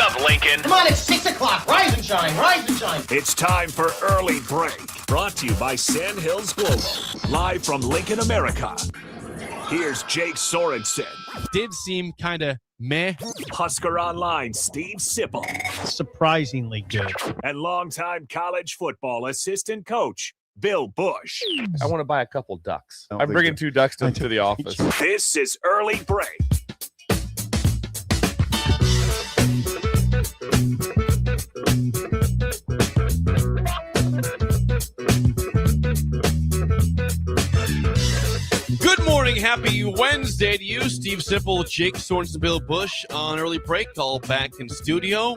up, Lincoln. Come on, it's 6 o'clock. Rise and shine, rise and shine. It's time for Early Break. Brought to you by Sandhills Global. Live from Lincoln, America. Here's Jake Sorensen. Did seem kind of meh. Husker Online, Steve Sipple. Surprisingly good. And longtime college football assistant coach, Bill Busch. I want to buy a couple ducks. I'm bringing 2 ducks to the office. This is Early Break. Good morning. Happy Wednesday to you. Steve Sipple, Jake Sorensen, Bill Busch on Early Break. All back in studio.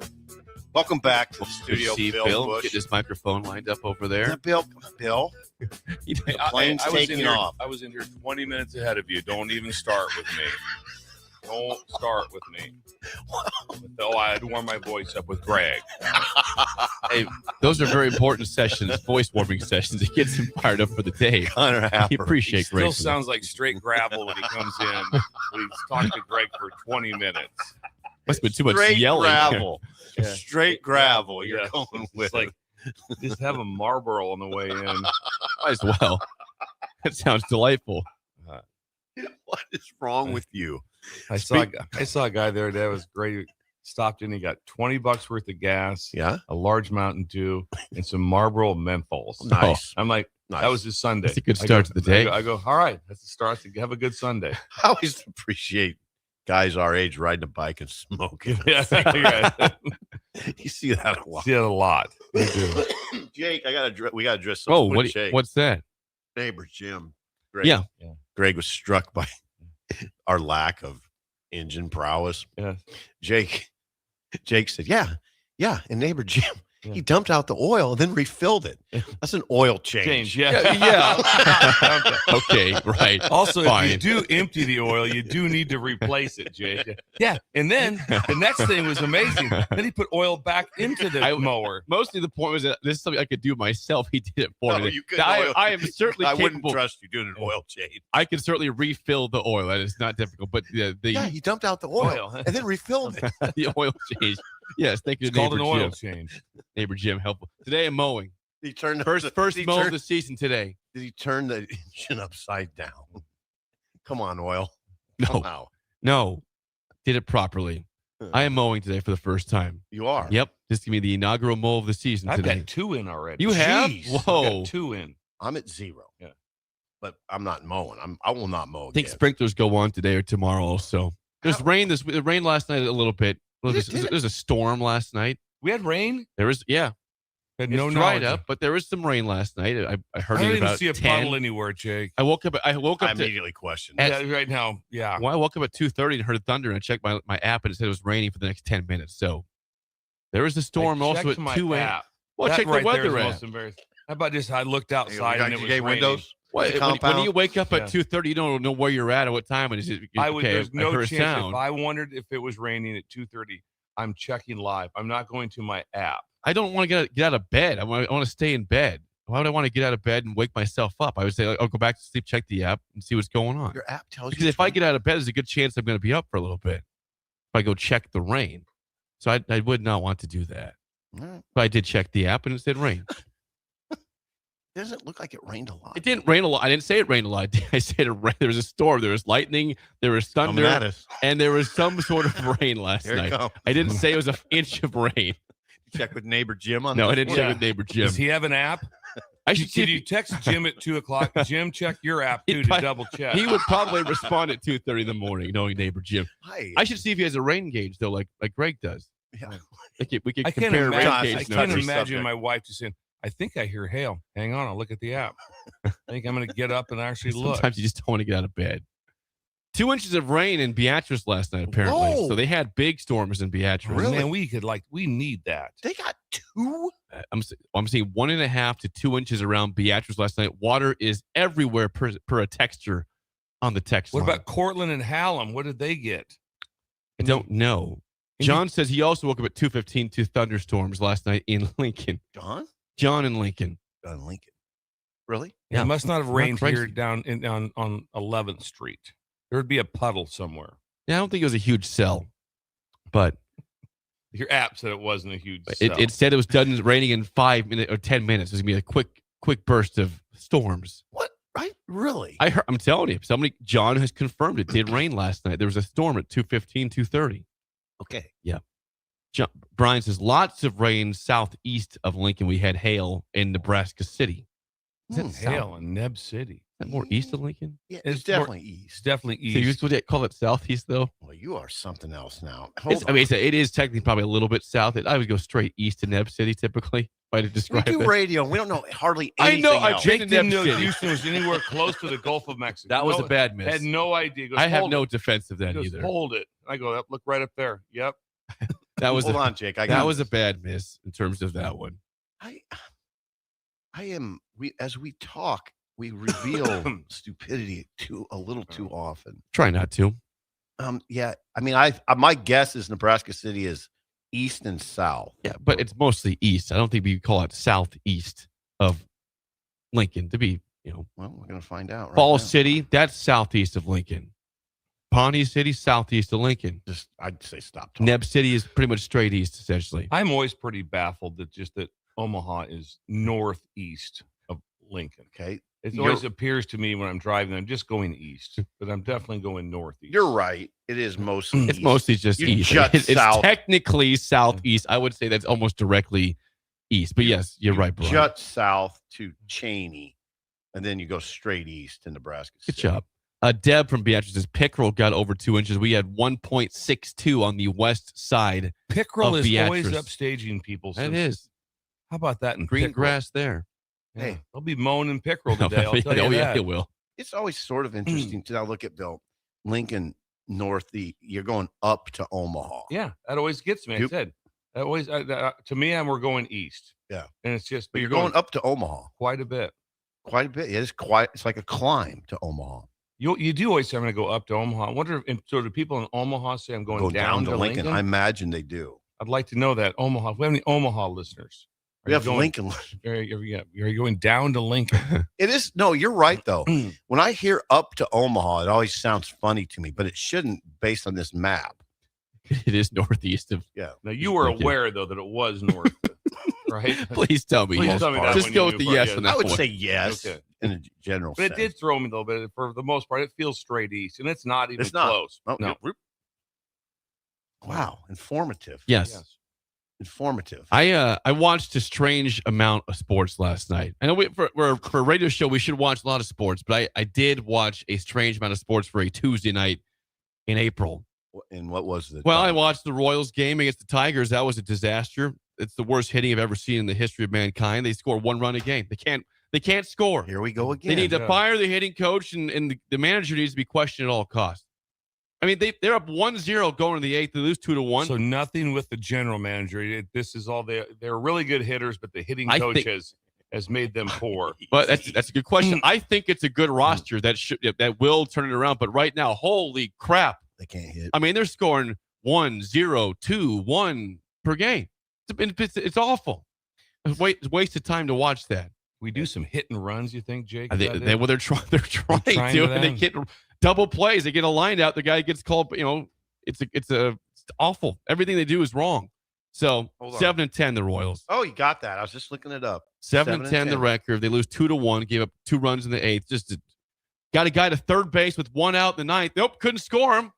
Welcome back to the studio, Bill Busch. Get this microphone lined up over there. Bill. The plane's taking off. I was in here 20 minutes ahead of you. Don't even start with me. Don't start with me. Though I had to warm my voice up with Greg. Hey, those are very important sessions, voice warming sessions. It gets him fired up for the day. I appreciate Greg. Still sounds like straight gravel when he comes in. He's talking to Greg for 20 minutes. Must have been too much Straight yelling. Gravel. Yeah. Straight gravel. You're Yeah. going with It's like, just have a Marlboro on the way in. Might as well. That sounds delightful. What is wrong with you? I saw a guy there that was great. He stopped in. He got $20 worth of gas, Yeah. a large Mountain Dew, and some Marlboro menthols. Nice. I'm like, Nice. that was his Sunday. That's a good start to the day. I go, all right, that's the start. Have a good Sunday. I always appreciate guys our age riding a bike and smoking. Yeah. You see that a lot. See that a lot. We do. Jake, we got to address some Oh, Jake. what's that? Neighbor Jim. Greg. Yeah. Greg was struck by our lack of engine prowess. Yeah. Jake said, yeah. And neighbor Jim, Yeah. he dumped out the oil and then refilled it. That's an oil change. Yeah. Okay, right. Also, Fine. if you do empty the oil, you do need to replace it, Jake. Yeah. And then the next thing was amazing. Then he put oil back into the mower. Mostly the point was that this is something I could do myself. He did it for No, me. you couldn't I am certainly I wouldn't capable. trust you doing an oil change. I can certainly refill the oil. That is not difficult. But He dumped out the oil and then refilled it. the oil change. Yes, thank you It's to called neighbor an oil Jim. change. Neighbor Jim, helpful. Today I'm mowing. He turned First did he mow of turn- the season today. Did he turn the engine upside down? Come on, oil. No, Somehow. no. Did it properly. I am mowing today for the first time. You are. Yep. This is going to be the inaugural mow of the season I've today. got 2 in already. You have? Jeez. I've Whoa. got 2 in. I'm at 0. Yeah. But I'm not mowing. I will not mow I think again. sprinklers go on today or tomorrow also. There's rain. It rained last night a little bit. There's a storm last night. We had rain. There was, yeah. Had It's no dried knowledge. up, but there was some rain last night. I heard I it didn't about see a 10. puddle anywhere, Jake. I woke up I to, immediately questioned. At- Yeah, right now. Yeah. well, I woke up at 2:30 and heard thunder, and I checked my app, and it said it was raining for the next 10 minutes. So there was a storm I also checked at my 2 a.m. app. Well, That check right the there is weather the app. most embarrassing. How about just I looked You outside and it was gave raining. windows. When you wake up at Yeah. 2:30, you don't know where you're at or what time it is. There's no heard a chance. sound. If I wondered if it was raining at 2:30, I'm checking live. I'm not going to my app. I don't want to get out of bed. I want to stay in bed. Why would I want to get out of bed and wake myself up? I would say, I'll go back to sleep, check the app, and see what's going on. Your app tells Because you. if I get out of bed, there's a good chance I'm going to be up for a little bit. If I go check the rain. So I would not want to do that. Right. But I did check the app, and it said rain. Doesn't look like it rained a lot. It didn't rain a lot. I didn't say it rained a lot. I said there was a storm. There was lightning. There was Coming at thunder. us. And there was some sort of rain last Here it night. comes. I didn't say it was an inch of rain. Check with neighbor Jim on No, this I didn't one. check with neighbor Jim. Does he have an app? I should see Did if you text Jim at 2:00? Jim, check your app too He'd to probably- double check. he would probably respond at 2:30 in the morning, knowing neighbor Jim. Hi. I should see if he has a rain gauge though, like Greg does. Yeah. We could I can't compare rain imagine. gauge I can't numbers. imagine subject. my wife just saying, "I think I hear hail." Hang on, I'll look at the app. I think I'm going to get up and actually look. Sometimes you just don't want to get out of bed. 2 inches of rain in Beatrice last night, apparently. Whoa. So they had big storms in Beatrice. Really? Man, we need that. They got 2. I'm seeing 1.5 to 2 inches around Beatrice last night. Water is everywhere per a texture on the text What line. about Cortland and Hallam? What did they get? I don't know. John says he also woke up at 2:15 to thunderstorms last night in Lincoln. John in Lincoln. On Lincoln. Really? It must not have Not rained crazy. here down on 11th Street. There would be a puddle somewhere. Yeah, I don't think it was a huge cell, but Your app said it wasn't a huge. It said it was done raining in 5 minutes or 10 minutes. It was gonna be a quick burst of storms. What? Right? Really? I'm telling you, John has confirmed it did rain last night. There was a storm at 2:15, 2:30. Okay. Yeah. Brian says lots of rain southeast of Lincoln. We had hail in Nebraska City. Is that hail in Neb City? Is that more east of Lincoln? Yeah, it's definitely east. Definitely So east. you call it southeast though? Well, you are something else now. It is technically probably a little bit south. I would go straight east to Neb City typically. If I had to We describe do it. radio. We don't know hardly I anything know. else. Jake Didn't know City. Houston was anywhere close to the Gulf of Mexico. That was a bad miss. Had no idea. He goes, I have "Hold no it." defense of that He goes, either. Hold it. I go, look right up there. Yep. That was Hold on, Jake. that was a bad miss in terms of that one. I am. As we talk, we reveal stupidity a little too often. Try not to. Yeah. I mean, my guess is Nebraska City is east and south. Yeah, but it's mostly east. I don't think we call it southeast of Lincoln to be, Well, we're gonna find out. Falls right now. City, that's southeast of Lincoln. Pawnee City, southeast of Lincoln. I'd say stop talking. Neb City is pretty much straight east, essentially. I'm always pretty baffled that Omaha is northeast of Lincoln. Okay. It always appears to me when I'm driving, I'm just going east, but I'm definitely going northeast. You're right. It is mostly. It's east. mostly just You east. jut It's south. technically southeast. I would say that's almost directly east. But yes, you're right, Brian. Jut south to Cheney, and then you go straight east to Nebraska Good City. job. Deb from Beatrice says Pickerel got over 2 inches. We had 1.62 on the west side. Pickerel of is always Beatrice. upstaging people. That is. How about that in Green Pickerel? grass there. Yeah. Hey. They'll be moaning Pickerel today. I'll tell you oh, that. yeah, it will. It's always sort of interesting to now look at Bill Lincoln northeast. You're going up to Omaha. Yeah, that always gets me. I Yep. said that always to me, we're going east. Yeah. And it's just, But you're going up to Omaha quite a bit. quite a bit. It is quite. It's like a climb to Omaha. You do always say I'm going to go up to Omaha. I wonder if so do people in Omaha say I'm going Go down to Lincoln? I imagine they do. I'd like to know that. Omaha. If we have any Omaha listeners. We have Lincoln. Are you going down to Lincoln? It is. No, you're right, though. When I hear up to Omaha, it always sounds funny to me, but it shouldn't based on this map. It is northeast of. Yeah. Now, you were Thank you. aware, though, that it was north, right? Please tell me. Please yes. tell me that Just when go you with the knew yes part, on yeah. that I would one. say yes Okay. in a general But it sense. did throw me, though, but for the most part, it feels straight east, and it's not even It's not. close. Oh, No. Wow. Informative. Yes. Informative. I watched a strange amount of sports last night. I know for a radio show, we should watch a lot of sports, but I did watch a strange amount of sports for a Tuesday night in April. And what was the Well, I watched the Royals game against the Tigers. That was a disaster. It's the worst hitting I've ever seen in the history of mankind. They score one run a game. They can't score. Here we go again. They need to Yeah. fire the hitting coach, and the manager needs to be questioned at all costs. I mean, they're up 1-0 going to the eighth. They lose 2-1. So nothing with the general manager. This is all they're really good hitters, but the hitting I coach think- has made them poor. But that's a good question. I think it's a good roster that will turn it around. But right now, holy crap! They can't hit. I mean, they're scoring 1-0, 2-1 per game. It's awful. It's a waste of time to watch that. We do some hit and runs. You think, Jake? They're trying trying to. to And they them? get double plays. They get a line out. The guy gets called. It's awful. Everything they do is wrong. So Hold on. 7-10 the Royals. Oh, you got that. I was just looking it up. 7-10 the record. They lose 2-1. Gave up 2 runs in the eighth. Got a guy to third base with 1 out in the ninth. Nope, couldn't score him.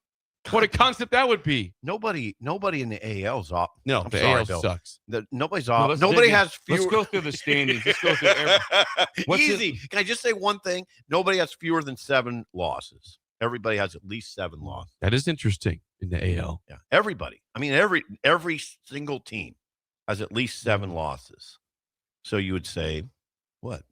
What a concept that would be. Nobody in the AL's off. No, I'm the sorry, AL Bill. sucks. Nobody's Well, off. let's Nobody dig in. has fewer. Let's go through the standings. Let's go through what's Easy. Can I just say one thing? Nobody has fewer than 7 losses. Everybody has at least 7 losses. That is interesting in the AL. Yeah, everybody. I mean, every single team has at least 7 losses. So you would say, what?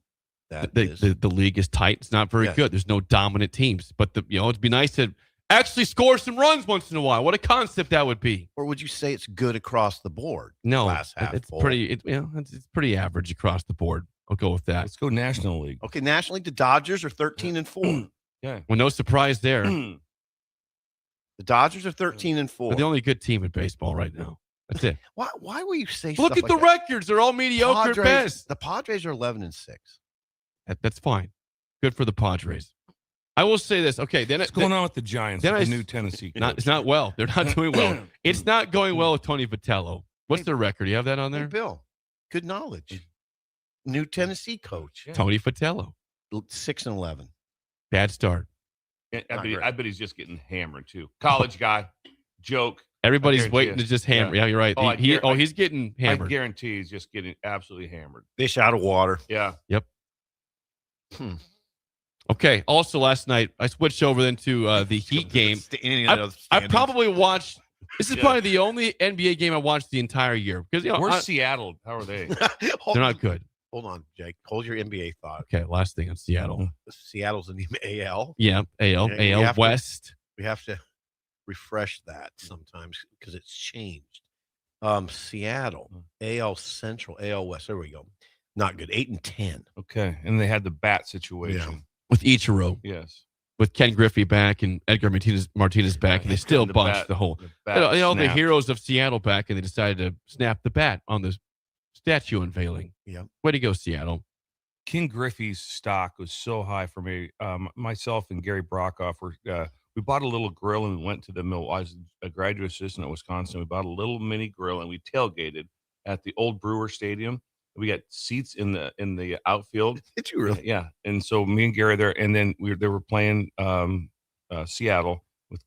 That is The league is tight. It's not very Yes. good. There's no dominant teams. But it'd be nice to actually score some runs once in a while. What a concept that would be. or would you say it's good across the board? No, Glass half it's full. pretty. It's pretty average across the board. I'll go with that. Let's go National League. Okay, National League, the Dodgers are 13-4. Yeah. Well, no surprise there. The Dodgers are 13-4. They're the only good team in baseball right now. That's it. Why will you say Look stuff at like the that? records. They're all mediocre at best. The Padres are 11-6. That's fine. Good for the Padres. I will say this. Okay, then What's going on with the Giants? then With I the s- new Tennessee. It's not well. They're not doing well. It's not going well with Tony Vitello. What's their record? Do you have that on Hey, there? Bill, good knowledge. New Tennessee coach, Yeah. Tony Vitello. 6-11. Bad start. I bet he's just getting hammered too. College guy, joke. Everybody's guarantee waiting you. to just hammer. Yeah. Yeah, you're right. Oh, He's getting hammered. I guarantee he's just getting absolutely hammered. Fish out of water. Yeah. Okay. Also, last night I switched over then to the Heat game. I probably watched. This is probably the only NBA game I watched the entire year because Where's Seattle? How are they? they're not good. Hold on, Jake. Hold your NBA thought. Okay, last thing on Seattle. Seattle's in the AL. Yeah, AL, Yeah, we AL have to- West. We have to refresh that sometimes because it's changed. Seattle, AL Central, AL West. There we go. Not good. 8-10. Okay, and they had the bat situation. With Ichiro, Yes. with Ken Griffey back and Edgar Martinez back, and they still bunched the whole. The heroes of Seattle back, and they decided to snap the bat on the statue unveiling. Yeah. Way to go, Seattle. Ken Griffey's stock was so high for me. Myself and Gary Brockoff we bought a little grill and we went to the mill. I was a graduate assistant at Wisconsin. We bought a little mini grill and we tailgated at the old Brewer Stadium. We got seats in the outfield. Did you really? Yeah. And so me and Gary there, and then they were playing Seattle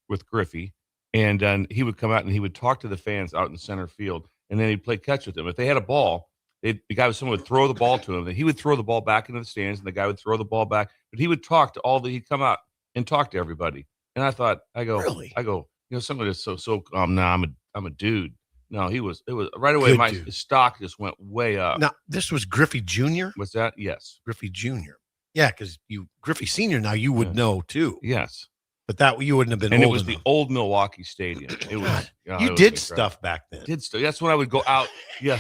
with Griffey, and he would come out and he would talk to the fans out in center field, and then he'd play catch with them. If they had a ball, someone would throw the ball to him, and he would throw the ball back into the stands, and the guy would throw the ball back. But he would talk to he'd come out and talk to everybody. And I thought, Really? Somebody that's so I'm a dude. No, it was right away. His stock just went way up. Now, this was Griffey Jr.? Was that? Yes. Griffey Jr. Yeah, because Griffey Sr. now you would know too. Yes. But that you wouldn't have been And old it was enough. the old Milwaukee Stadium. It was. You it was did incredible. stuff back then. That's when I would go out. Yeah.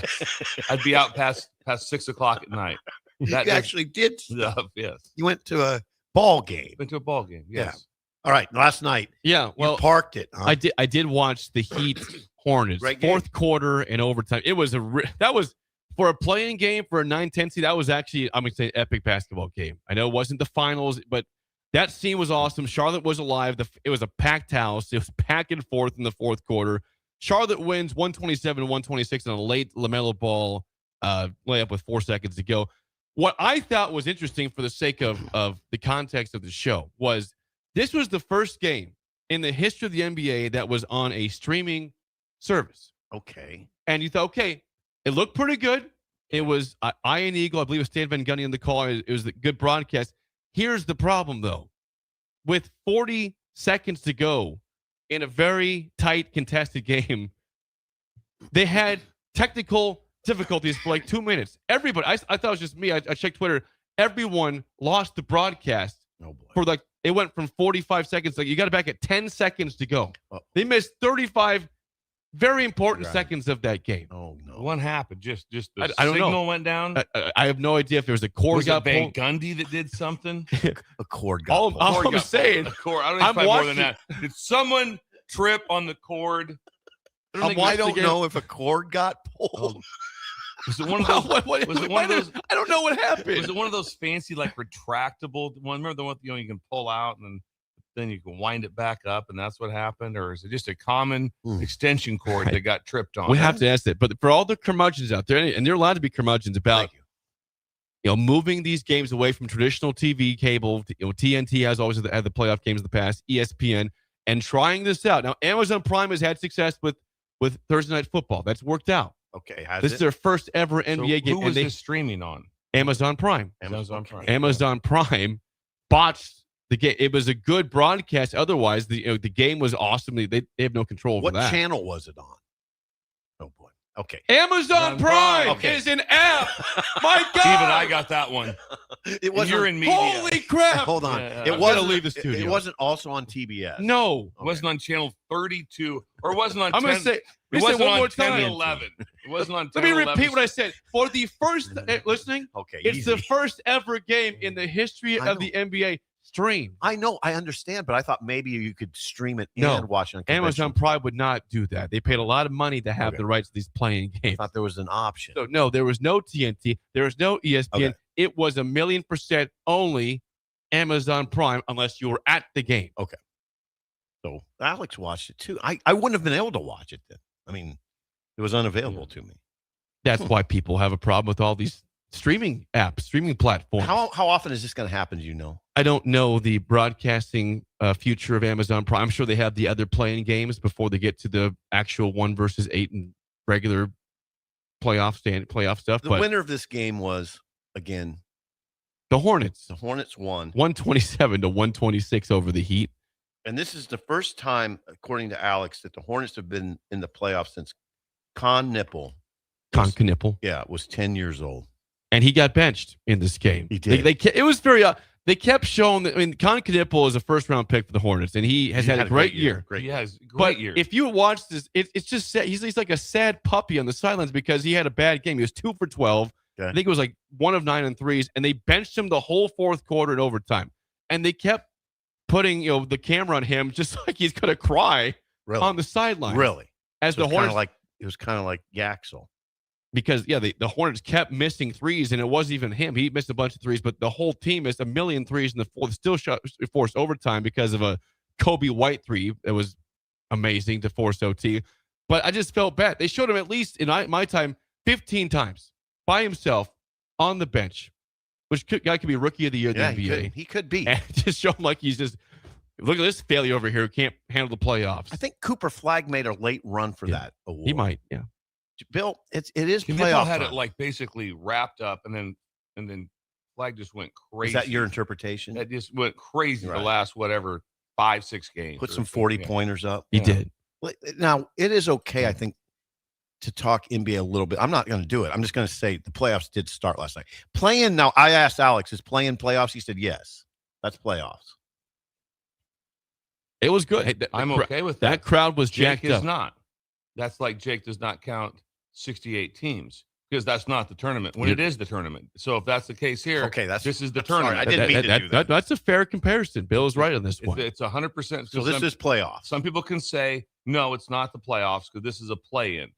I'd be out past 6:00 at night. You actually did stuff. Stuff. Yes. You went to a ball game. Went to a ball game. Yes. All right, last night. Yeah, well, you parked it. Huh? I did watch the Heat Hornets Great game. fourth quarter and overtime. It was that was for a playing game for a 9-10 seed. That was actually, I'm gonna say, an epic basketball game. I know it wasn't the finals, but that scene was awesome. Charlotte was alive. It was a packed house. It was back and forth in the fourth quarter. Charlotte wins 127-126 on a late LaMelo Ball layup with 4 seconds to go. What I thought was interesting for the sake of the context of the show was this was the first game in the history of the NBA that was on a streaming service. Okay. And you thought, okay, it looked pretty good. It was Ian Eagle, I believe it was Stan Van Gundy on the call. It was a good broadcast. Here's the problem, though. With 40 seconds to go in a very tight, contested game, they had technical difficulties for like 2 minutes. Everybody, I thought it was just me. I checked Twitter. Everyone lost the broadcast for like, it went from 45 seconds. Like you got it back at 10 seconds to go. They missed 35 very important seconds of that game. Oh, no. What happened? Just the I don't know. signal went down? I have no idea if there was a cord Was got it Van pulled. Gundy that did something? A cord got All pulled. I'm saying, I don't I'm think more watching- than that. Did someone trip on the cord? I don't know if a cord got pulled. Was it one of those? Was it one of those? I don't know what happened. Was it one of those fancy like retractable one? Remember the one you can pull out and then you can wind it back up, and that's what happened, or is it just a common extension cord that got tripped on? We have to ask that. But for all the curmudgeons out there, and they're allowed to be curmudgeons about, moving these games away from traditional TV, cable. TNT has always had the playoff games in the past, ESPN, and trying this out. Now, Amazon Prime has had success with Thursday Night Football. That's worked out. Okay, this is their first ever NBA game. Who was this streaming on? Amazon Prime. Amazon Prime. Amazon Prime botched the game. It was a good broadcast. Otherwise, the game was awesome. They have no control over What that. channel was it on? Oh boy. Okay. Amazon Prime is an app. My God. Even I got that one. It wasn't. You're in media. Holy crap. Hold on. Yeah, it I'm wasn't. leave the studio. It wasn't also on TBS. No. It wasn't on channel 32, or it wasn't on. I'm going 10, to say. It Let me say wasn't one on more 10 time. and 11. It wasn't on 10 Let me and repeat 11. what I said. For the first listening, Okay. it's easy. the first ever game in the history I of the NBA stream. I know. I understand, but I thought maybe you could stream it No. and watch it on Amazon conventional. Prime would not do that. They paid a lot of money to have the rights to these playing I games. thought there was an option. So no, there was no TNT. There was no ESPN. Okay. It was 1,000,000% only Amazon Prime unless you were at the game. Okay. So Alex watched it too. I wouldn't have been able to watch it then. I mean, it was unavailable to me. That's why people have a problem with all these streaming apps, streaming platforms. How often is this going to happen? Do you know? I don't know the broadcasting future of Amazon Prime. I'm sure they have the other playing games before they get to the actual 1 versus 8 and regular playoff stuff. The but winner of this game was, again, the Hornets. The Hornets won 127 to 126 over the Heat. And this is the first time, according to Alex, that the Hornets have been in the playoffs since Con Knippel. Knippel. Was 10 years old. And he got benched in this game. He did. It was very they kept showing that. I mean, Con Knippel is a first-round pick for the Hornets, and he had a great year. He has a but great year. if you watch this, it's just sad. He's like a sad puppy on the sidelines because he had a bad game. He was 2 for 12. Okay. I think it was like 1 of 9 on threes, and they benched him the whole fourth quarter in overtime. And they kept putting the camera on him just like he's going to cry on the sideline. Really? As so the Hornets, it was kind of like Yaxel. Because the Hornets kept missing threes, and it wasn't even him. He missed a bunch of threes, but the whole team missed a million threes in the fourth. Still forced overtime because of a Kobe White three that was amazing to force OT. But I just felt bad. They showed him at least in my time 15 times by himself on the bench, which guy could be rookie of the year in the NBA. He could be. And just show him like he's just look at this failure over here who can't handle the playoffs. I think Cooper Flagg made a late run for that award. He might, yeah. Bill, it is Knippel playoff had time. it like basically wrapped up, and then Flag just went crazy. Is that your interpretation? That just went crazy Right. the last 5-6 games. Put some 40-pointers up. He did. Now, it is okay, I think, to talk NBA a little bit. I'm not going to do it. I'm just going to say the playoffs did start last night. Playing now, I asked Alex, is playing playoffs? He said, yes, that's playoffs. It was good. Hey, I'm okay with that. That crowd was Jake jacked is up. not. That's like Jake does not count 68 teams because that's not the tournament when it is the tournament. So if that's the case here, Okay, this is the I'm sorry, tournament. I didn't mean to do that. That's a fair comparison. Bill is right on this one. It's 100%. So this is playoffs. Some people can say, no, it's not the playoffs because this is a play-in.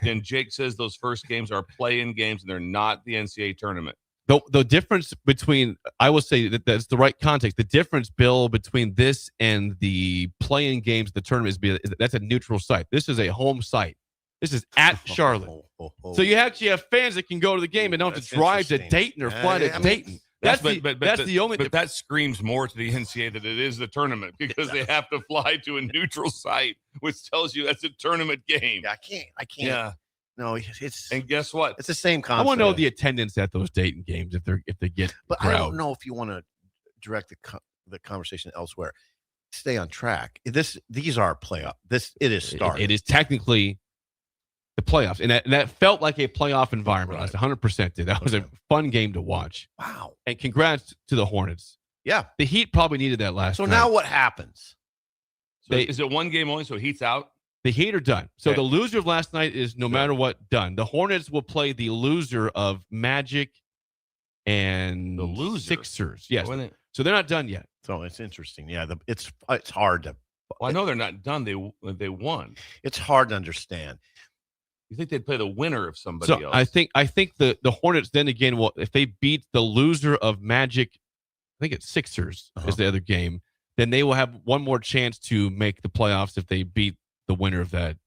Then Jake says those first games are play-in games and they're not the NCAA tournament. The difference between, I will say that's the right context. The difference, Bill, between this and the play-in games, the tournament is that's a neutral site. This is a home site. This is at Charlotte. So you actually have fans that can go to the game and don't have to drive to Dayton or fly to Dayton. That's the only. But that screams more to the NCAA that it is the tournament because they have to fly to a neutral site, which tells you that's a tournament game. I can't. Yeah. No, it's And guess what? it's the same concept. I want to know the attendance at those Dayton games if they get. But crowd. I don't know if you want to direct the conversation elsewhere. Stay on track. These are playoff. It is starting. It is technically the playoffs, and that felt like a playoff environment. Right. That's 100% did. That was a fun game to watch. Wow. And congrats to the Hornets. Yeah. The Heat probably needed that last. So night. now what happens? So is it one game only? So Heat's out. The Heat are done. So Okay. the loser of last night is no matter what done. The Hornets will play the loser of Magic and The loser? Sixers. Yes. When So they're not done yet. So it's interesting. Yeah. It's hard to. Well, I know they're not done. They won. It's hard to understand. You think they'd play the winner of somebody So else? I think the Hornets then again will, if they beat the loser of Magic, I think it's Sixers is the other game, then they will have one more chance to make the playoffs if they beat the winner of that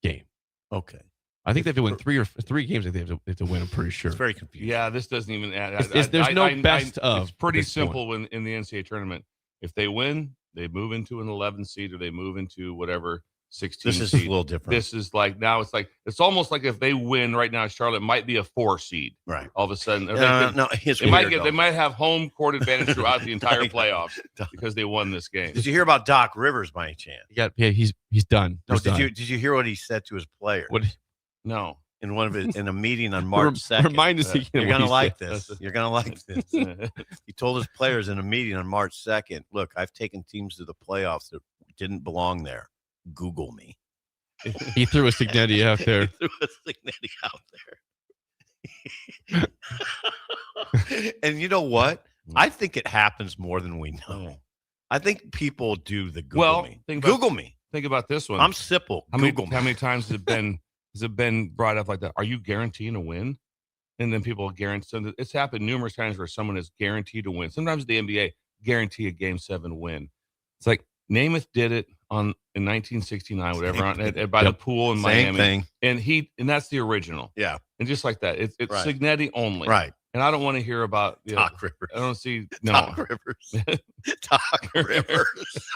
game. Okay. I think they have to win three games. I think they have to win. I'm pretty sure. It's very confusing. Yeah, this doesn't even add. There's no best of. It's pretty at this point. simple in the NCAA tournament. If they win, they move into an 11 seed, or they move into whatever 16. This is seed. a little different. This is like now. It's almost like if they win right now, Charlotte might be a 4 seed. Right. All of a sudden, No, it's they might weird, get. though. They might have home court advantage throughout the entire I know. playoffs because they won this game. Did you hear about Doc Rivers by any chance? Yeah, he's done. No, He's done. did you hear what he said to his players What No. in in a meeting on March 2nd? Remind us again. You're what gonna he like said. this. You're gonna like this. He told his players in a meeting on March 2nd, "Look, I've taken teams to the playoffs that didn't belong there. Google me." He threw a Signetti out there. He threw a Signetti out there. And you know what? I think it happens more than we know. I think people do the Google me. Google me. Think about this one. I'm simple. How Google me. many times has it been brought up like that? Are you guaranteeing a win? And then people guarantee. It's happened numerous times where someone is guaranteed to win. Sometimes the NBA, guarantee a Game 7 win. It's like Namath did it in 1969, whatever, by the pool in Same Miami. thing. And that's the original. Yeah. And just like that, it's Right. Signetti only. Right. And I don't want to hear about Doc Rivers. I don't see no. Doc Rivers. Doc Rivers.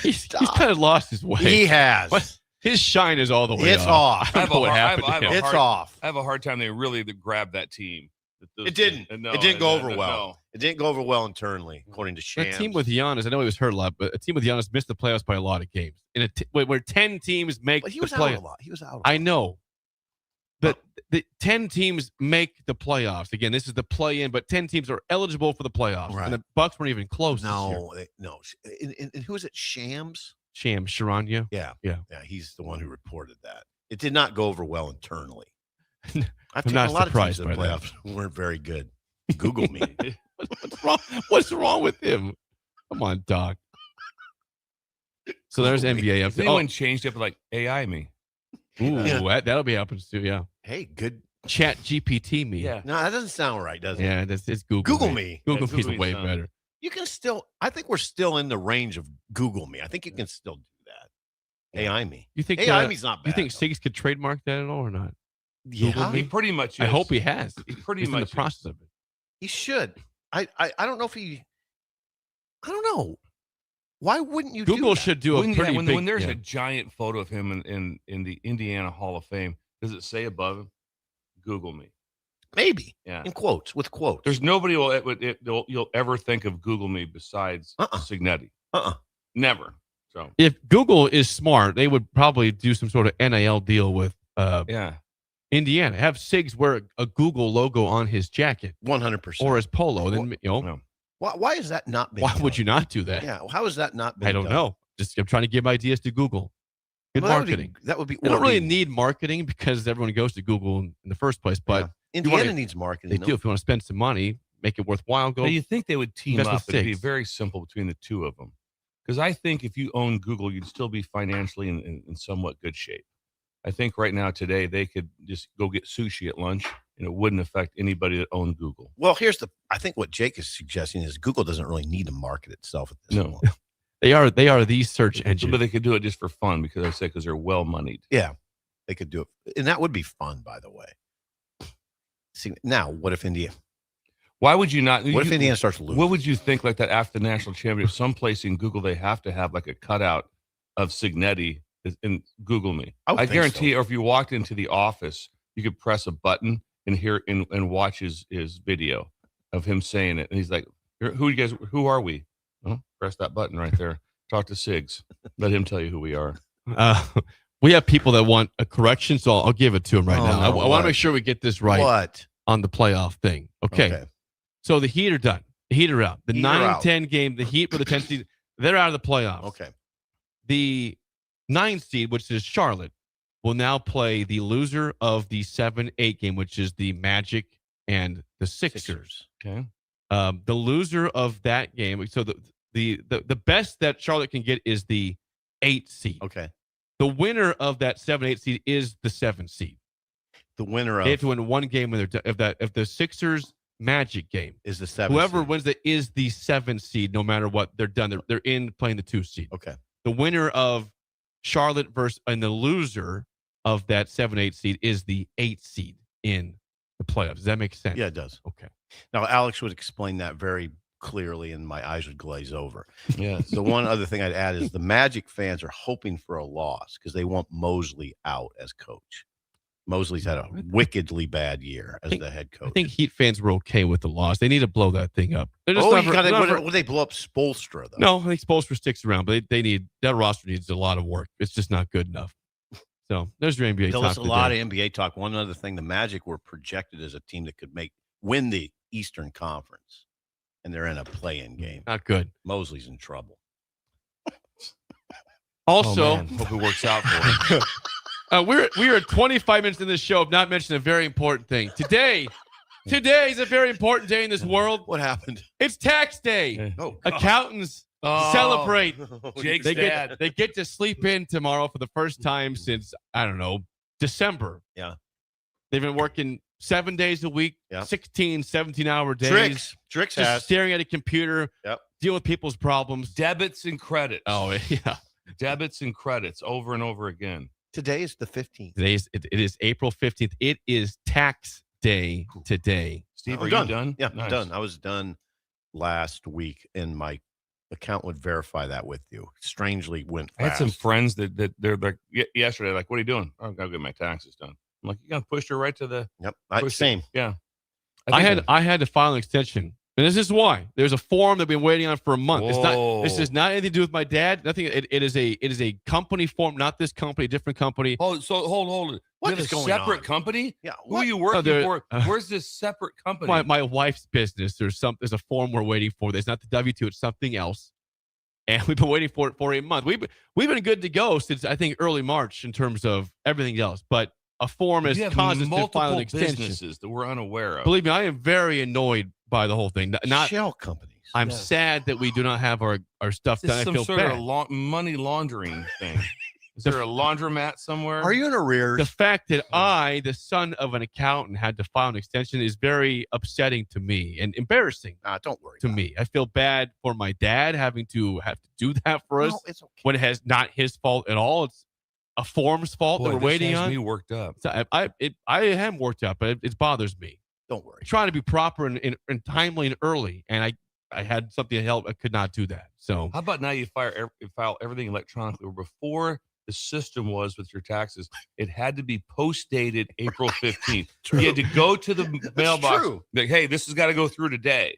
He's kind of lost his way. He has. What? His shine is all the way It's off. off. I don't know what happened to him. It's off. I have a hard time. They really grabbed that team. It didn't. No, it didn't go over no, well. no. It didn't go over well internally, according to A Shams. team with Giannis, I know he was hurt a lot, but a team with Giannis missed the playoffs by a lot of games. In where 10 teams make But he the was out playoffs. a lot. He was out a lot. I know. But the 10 teams make the playoffs. Again, this is the play-in, but 10 teams are eligible for the playoffs. Right. And the Bucks weren't even close this year. No. And who is it? Shams? Shams, Sharanya. Yeah. Yeah. He's the one who reported that. It did not go over well internally. I've taken not a lot of teams surprised in the by that. playoffs weren't very good. Google me. What's wrong? What's wrong with him? Come on, Doc. So there's NBA. Has anyone changed it like AI me? Ooh, Yeah. that'll be happening too. Yeah. Hey, good. Chat GPT me. Yeah. No, that doesn't sound right, does it? Yeah, it's Google. Google me. Google Yeah, me's Google way me's better. You can still, I think we're still in the range of Google me. I think you can still do that. AI me. You think AI me's not bad. you think though. Siggs could trademark that at all or not? Yeah, Google He me? pretty much. I is. hope he has. He pretty He's in much the process of it. he should. I don't know if he, I don't know. Why wouldn't you do Google that? should do a pretty big. when there's yeah. a giant photo of him in the Indiana Hall of Fame, does it say above him, "Google me"? Maybe. Yeah. In quotes, with quotes. There's nobody you'll ever think of Google me besides Signetti. Never. So If Google is smart, they would probably do some sort of NIL deal with yeah. Indiana. Have Siggs wear a Google logo on his jacket 100%. or his polo. Then No. Why is that not being why would done? you not do that? Yeah. How is that not being I don't done? know. Just I'm trying to give ideas to Google. Good Well, marketing. That would be. They don't or really be- need marketing because everyone goes to Google in the first place. But yeah. Indiana wanna- needs marketing. they though. do. If you want to spend some money, make it worthwhile. Go. Now, you think they would team invest up? with It'd be Siggs. very simple between the two of them. Because I think if you own Google, you'd still be financially in somewhat good shape. I think right now, today, they could just go get sushi at lunch, and it wouldn't affect anybody that owned Google. Well, I think what Jake is suggesting is Google doesn't really need to market itself at this No. point. They are the search engine. But they could do it just for fun because they're well moneyed. Yeah, they could do it, and that would be fun, by the way. See, now what if India? Why would you not? What if Indiana starts losing? What would you think like that after the national championship? Someplace in Google, they have to have like a cutout of Signetti in Google me. I would I think guarantee, so. or if you walked into the office, you could press a button and hear and watch his video of him saying it. And he's like, who are we? Well, press that button right there. Talk to Siggs. Let him tell you who we are. We have people that want a correction, so I'll give it to them right Oh, now. no, I want what? to make sure we get this right What? on the playoff thing. Okay. So the Heat are done. The Heat are out. The Heat are out. 9-10 game, the Heat with the 10 seed, they're out of the playoffs. Okay. The 9 seed, which is Charlotte, will now play the loser of the 7-8 game, which is the Magic and the Sixers. Okay. The loser of that game, so the best that Charlotte can get is the 8 seed. Okay. The winner of that 7-8 seed is the 7 seed. The winner They have of to win one game when they're if the Sixers Magic game. is the 7. Whoever seed. wins that is the 7 seed, no matter what they're done. They're in playing the 2 seed. Okay. The winner of Charlotte and the loser of that 7-8 seed is the 8 seed in the playoffs. Does that make sense? Yeah, it does. Okay. Now, Alex would explain that very clearly, and my eyes would glaze over. Yes. The one other thing I'd add is the Magic fans are hoping for a loss because they want Mosley out as coach. Mosley's had a wickedly bad year as the head coach. I think Heat fans were okay with the loss. They need to blow that thing up. They're just Oh, not you ver- gotta, not ver- would they blow up Spoelstra, though? No, I think Spoelstra sticks around, but they need that roster needs a lot of work. It's just not good enough. So there's your NBA There talk was a today. lot of NBA talk. One other thing, the Magic were projected as a team that could win the Eastern Conference, and they're in a play-in game. Not good. Mosley's in trouble. Also, Oh, man. Hope it works out for him. we are 25 minutes in this show of not mentioning a very important thing. Today is a very important day in this world. What happened? It's tax day. Oh, Accountants Oh, celebrate. Jake's They dad. get to sleep in tomorrow for the first time since, I don't know, December. Yeah. They've been working 7 days a week, Yep. 16, 17-hour days. Tricks Just has. staring at a computer, Yep. dealing with people's problems. Debits and credits. Oh, yeah. Debits and credits over and over again. Today is the 15th. It is April 15th. It is tax day today. Steve, I'm are done. you done? Yeah, Nice. I'm done. I was done last week, and my account would verify that with you. Strangely went I had fast. some friends that they're like yesterday, like, what are you doing? Oh, I gotta get my taxes done. I'm like, you gotta push her right to the Yep. push it. Same. Yeah. I think had to file an extension. And this is why. There's a form that I've been waiting on for a month. This Whoa. is not anything to do with my dad. Nothing. It is a company form, not this company, a different company. hold it. What You have is a going separate on? company? Yeah. Who are you working for? Where's this separate company? My wife's business. There's a form we're waiting for. There's not the W-2, it's something else. And we've been waiting for it for a month. We've been good to go since I think early March in terms of everything else. But a form has you have caused us to multiple file an extension. businesses that we're unaware of. Believe me, I am very annoyed by the whole thing. Not shell companies. I'm Yes. sad that we do not have our stuff This done. is I some feel sort bad. of money laundering thing. Is there a laundromat somewhere? Are you in arrears? The fact that I, the son of an accountant, had to file an extension is very upsetting to me and embarrassing Don't worry. to about me. I feel bad for my dad having to do that for it. us No, it's okay. when it has not his fault at all. It's a form's fault Boy, that we're this waiting has on. me worked up. So I am worked up, but it bothers me. Don't worry. Trying to be proper and timely and early, and I had something to help. I could not do that. So How about now you file everything electronically? Where before the system was with your taxes, it had to be post dated April 15th. You had to go to the mailbox. true. Like, hey, this has got to go through today.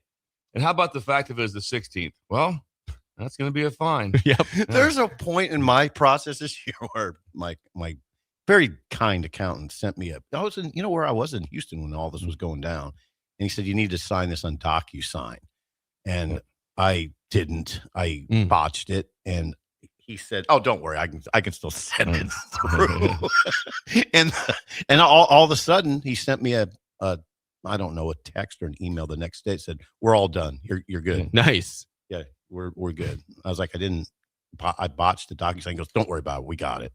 And how about the fact if it was the 16th? Well, that's going to be a fine. yep. There's a point in my process this year where my very kind accountant sent me I was in, where I was in Houston when all this was going down. And he said, you need to sign this on DocuSign. And I didn't. I botched it. And he said, oh, don't worry. I can still send it through. and all of a sudden he sent me a I don't know, a text or an email the next day. It said, we're all done. You're good. Nice. Yeah, we're good. I was like, I botched the DocuSign. He goes, don't worry about it. We got it.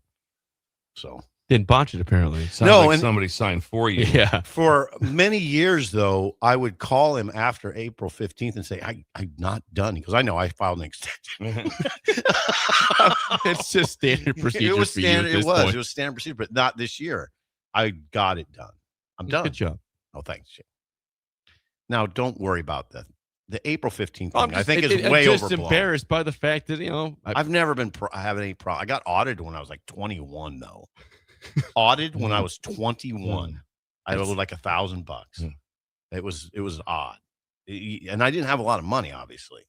So Didn't botch it apparently. Sounds like somebody signed for you. Yeah. for many years, though, I would call him after April 15th and say, I'm not done. Because I know I filed an extension. It's just standard procedure. It was for you standard. at this It was. point. It was standard procedure, but not this year. I got it done. I'm done. Good job. Oh, thanks, Jim. Now, don't worry about the April 15th thing. I'm I think just- is I'm way just overblown. embarrassed by the fact that I've never been having any problem. I got audited when I was like 21, though. Audited when I was 21. I owed like $1,000. Yeah. It was odd, and I didn't have a lot of money. Obviously,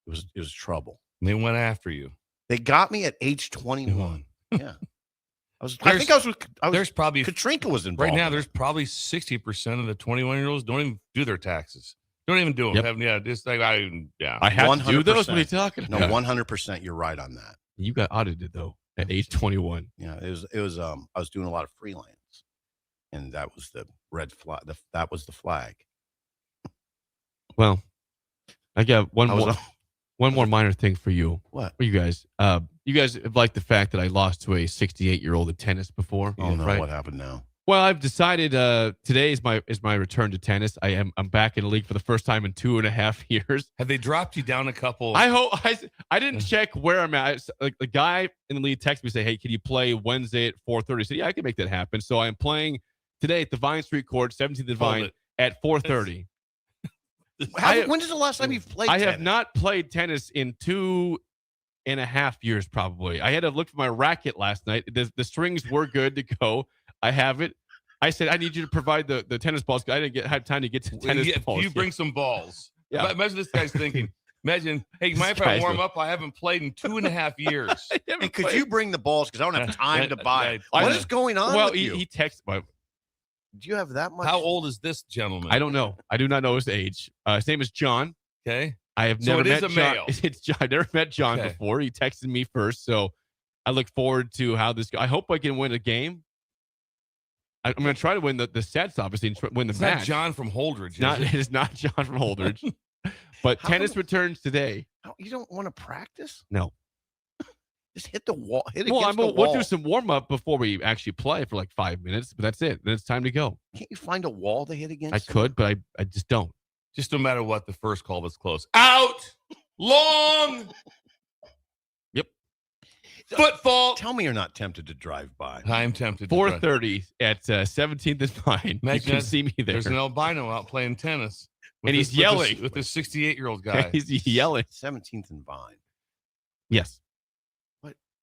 it was trouble. They went after you. They got me at age 21. Yeah, I was There's probably Katrinka was involved. right now. in There's it. probably 60% of the 21-year-olds don't even do their taxes. Don't even do them. Yep. Just like yeah. I had to do those. 100%. What are you talking No, about? 100%. You're right on that. You got audited though at age 21. Yeah, it was. I was doing a lot of freelance, and that was the red flag. That was the flag. Well, I got one I was more minor thing for you. What? For you guys? You guys have liked the fact that I lost to a 68-year-old at tennis before. Oh no! right? What happened now? Well, I've decided today is my return to tennis. I'm back in the league for the first time in 2.5 years. Have they dropped you down a couple? I hope I didn't check where I'm at. Like the guy in the league texted me say, "Hey, can you play Wednesday at 4:30?" I said, "Yeah, I can make that happen." So I'm playing today at the Vine Street Court, 17th and Vine at 4:30. When is the last time you've played? I have tennis? not played tennis in 2.5 years, probably. I had to look for my racket last night. The strings were good to go. I have it. I said, I need you to provide the tennis balls because I didn't have time to get to tennis balls. You bring some balls. Yeah. Imagine this guy's thinking. Imagine, hey, mind if I warm up? I haven't played in 2.5 years. And could you bring the balls? Because I don't have time to buy it. I What know. is going on? Well, with you? he texted. Do you have that much? How old is this gentleman? I don't know. I do not know his age. His name is John. Okay. I have So never it is met a John. male. It's John. I never met John Okay. before. He texted me first, so I look forward to how this goes. I hope I can win a game. I'm going to try to win the sets, obviously, and win the It's match. not John from Holdridge. It is not John from Holdridge. But How tennis come- returns today. You don't want to practice? No. Just hit the wall. Hit Well, against the wall. we'll do some warm up before we actually play for like 5 minutes, but that's it. Then it's time to go. Can't you find a wall to hit against? I could, but I just don't. Just no matter what, the first call was close. Out! Long! Yep. Foot fault. Tell me you're not tempted to drive by. I'm tempted. 4:30 at 17th and Vine. You Imagine can that. see me there. There's an albino out playing tennis. And he's yelling. With this 68-year-old guy. He's yelling. 17th and Vine. Yes.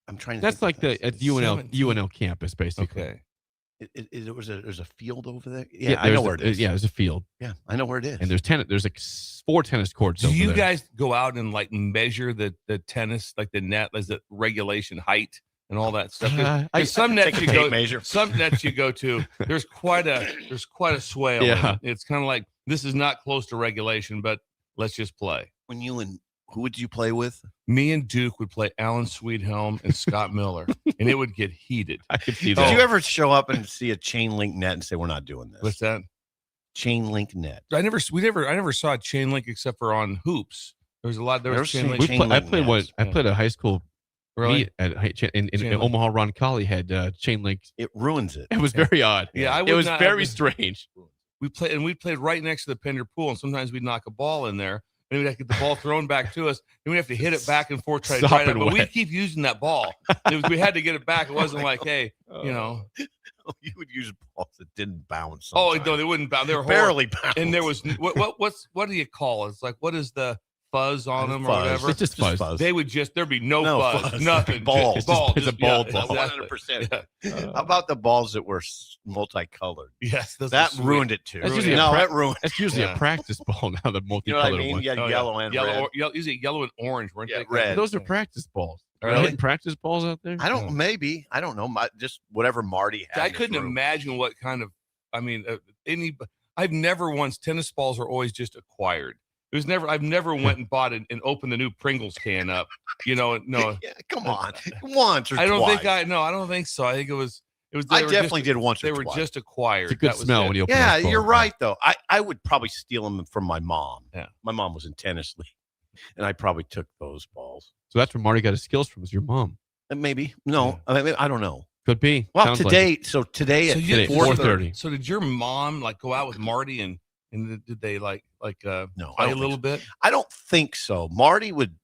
I'm trying to. That's think like what the UNL campus, basically. Okay. There's a field over there. Yeah, Yeah, I know where it is. Yeah, there's a field. Yeah, I know where it is. And there's like 4 tennis courts. Do over you there. guys go out and like measure the tennis, like the net, as the regulation height and all that stuff? Some nets take you a go, tape measure. some nets you go to, there's quite a swale. Yeah. It's kind of like, this is not close to regulation, but let's just play. When you and who would you play with? Me and Duke would play Alan Sweethelm and Scott Miller, and it would get heated. I could see Did that. you ever show up and see a chain link net and say we're not doing this? What's that? Chain link net. I never saw a chain link except for on hoops. There was chain link. I played a high school Really? meet at in Chain link. Omaha. Ron Colley had chain link. It ruins it. It was very odd. Yeah, it was very strange. We played right next to the Pender pool, and sometimes we'd knock a ball in there, and we'd have to get the ball thrown back to us, and we'd have to hit it back and forth, try to try it. But we'd keep using that ball. We had to get it back. It wasn't like, hey, you know. You would use balls that didn't bounce. Oh sometimes. no, they wouldn't bounce. They were barely horrible. bounce. And there was what do you call it? It's like, what is the fuzz on them or Fuzz. whatever? It's just fuzz. They would there'd be no fuzz, nothing. Ball. Just ball. It's a Just- ball. yeah, exactly. 100%. Yeah. How about the balls that were multicolored? Yes, those That are sweet. ruined it too. That's usually no, a that ruined. That's usually Yeah. a practice ball now. The You know what I multicolored mean? one. You had Oh, yeah. yellow and red. Usually yellow and orange, weren't Yeah, they? red. Those are practice balls. Really? Are they practice balls out there? I don't. Maybe I don't know. Just whatever Marty had. I in his couldn't room. imagine what kind of. I mean, I've never once. Tennis balls are always just acquired. It was never. I've never went and bought it and opened the new Pringles can up. You know, no. Yeah, come on, once or I don't twice. think I don't think so. I think it was. I definitely did once or They were twice. just acquired. It's a good That was smell it. when you open Yeah, those balls. you're right though. I would probably steal them from my mom. Yeah. My mom was in tennis league, and I probably took those balls. So that's where Marty got his skills from. Is your mom? And maybe no. I mean, I don't know. Could be. Well, Sounds like today. it. So today So at you did 4:30. So did your mom like go out with Marty and did they like No, I play a don't think little so. bit? I don't think so. Marty would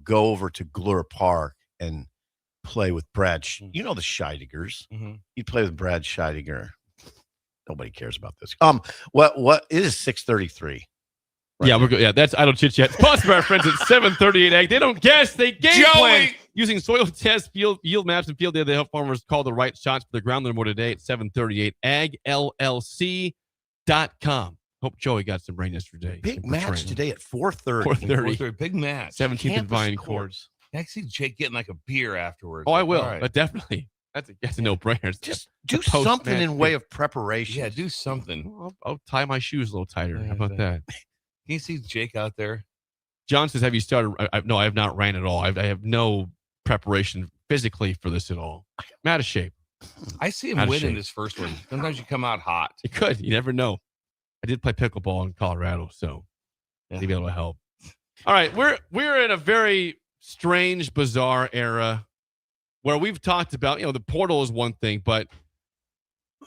go over to Glure Park and play with Brad. You know the Scheidegers. Mhm. He'd play with Brad Scheidegger. Nobody cares about this. What it is 6:33. Right. Yeah, we're good. Yeah, that's I don't chit chat. Sponsored by our friends at 738 Ag. They don't guess, they game plan. Joey! Using soil tests, yield maps, and field data, they help farmers call the right shots for the ground. Learn more today at 738agllc.com. Hope Joey got some rain yesterday. Big match today at 4:30. 4:30. Big match. 17th and Campus Vine courts. courts. I see Jake getting like a beer afterwards. Oh, I will. All right. Definitely. That's a no-brainer. Just The do something post-match in way game. of preparation. Yeah, do something. I'll tie my shoes a little tighter. How about that? Can you see Jake out there? John says, have you started? No, I have not ran at all. I have no preparation physically for this at all. I'm out of shape. I see him Out of winning shape. this first one. Sometimes you come out hot. It could. You never know. I did play pickleball in Colorado, so maybe it'll help. All right, we're in a very strange, bizarre era where we've talked about, the portal is one thing, but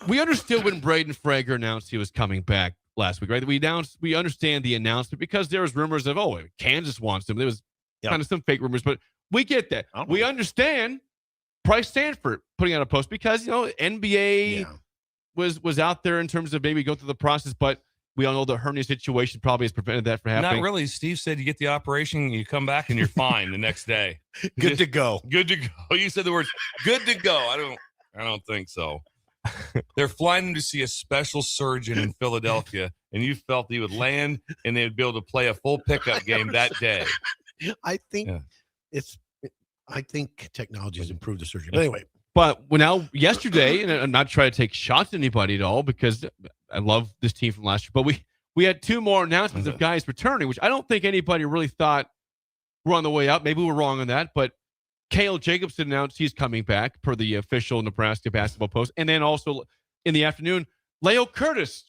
we understood when Braden Frager announced he was coming back last week, right? We understand the announcement because there was rumors of, Kansas wants him. There was kind of some fake rumors, but we get that. We understand Bryce Sanford putting out a post because, NBA was out there in terms of maybe go through the process, but we all know the hernia situation probably has prevented that from happening. Not really. Steve said you get the operation, you come back, and you're fine the next day. Good to go. Good to go. You said the words "good to go." I don't think so. They're flying him to see a special surgeon in Philadelphia, and you felt he would land and they'd be able to play a full pickup game that day. I think I think technology has improved the surgery. But anyway. But yesterday, and I'm not trying to take shots at anybody at all because I love this team from last year, but we had two more announcements of guys returning, which I don't think anybody really thought were on the way out. Maybe we're wrong on that, but Cale Jacobson announced he's coming back per the official Nebraska basketball post. And then also in the afternoon, Leo Curtis,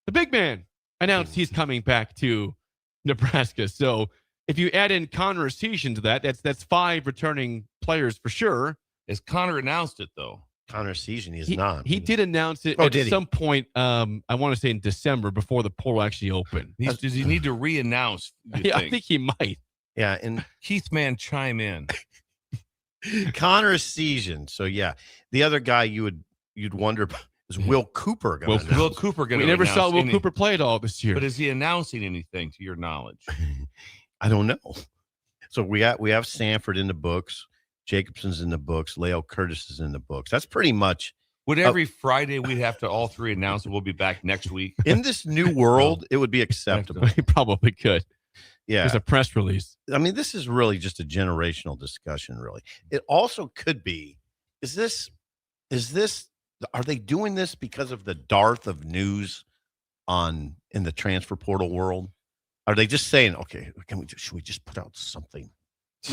the big man, announced he's coming back to Nebraska. So if you add in Connor Essegian to that, that's 5 returning players for sure. Has Connor announced it though? Connor Essegian, he is not. He did announce it did at he? some point. I want to say in December before the portal actually opened. Does he need to re-announce? Yeah, I think he might. Yeah, and Keith Man chime in. Connor Essegian. So yeah, the other guy you'd wonder is Will Cooper going to Will Cooper going We to never saw announce Will Cooper play at all this year. But is he announcing anything to your knowledge? I don't know. So we have Sanford in the books, Jacobson's in the books, Leo Curtis is in the books. That's pretty much. Would every Friday we'd have to all 3 announce that we'll be back next week? In this new world, it would be acceptable. He probably could. Yeah. There's a press release. I mean, this is really just a generational discussion, really. It also could be, are they doing this because of the dearth of news in the transfer portal world? Are they just saying, okay, should we just put out something?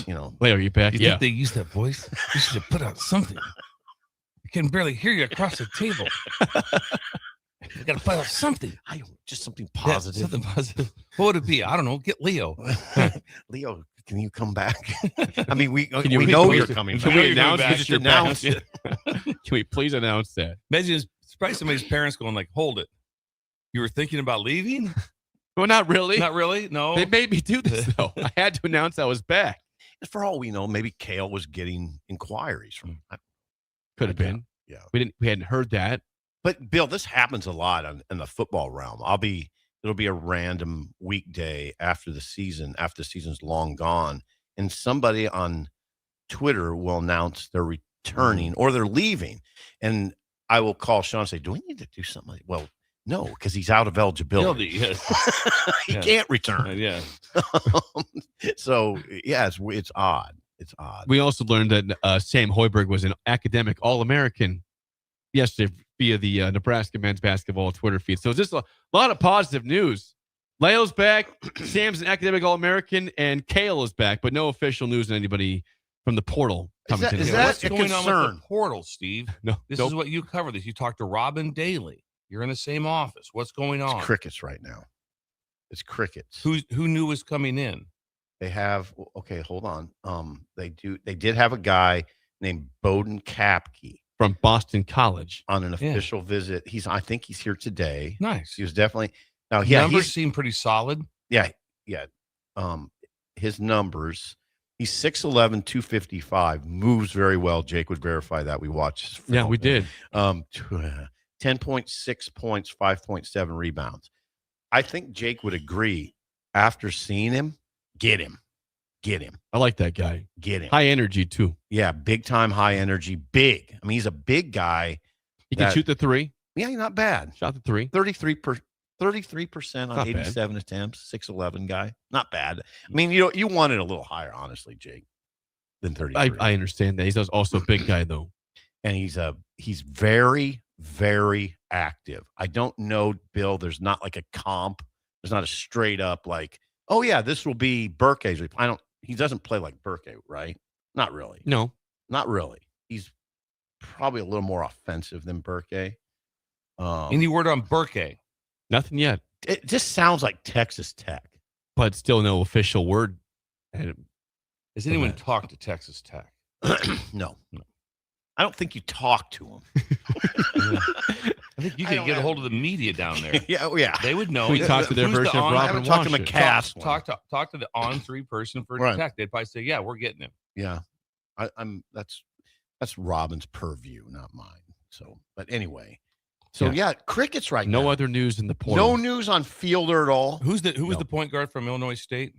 Leo, are you back? You think they use that voice? You should have put out something. I can barely hear you across the table. We got to put out something. Just something positive. Yeah, something positive. What would it be? I don't know. Get Leo. Leo, can you come back? I mean, we know please- you're coming Can back. we announce back. that Just you're announce back? it. Can we please announce that? Imagine it's probably somebody's parents going like, hold it. You were thinking about leaving? Well, not really. Not really? No. They made me do this, though. I had to announce I was back. For all we know, maybe Kale was getting inquiries from. Could have been. Yeah. We hadn't heard that. But Bill, this happens a lot in the football realm. It'll be a random weekday after the season's long gone, and somebody on Twitter will announce they're returning or they're leaving, and I will call Sean and say, "Do we need to do something?" Well, no, because he's out of eligibility. Yes. He can't return. Yeah. So yeah, it's odd. It's odd. We also learned that Sam Hoiberg was an academic All-American yesterday via the Nebraska men's basketball Twitter feed. So just a lot of positive news. Leo's back. Sam's an academic All-American, and Kale is back, but no official news on anybody from the portal coming to is the that What's a going on with concern? the portal, Steve? No, This nope. is what you cover. This. You talk to Robin daily. You're in the same office. What's going on? It's crickets right now. It's crickets. Who knew was coming in? They have hold on. They did have a guy named Bowden Kapke from Boston College on an official visit. I think he's here today. Nice. He was definitely Numbers seem pretty solid. Yeah. His numbers. He's 6'11", 255, moves very well. Jake would verify that. We watched his film. Yeah, we did. 10.6 points, 5.7 rebounds. I think Jake would agree after seeing him, get him. I like that guy. Get him. High energy, too. Yeah, big time, high energy, big. I mean, he's a big guy. He can shoot the 3. Yeah, not bad. Shot the 3. 33% on Not 87 attempts, 6'11" guy. Not bad. I mean, you want it a little higher, honestly, Jake, than 33. I understand that. He's also a big guy, though. And he's very, very active. I don't know, Bill, there's not like a comp. There's not a straight up like, oh yeah, this will be Burke's. He doesn't play like Burke, right? Not really. No. Not really. He's probably a little more offensive than Burke. Any word on Burke? Nothing yet. It just sounds like Texas Tech. But still no official word. Has anyone talked to Texas Tech? No. I don't think you talk to him. I think you could get a hold of the media down there. Yeah. They would know. We talked to their Who's the version of on- I Robin haven't talked to Washington. McCass. Talk to the on-3 person for Right. Tech. They'd probably say, "Yeah, we're getting him." Yeah. That's Robin's purview, not mine. So, but anyway. So Yeah. crickets right No now. other news in the portal. No news on Fielder at all. Who was No. the point guard from Illinois State?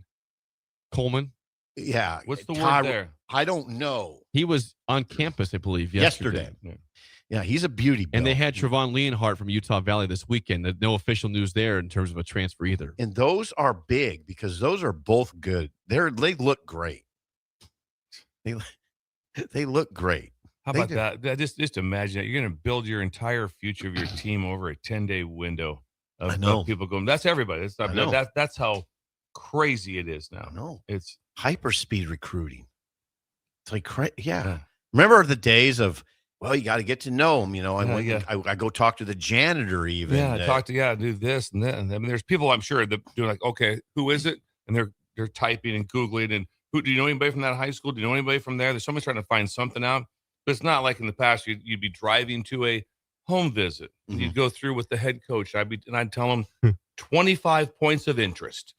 Coleman. Yeah. What's the Ty- word there? I don't know. He was on campus, I believe, yesterday. Yeah, he's a beauty. And they Bill. had Trevon Leonhardt from Utah Valley this weekend. No official news there in terms of a transfer either. And those are big because those are both good. They look great. They look great. How They about do. that? Just imagine that. You're going to build your entire future of your team over a 10-day window I of know. people going. That's everybody. It's not, I know. that's how crazy it is now. No, It's hyperspeed recruiting. It's like yeah. Remember the days of you got to get to know them. I go talk to the janitor even. do this and that. And I mean, there's people I'm sure that do like, okay, who is it? And they're they're typing and Googling and who do you know anybody from that high school? Do you know anybody from there? There's someone trying to find something out. But it's not like in the past you'd be driving to a home visit. Mm-hmm. You'd go through with the head coach. I'd tell them 25 points of interest.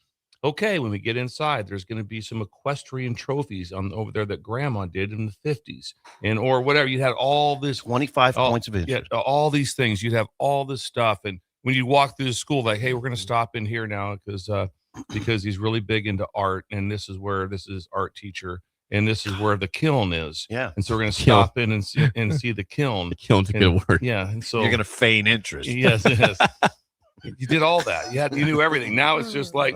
Okay, when we get inside, there's going to be some equestrian trophies over there that Grandma did in the 50s, or whatever. You had all this 25 points of interest. Yeah, all these things. You'd have all this stuff, and when you walk through the school, like, hey, we're going to stop in here now because he's really big into art, and this is art teacher, and this is where the kiln is. Yeah, and so we're going to stop in and see the kiln. The kiln's a good word. Yeah, and so you're going to feign interest. Yes. You did all that. You knew everything. Now it's just like,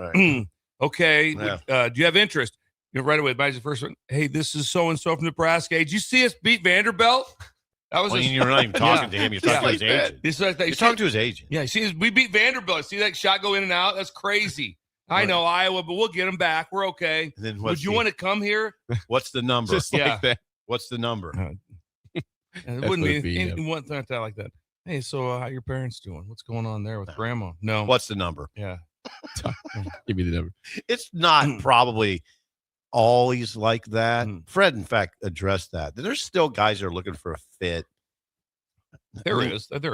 okay, do you have interest? Right away, the first one. Hey, this is so and so from Nebraska. Hey, did you see us beat Vanderbilt? That was. You're not even talking to him. You're talking to his agent. You're talking to his agent. Yeah, see, we beat Vanderbilt. See that shot go in and out? That's crazy. I know Iowa, but we'll get them back. We're okay. And then would you want to come here? What's the number? Just like that. What's the number? It wouldn't be one thing like that. Hey, so how your parents doing? What's going on there with Grandma? No. What's the number? Yeah. Give me the number. It's not probably always like that. Fred, in fact, addressed that. There's still guys that are looking for a fit. There is. But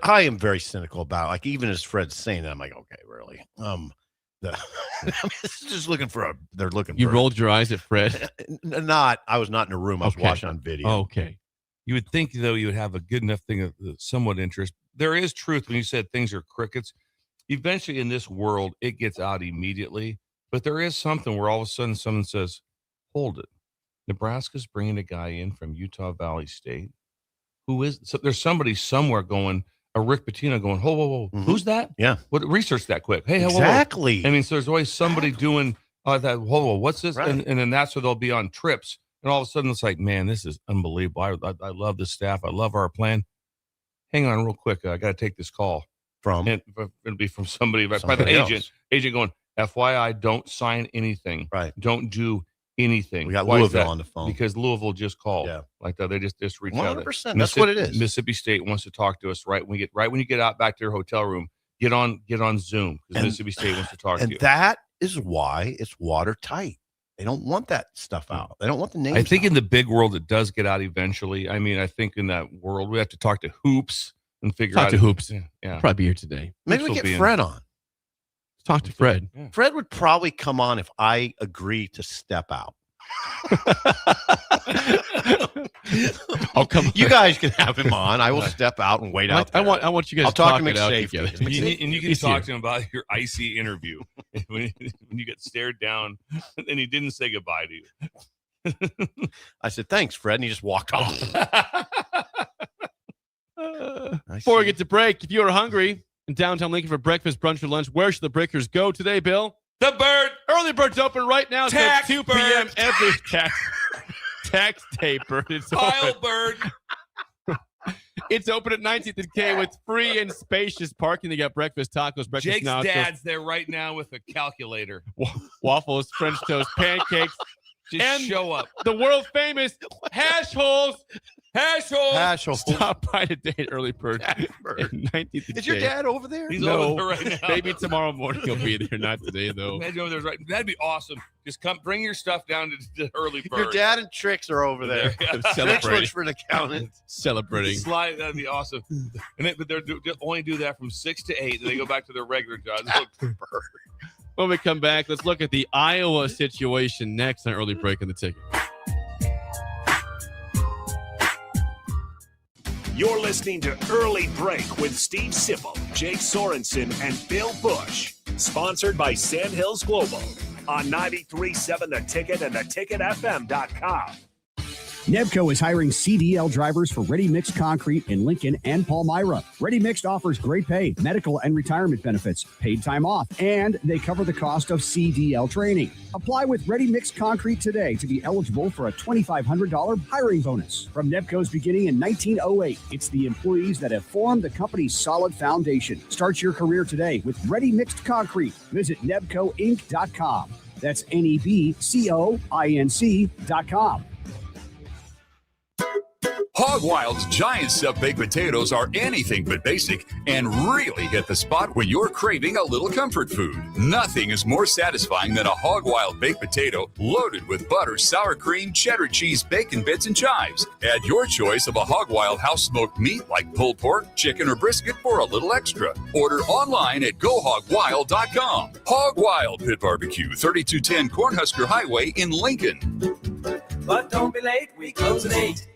I am very cynical about, like, even as Fred's saying that, I'm like, okay, really? Just looking for they're looking. You for rolled your eyes at Fred? I was not in a room. I was watching on video. Oh, okay. You would think, though, you would have a good enough thing of somewhat interest. There is truth when you said things are crickets. Eventually, in this world, it gets out immediately. But there is something where all of a sudden someone says, hold it. Nebraska's bringing a guy in from Utah Valley State. Who is so? There's somebody somewhere going, a Rick Pitino going, whoa. Mm-hmm. Who's that? Yeah. Research that quick. Hey, exactly. Whoa. I mean, so there's always somebody doing that. Whoa, what's this? Right. And then that's where they'll be on trips. And all of a sudden, it's like, man, this is unbelievable. I love this staff. I love our plan. Hang on real quick. I got to take this call. It'll be from somebody by the agent. Agent going, FYI, don't sign anything. Right. Don't do anything. We got Louisville on the phone. Because Louisville just called. Yeah. Like that. They just reached 100%. out. That's what it is. Mississippi State wants to talk to us when you get out back to your hotel room. Get on Zoom because Mississippi State wants to talk to you. And that is why it's watertight. They don't want that stuff out. They don't want the names. I think out. in the big world, it does get out eventually. I mean, I think in that world, we have to talk to Hoops and figure out. Talk to Hoops. Yeah. Probably be here today. Maybe we get Fred on. Talk to Fred. Yeah. Fred would probably come on if I agree to step out. I'll come. You guys can have him on. I will step out and wait out there. I want you guys. I'll talk to it out McSafe together. And you can talk to him about your icy interview when you get stared down and he didn't say goodbye to you. I said thanks, Fred, and he just walked off. Before we get to break, if you are hungry in downtown Lincoln for breakfast, brunch, or lunch, where should the Breakers go today, Bill? The Bird. Early Bird's open right now until 2 p.m. every tax taper. It's Kyle open. Bird. It's open at 19th and K with free and spacious parking. They got breakfast, tacos, breakfast Jake's nachos, dad's there right now with a calculator. Waffles, French toast, pancakes. Just show up. The world famous hash holes. Hash holes. Hash holes. Stop by today at Early Bird. 19th and Is your K. dad over there? He's over there right now. Maybe tomorrow morning he'll be there. Not today, though. Imagine over there, right? That'd be awesome. Just come, bring your stuff down to Early Bird. Your dad and Trix are over there. Trix works for an accountant. Celebrating. Slide, that'd be awesome. But they're only do that from 6 to 8, and they go back to their regular jobs. When we come back, let's look at the Iowa situation next on Early Break in the Ticket. You're listening to Early Break with Steve Sipple, Jake Sorensen, and Bill Busch. Sponsored by Sandhills Global on 93.7 The Ticket and theticketfm.com. Nebco is hiring CDL drivers for Ready Mixed Concrete in Lincoln and Palmyra. Ready Mixed offers great pay, medical and retirement benefits, paid time off, and they cover the cost of CDL training. Apply with Ready Mixed Concrete today to be eligible for a $2,500 hiring bonus. From Nebco's beginning in 1908, it's the employees that have formed the company's solid foundation. Start your career today with Ready Mixed Concrete. Visit nebcoinc.com. That's NEBCOINC.com. Hog Wild's giant stuffed baked potatoes are anything but basic and really hit the spot when you're craving a little comfort food. Nothing is more satisfying than a Hog Wild baked potato loaded with butter, sour cream, cheddar cheese, bacon bits, and chives. Add your choice of a Hog Wild house smoked meat like pulled pork, chicken, or brisket for a little extra. Order online at GoHogWild.com. Hog Wild Pit Barbecue, 3210 Cornhusker Highway in Lincoln. But don't be late, we close at 8.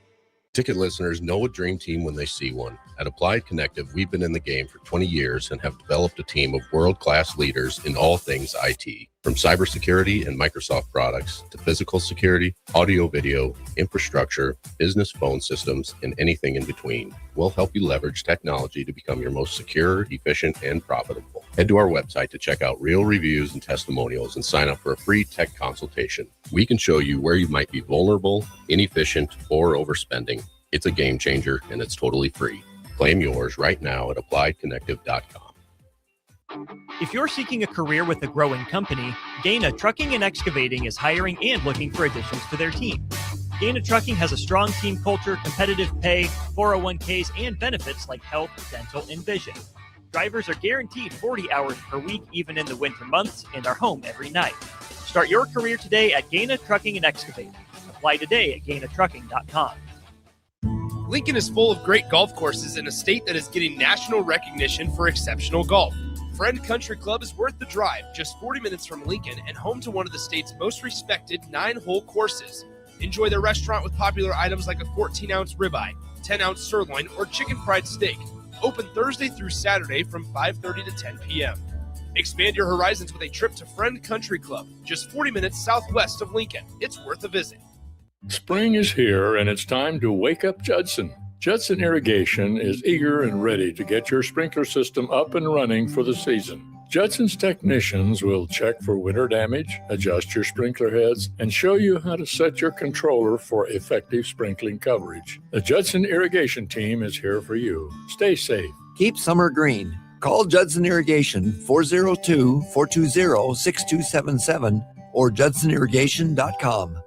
Ticket listeners know a dream team when they see one. At Applied Connective, we've been in the game for 20 years and have developed a team of world-class leaders in all things IT. From cybersecurity and Microsoft products to physical security, audio-video, infrastructure, business phone systems, and anything in between. We'll help you leverage technology to become your most secure, efficient, and profitable. Head to our website to check out real reviews and testimonials and sign up for a free tech consultation. We can show you where you might be vulnerable, inefficient, or overspending. It's a game changer, and it's totally free. Claim yours right now at appliedconnective.com. If you're seeking a career with a growing company, Gaina Trucking and Excavating is hiring and looking for additions to their team. Gaina Trucking has a strong team culture, competitive pay, 401ks, and benefits like health, dental, and vision. Drivers are guaranteed 40 hours per week, even in the winter months, and are home every night. Start your career today at Gaina Trucking and Excavating. Apply today at GainaTrucking.com. Lincoln is full of great golf courses in a state that is getting national recognition for exceptional golf. Friend Country Club is worth the drive, just 40 minutes from Lincoln and home to one of the state's most respected 9-hole courses. Enjoy their restaurant with popular items like a 14-ounce ribeye, 10-ounce sirloin, or chicken fried steak. Open Thursday through Saturday from 5:30 to 10 p.m. Expand your horizons with a trip to Friend Country Club, just 40 minutes southwest of Lincoln. It's worth a visit. Spring is here, and it's time to wake up Judson. Judson Irrigation is eager and ready to get your sprinkler system up and running for the season. Judson's technicians will check for winter damage, adjust your sprinkler heads, and show you how to set your controller for effective sprinkling coverage. The Judson Irrigation team is here for you. Stay safe. Keep summer green. Call Judson Irrigation 402-420-6277 or judsonirrigation.com.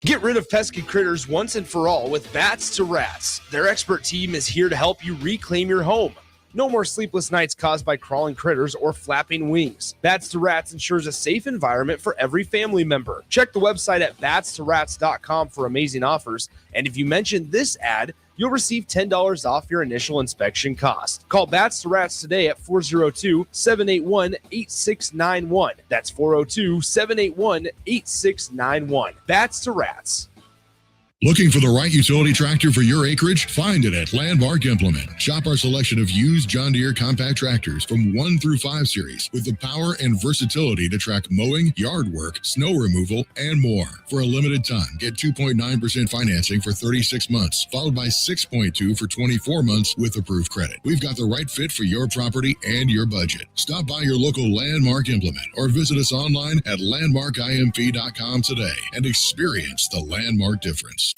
Get rid of pesky critters once and for all with Bats to Rats. Their expert team is here to help you reclaim your home. No more sleepless nights caused by crawling critters or flapping wings. Bats to Rats ensures a safe environment for every family member. Check the website at batstorats.com for amazing offers. And if you mention this ad, you'll receive $10 off your initial inspection cost. Call Bats to Rats today at 402-781-8691. That's 402-781-8691. Bats to Rats. Looking for the right utility tractor for your acreage? Find it at Landmark Implement. Shop our selection of used John Deere compact tractors from 1 through 5 series with the power and versatility to track mowing, yard work, snow removal, and more. For a limited time, get 2.9% financing for 36 months, followed by 6.2 for 24 months with approved credit. We've got the right fit for your property and your budget. Stop by your local Landmark Implement or visit us online at landmarkimp.com today and experience the Landmark difference.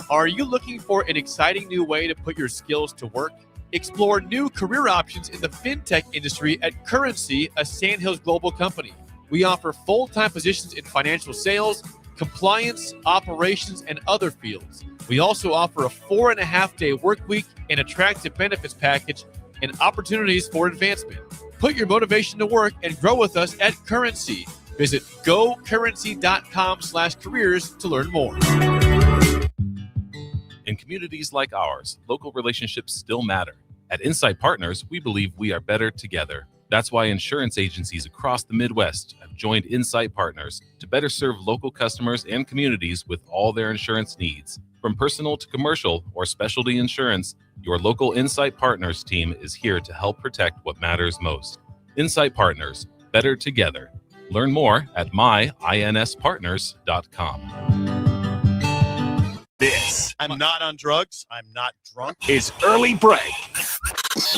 Are you looking for an exciting new way to put your skills to work? Explore new career options in the fintech industry at Currency, a Sandhills global company. We offer full-time positions in financial sales, compliance, operations, and other fields. We also offer a 4.5-day work week, an attractive benefits package, and opportunities for advancement. Put your motivation to work and grow with us at Currency. Visit gocurrency.com/careers to learn more. In communities like ours, local relationships still matter. At Insight Partners, we believe we are better together. That's why insurance agencies across the Midwest have joined Insight Partners to better serve local customers and communities with all their insurance needs. From personal to commercial or specialty insurance, your local Insight Partners team is here to help protect what matters most. Insight Partners, better together. Learn more at myInspartners.com. This I'm not on drugs. I'm not drunk. is Early Break.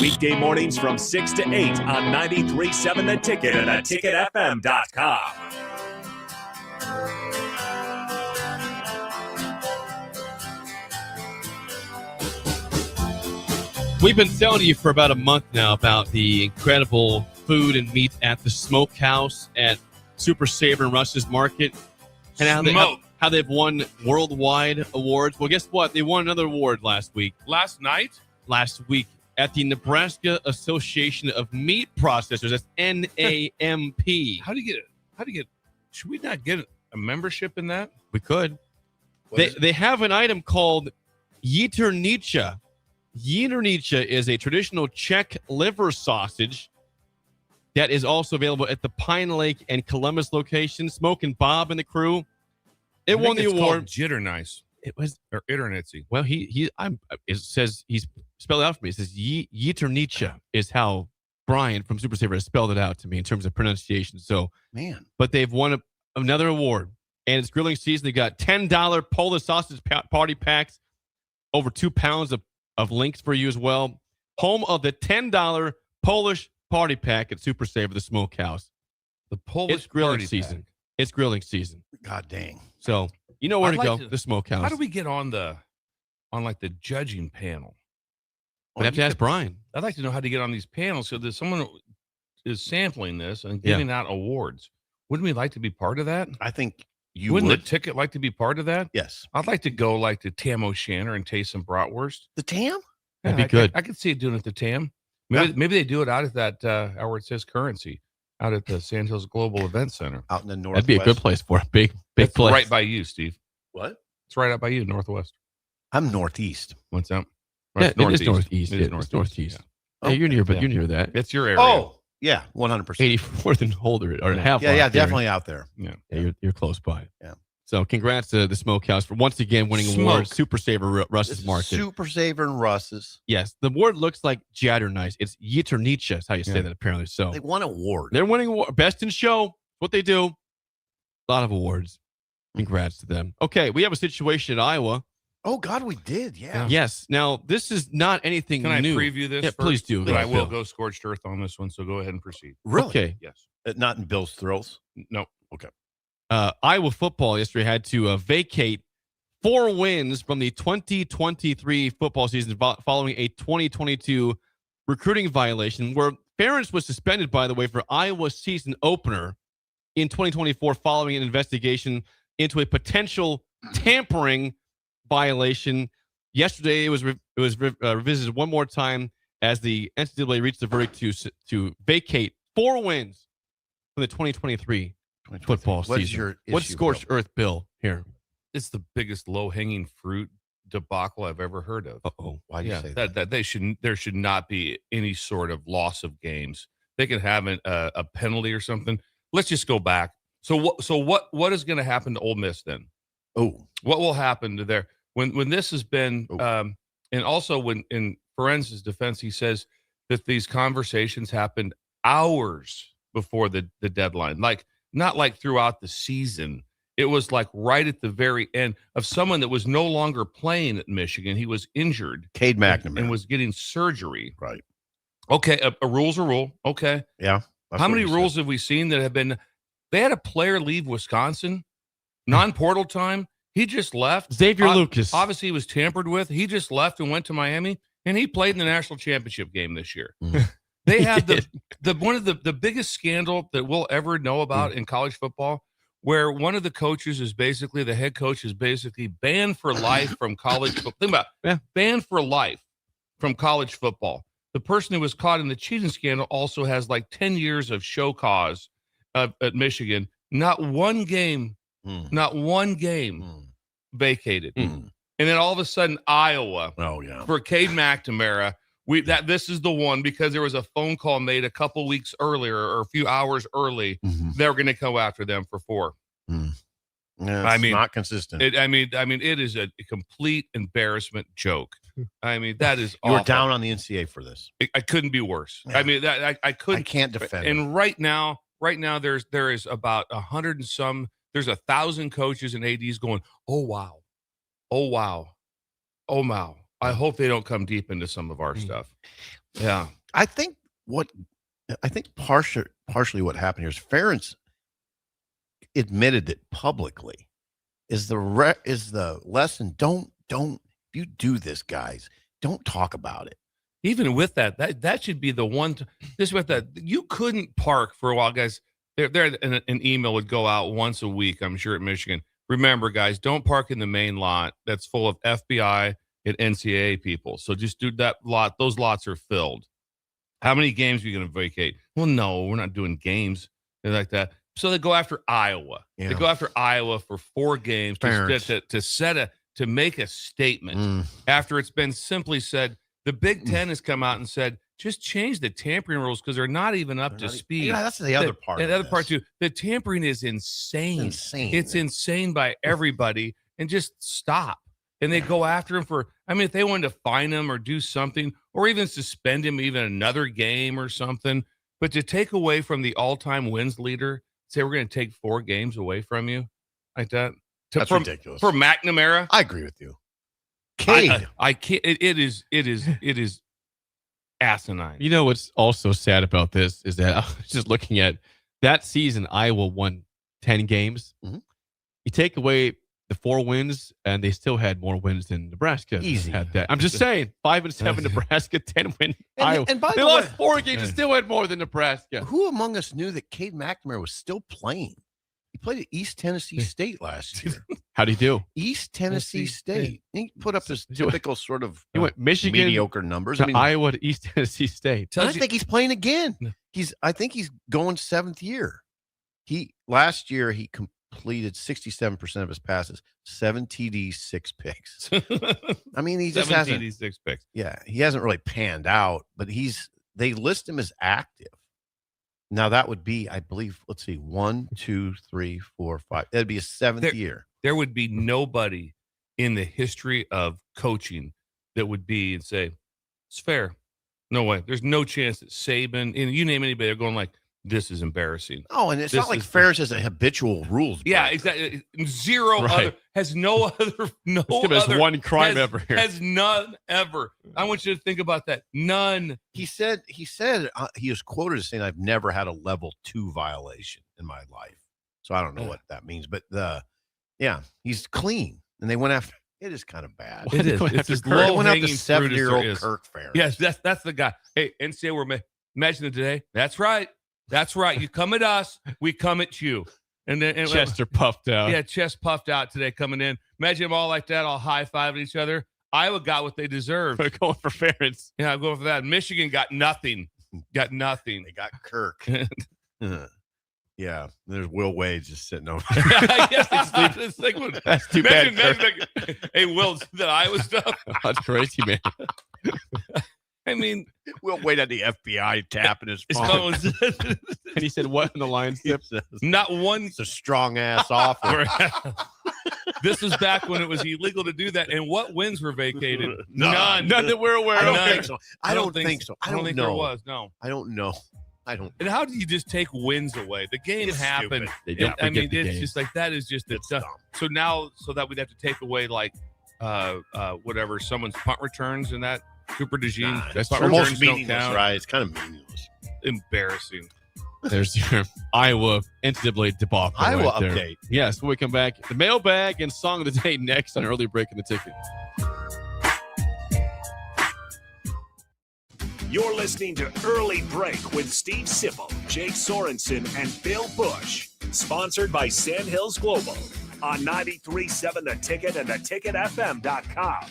Weekday mornings from 6 to 8 on 93.7 The Ticket and theticketfm.com. We've been telling you for about a month now about the incredible food and meat at the Smokehouse at Super Saver and Russ's Market, and how how they've won worldwide awards. Well, guess what? They won another award last week. Last week at the Nebraska Association of Meat Processors. That's NAMP. How do you get? Should we not get a membership in that? We could. They have an item called Yeternica. Yeternica is a traditional Czech liver sausage that is also available at the Pine Lake and Columbus location. Smoking Bob and the crew. It won the award. Jitter nice. It was or Iternitzy. Well, it says he's spelled it out for me. It says Yeternica is how Brian from Super Saver has spelled it out to me in terms of pronunciation. So, man, but they've won another award, and it's grilling season. They got $10 Polish sausage party packs, over 2 pounds of links for you as well. Home of the $10 Polish party pack at Super Saver, the Smokehouse. The Polish grilling season. Pack. It's grilling season. God dang. So you know where to go. To, the Smokehouse. How do we get on the judging panel? We'd have to ask Brian. I'd like to know how to get on these panels so that someone is sampling this and giving out awards. Wouldn't we like to be part of that? I think Wouldn't the ticket like to be part of that? Yes. I'd like to go like to Tam O'Shanter and taste some bratwurst. The Tam? That'd be good. I could see it doing it at the Tam. Maybe they do it out at that where it says currency, out at the Sandhills Global Event Center. Out in the Northwest. That'd be a good place for a big That's place. Right by you, Steve. What? It's right out by you, Northwest. I'm Northeast. What's that? Yeah, Northeast. it is Northeast. It is It's Northeast. Northeast. Yeah. You're near, but you're near that. It's your area. Oh, yeah, 100%. 84th and Holder, or half. Yeah, definitely out there. Yeah, you're close by. Yeah. So congrats to the Smokehouse for once again winning awards. Super Saver Russ's Market. Super Saver and Russ's. Yes, the award looks like Jatter Nice. It's Yeternica is how you say that apparently. So they won an award. They're winning award. Best in show. What they do. A lot of awards. Congrats to them. Okay, we have a situation at Iowa. Oh God, we did. Yeah. Yes. Now this is not anything Can new. I preview this? Yeah, first? please do. But I will Bill. go scorched earth on this one. So go ahead and proceed. Really? Okay. Yes. Not in Bill's thrills. No. Okay. Iowa football yesterday had to vacate 4 wins from the 2023 football season following a 2022 recruiting violation where Ferentz was suspended, by the way, for Iowa's season opener in 2024 following an investigation into a potential tampering violation. Yesterday, it was revisited one more time as the NCAA reached the verdict to vacate 4 wins from the 2023 football What is season. your What's issue, scorched earth, Bill? Here. It's the biggest low-hanging fruit debacle I've ever heard of. Uh-oh. Why do you say that? There should not be any sort of loss of games. They can have a penalty or something. Let's just go back. So what is going to happen to Ole Miss then? Oh, what will happen to their when this has been and also when in Ferenz's defense he says that these conversations happened hours before the deadline, like not like throughout the season. It was like right at the very end of someone that was no longer playing at Michigan. He was injured. Cade McNamara. And was getting surgery. Right. Okay, a rule's a rule. Okay. Yeah. How many rules have we seen that have been? They had a player leave Wisconsin, non-portal time. He just left. Xavier Lucas. Obviously, he was tampered with. He just left and went to Miami, and he played in the national championship game this year. They had the one of the biggest scandal that we'll ever know about in college football, where one of the coaches is basically the head coach is basically banned for life from college football. Think about it. Banned for life from college football. The person who was caught in the cheating scandal also has like 10 years of show cause at Michigan. Not one game vacated. And then all of a sudden, Iowa. Oh, yeah. For Cade McNamara. This is the one because there was a phone call made a couple weeks earlier or a few hours early. They were going to go after them for 4. Yeah, it's not consistent. It is a complete embarrassment joke. I mean, that is You're awful. down on the NCAA for this. I couldn't be worse. Yeah. I mean, I couldn't. I can't defend And right now, there is about 100 and some. There's 1,000 coaches and ADs going, oh wow. I hope they don't come deep into some of our stuff. Yeah, I think partially what happened here is Ferentz admitted that publicly is the lesson. Don't if you do this, guys, don't talk about it. Even with that should be the one. This with that you couldn't park for a while, guys. There an email would go out once a week, I'm sure, at Michigan. remember, guys, don't park in the main lot that's full of FBI and NCAA people. So just do that lot. Those lots are filled. How many games are you going to vacate? Well, no, we're not doing games. They're like that. So they go after Iowa. Yeah. They go after Iowa for 4 games to make a statement after it's been simply said. The Big Ten has come out and said, just change the tampering rules because they're not even up to speed. Yeah, that's the other part. And the other part too, the tampering is insane. It's insane by everybody. And just stop. And they go after him for, I mean, if they wanted to fine him or do something, or even suspend him even another game or something, but to take away from the all-time wins leader, say we're going to take 4 games away from you like that. That's ridiculous. For McNamara. I agree with you. Cade. I can't. It is asinine. You know what's also sad about this is that I was just looking at that season. Iowa won 10 games. Mm-hmm. You take away the 4 wins, and they still had more wins than Nebraska. Easy. Had that. I'm just saying, 5-7 Nebraska, 10 win Iowa. And by they the lost way, 4 games and still had more than Nebraska. Who among us knew that Cade McNamara was still playing? He played at East Tennessee State last year. How'd he do? East Tennessee State. He put up his typical sort of he went Michigan mediocre numbers. To Iowa to East Tennessee State. I think he's playing again. I think he's going 7th year. Last year he completed 67% of his passes, 7 TDs, 6 picks. I mean, he just 7 hasn't. TDs, 6 picks. Yeah, he hasn't really panned out, but they list him as active. Now that would be, I believe, let's see, 1, 2, 3, 4, 5. That'd be a 7th year. There would be nobody in the history of coaching that would be and say, it's fair. No way. There's no chance that Saban, and you name anybody, they're going like, this is embarrassing. Oh, and it's not like Ferris has a habitual rules. Yeah, exactly. Zero other, has no other, no other. One crime ever here. Has none ever. I want you to think about that. None. He said he was quoted as saying, I've never had a level 2 violation in my life. So I don't know what that means, but he's clean. And they went after, it is kind of bad. It is. It's just Kirk. They went after low-hanging 70-year-old Kirk Ferris. Yes, that's the guy. Hey, NCAA, we're imagine it today. That's right. That's right. You come at us, we come at you. And then chest are puffed out. Yeah, chest puffed out today coming in. Imagine them all like that, all high-fiving each other. Iowa got what they deserved. They're going for fairness. Yeah, I'm going for that. Michigan got nothing. Got nothing. They got Kirk. Yeah, there's Will Wade just sitting over Yes, that's too bad. Hey, Will, that Iowa stuff? That's crazy, man. I mean, Will Wade had the FBI tapping his phone. And he said, what in the Lions tip? Not one. It's a strong-ass offer. This was back when it was illegal to do that. And what wins were vacated? None that we're aware of. I don't think so. I don't think there was. No. I don't know. And how do you just take wins away? The game happened. It's just like that is just dumb. So now, so that we'd have to take away like whatever someone's punt returns and that Cooper DeJean. That's almost meaningless, right? It's kind of meaningless. Embarrassing. There's your Iowa NCAA debacle. Iowa right there. update. Yes, when we come back, the mailbag and song of the day next on Early Break in the Ticket. You're listening to Early Break with Steve Sipple, Jake Sorensen, and Bill Busch. Sponsored by Sandhills Global on 93.7 The Ticket and theticketfm.com.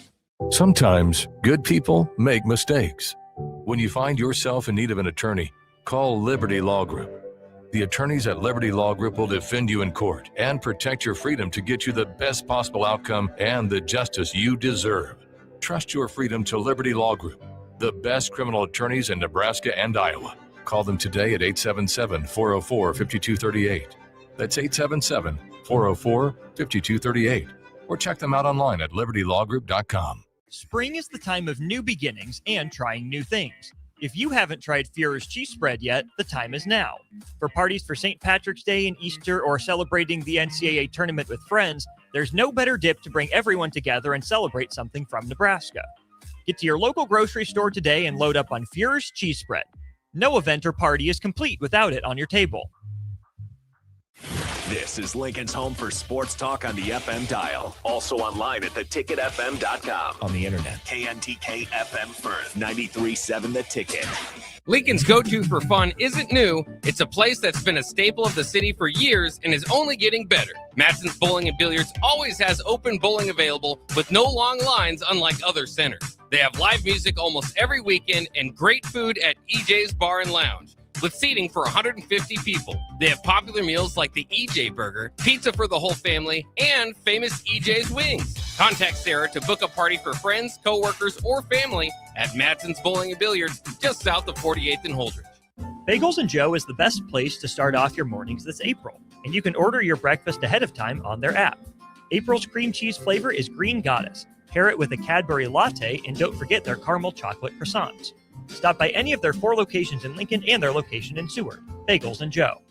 Sometimes good people make mistakes. When you find yourself in need of an attorney, call Liberty Law Group. The attorneys at Liberty Law Group will defend you in court and protect your freedom to get you the best possible outcome and the justice you deserve. Trust your freedom to Liberty Law Group, the best criminal attorneys in Nebraska and Iowa. Call them today at 877-404-5238. That's 877-404-5238. Or check them out online at libertylawgroup.com. Spring is the time of new beginnings and trying new things. If you haven't tried Führer's cheese spread yet, the time is now. For parties for St. Patrick's Day and Easter or celebrating the NCAA tournament with friends, there's no better dip to bring everyone together and celebrate something from Nebraska. Get to your local grocery store today and load up on Führer's cheese spread. No event or party is complete without it on your table. This is Lincoln's home for sports talk on the FM dial. Also online at theticketfm.com. On the internet. KNTK FM Firth, 93.7 The Ticket. Lincoln's go-to for fun isn't new. It's a place that's been a staple of the city for years and is only getting better. Matson's Bowling and Billiards always has open bowling available with no long lines unlike other centers. They have live music almost every weekend and great food at EJ's Bar and Lounge with seating for 150 people. They have popular meals like the EJ Burger, pizza for the whole family, and famous EJ's Wings. Contact Sarah to book a party for friends, coworkers, or family at Matson's Bowling and Billiards just south of 48th and Holdridge. Bagels and Joe is the best place to start off your mornings this April, and you can order your breakfast ahead of time on their app. April's cream cheese flavor is Green Goddess. Pair it with a Cadbury latte, and don't forget their caramel chocolate croissants. Stop by any of their 4 locations in Lincoln and their location in Seward. Bagels and Joe.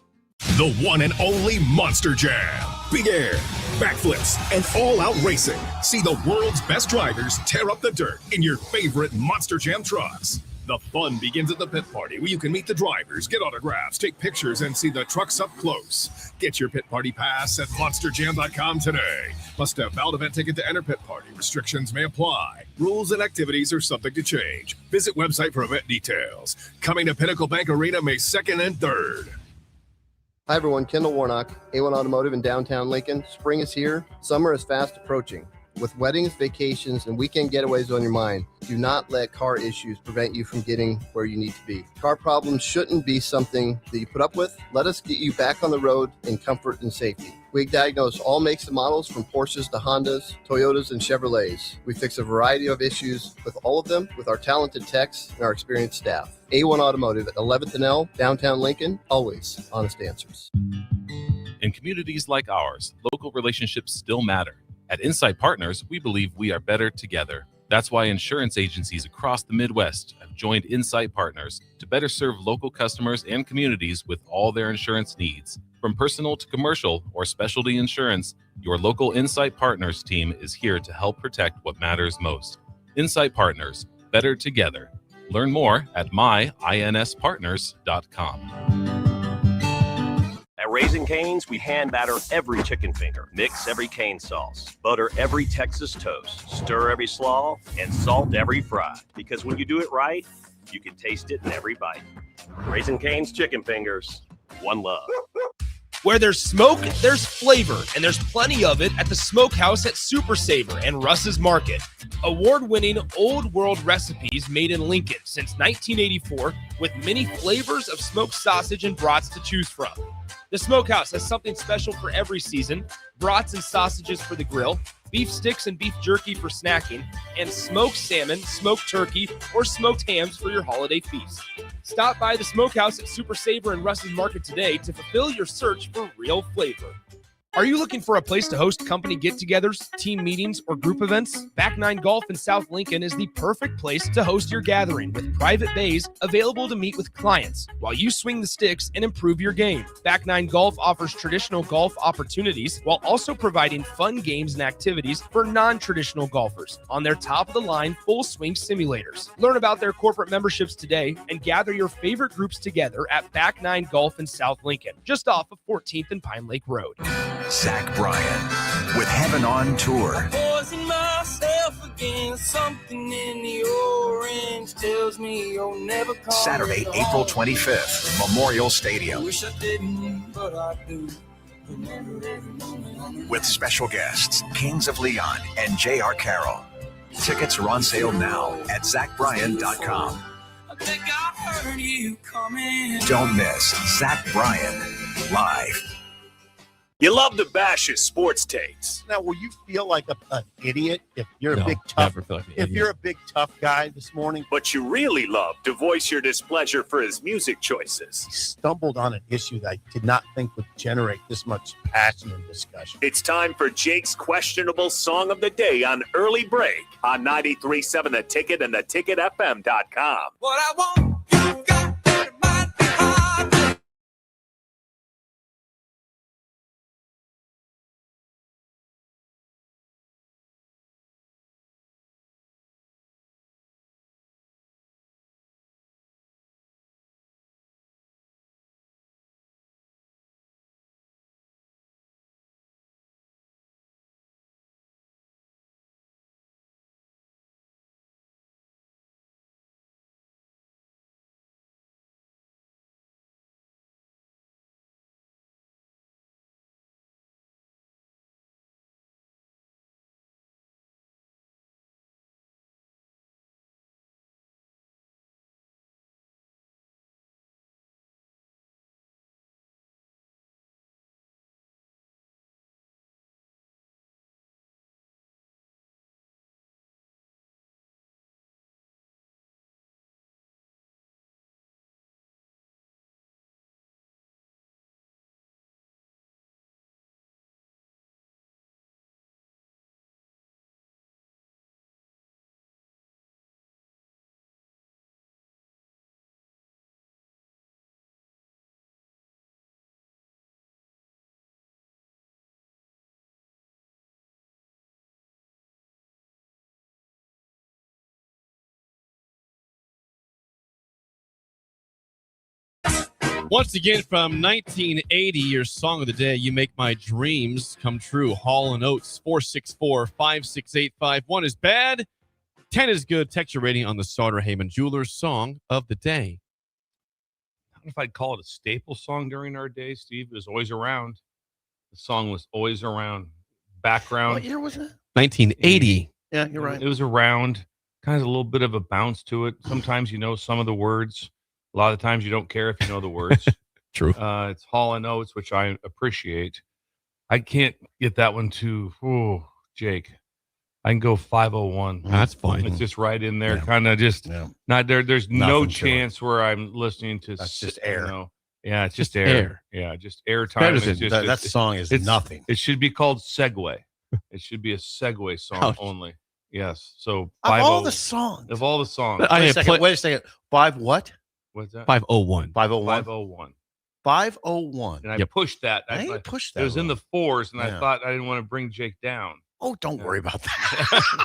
The one and only Monster Jam. Big air, backflips, and all-out racing. See the world's best drivers tear up the dirt in your favorite Monster Jam trucks. The fun begins at the pit party, where you can meet the drivers, get autographs, take pictures, and see the trucks up close. Get your pit party pass at monsterjam.com today. Must have valid event ticket to enter pit party. Restrictions may apply. Rules and activities are subject to change. Visit website for event details. Coming to Pinnacle Bank Arena May 2nd and 3rd. Hi everyone, Kendall Warnock, A1 Automotive in downtown Lincoln. Spring is here. Summer is fast approaching. With weddings, vacations, and weekend getaways on your mind, do not let car issues prevent you from getting where you need to be. Car problems shouldn't be something that you put up with. Let us get you back on the road in comfort and safety. We diagnose all makes and models from Porsches to Hondas, Toyotas, and Chevrolets. We fix a variety of issues with all of them with our talented techs and our experienced staff. A1 Automotive at 11th and L, downtown Lincoln, always honest answers. In communities like ours, local relationships still matter. At Insight Partners, we believe we are better together. That's why insurance agencies across the Midwest have joined Insight Partners to better serve local customers and communities with all their insurance needs. From personal to commercial or specialty insurance, your local Insight Partners team is here to help protect what matters most. Insight Partners, better together. Learn more at myinspartners.com. At Raising Cane's, we hand batter every chicken finger, mix every cane sauce, butter every Texas toast, stir every slaw, and salt every fry. Because when you do it right, you can taste it in every bite. Raising Cane's chicken fingers, one love. Where there's smoke, there's flavor, and there's plenty of it at the Smokehouse at Super Saver and Russ's Market. Award-winning old world recipes made in Lincoln since 1984 with many flavors of smoked sausage and brats to choose from. The Smokehouse has something special for every season: brats and sausages for the grill, beef sticks and beef jerky for snacking, and smoked salmon, smoked turkey, or smoked hams for your holiday feast. Stop by the Smokehouse at Super Saver and Russ's Market today to fulfill your search for real flavor. Are you looking for a place to host company get-togethers, team meetings, or group events? Back 9 Golf in South Lincoln is the perfect place to host your gathering with private bays available to meet with clients while you swing the sticks and improve your game. Back 9 Golf offers traditional golf opportunities while also providing fun games and activities for non-traditional golfers on their top-of-the-line full-swing simulators. Learn about their corporate memberships today and gather your favorite groups together at Back 9 Golf in South Lincoln, just off of 14th and Pine Lake Road. Zach Bryan with Heaven on Tour. Poison myself again. Something in the orange tells me you'll never come. Saturday, April 25th, Memorial Stadium. Wish I didn't, but I do. With special guests, Kings of Leon and J.R. Carroll. Tickets are on sale now at ZachBryan.com. I think I heard you coming. Don't miss Zach Bryan live. You love to bash his sports takes. Now, will you feel like an idiot if you're No, a big tough? never feel like an If idiot. you're a big tough guy this morning, But you really love to voice your displeasure for his music choices. stumbled on an issue that I did not think would generate this much passion and discussion. It's time for Jake's questionable song of the day on Early Break on 93.7 The Ticket and theticketfm.com. What I want. Once again, from 1980, your song of the day, You Make My Dreams Come True. Hall & Oates, 464-56851 is bad. 10 is good. Text your rating on the Sauter Heyman Jewelers song of the day. I don't know if I'd call it a staple song during our day, Steve. It was always around. The song was always around. Background. What year was it? 1980. Yeah, you're right. It was around. Kind of a little bit of a bounce to it. Sometimes you know some of the words. A lot of times you don't care if you know the words. True. It's Hall & Oates, which I appreciate. I can't get that one to, Jake. I can go 501. That's fine. It's just right in there, kind of just not there. There's no chance where I'm listening to. That's just air. You know? Yeah, it's just air. Yeah, just air time. That song is nothing. It should be called Segway. It should be a Segway song only. Yes. So of all the songs. Of all the songs. Wait a second. 5 what? What's that? 501. 501. 501. 501. And I pushed that. I ain't pushed that. It was in the 4s, and Yeah. I thought I didn't want to bring Jake down. Oh, don't worry about that.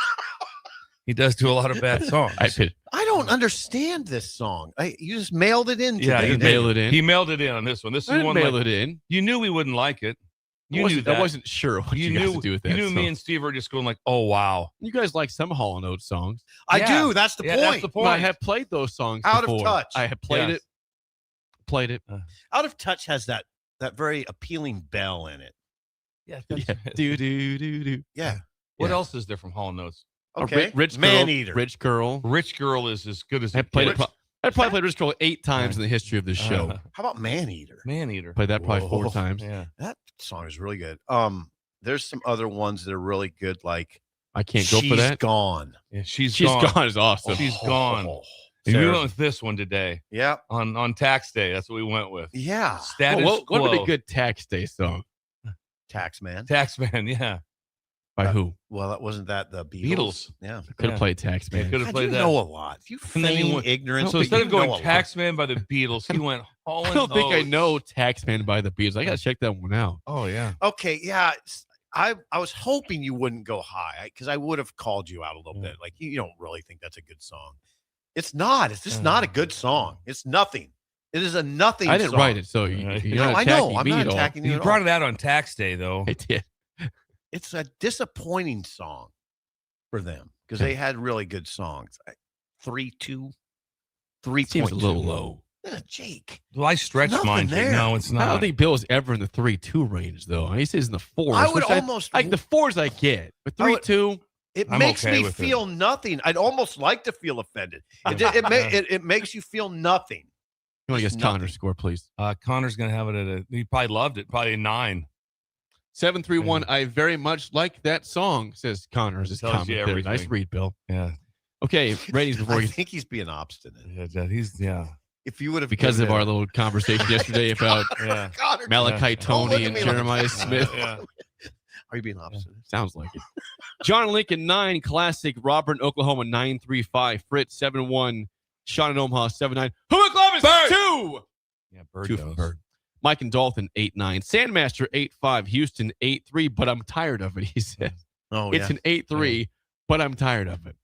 He does do a lot of bad songs. I don't understand this song. You just mailed it in today. Yeah, he mailed it in. He mailed it in on this one. This I is didn't one mail like, it in. You knew we wouldn't like it. You knew that. I wasn't sure what you guys would do with that. You knew song. me and Steve were just going like, oh, wow. You guys like some Hall & Oates songs. I do. That's the point. That's the point. Well, I have played those songs Out before. of Touch. I have played it. Played it. Out of Touch has that very appealing bell in it. Yeah. Do, do, do, do. Yeah. What else is there from Hall & Oates? Okay. Rich Man Girl. Eater. Rich Girl. Rich Girl is as good as I played it. I probably played Rich Girl 8 times in the history of this show. How about Man Eater? Man Eater. Played that probably 4 Whoa. times. Yeah. That song is really good. There's some other ones that are really good, like I can't go for She's that. Gone. Yeah, She's Gone. Gone Is awesome. She's Gone. And we went with this one today. Yeah. On tax day. That's what we went with. Yeah. Status what would be Quo. a good tax day song? Taxman. Taxman, yeah. By who? Well, that wasn't that the Beatles. Yeah. Could have played Tax Man. Could have God, played you that. know a lot. You And then he feign went- ignorance. So but instead you of going know a lot. Taxman by the Beatles, he went Hall I & don't think I Oates. know Tax Man by the Beatles. I got to check that one out. Oh, yeah. Okay, yeah. I was hoping you wouldn't go high because I would have called you out a little bit. Like you don't really think that's a good song. It's not. It's just not a good song. It's nothing. It is a nothing. I didn't song. write it, so you're No, not I know. attacking I'm me not at all. attacking you You at brought all. it out on tax day, though. I did. It's a disappointing song for them because they had really good songs. 3-2, 3.2. Seems a little low. Yeah, Jake. Well, I stretched Nothing mine. Jake. there. No, it's I not. don't think Bill is ever in the 3-2 range, though. He says in the 4s. I would which almost- like the 4s I get, but I would- 3-2. It I'm makes okay me with it. feel nothing. I'd almost like to feel offended. It makes you feel nothing. You want to guess Just Connor's nothing. score, please? Connor's going to have it at a, he probably loved it, probably a 9. 731. I very much like that song, says Connors. His Tells comment you there. Nice everything. read, Bill. Yeah. Okay, ratings before I we think he's being obstinate. Yeah. If you would have because of our little conversation yesterday about Yeah. Connor, Malachi Don't look Tony at and me like Jeremiah that. Smith. Yeah. Are you being obstinate? Sounds like it. John Lincoln 9, Classic. Robert in Oklahoma 935. Fritz 71. Sean in Omaha 79. Huma Columbus 2. Yeah, Bird 2 knows. from Bird. Mike and Dalton 8-9. Sandmaster 8-5. Houston 8-3. But I'm tired of it. He says Oh, it's yeah. an 8-3. But I'm tired of it.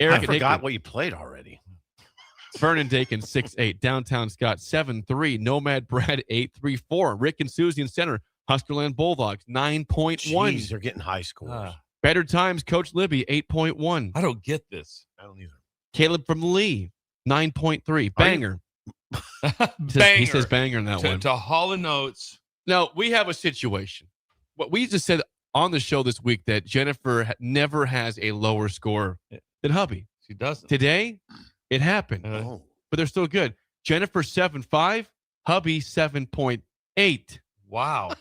Eric I and forgot Hickory. what you played already. Vernon Dakin 6-8. Downtown Scott 7-3. Nomad Brad 8-3-4. Rick and Susie in center. Huskerland Bulldogs 9.1. Jeez, they're getting high scores. Better Times Coach Libby 8.1. I don't get this. I don't either. Caleb from Lee 9.3. Banger. Banger. He says banger in that one. To Hall & Oates. Now, we have a situation. What we just said on the show this week that Jennifer never has a lower score than hubby. She doesn't. Today, it happened. Oh. But they're still good. Jennifer 7.5, hubby 7.8. Wow.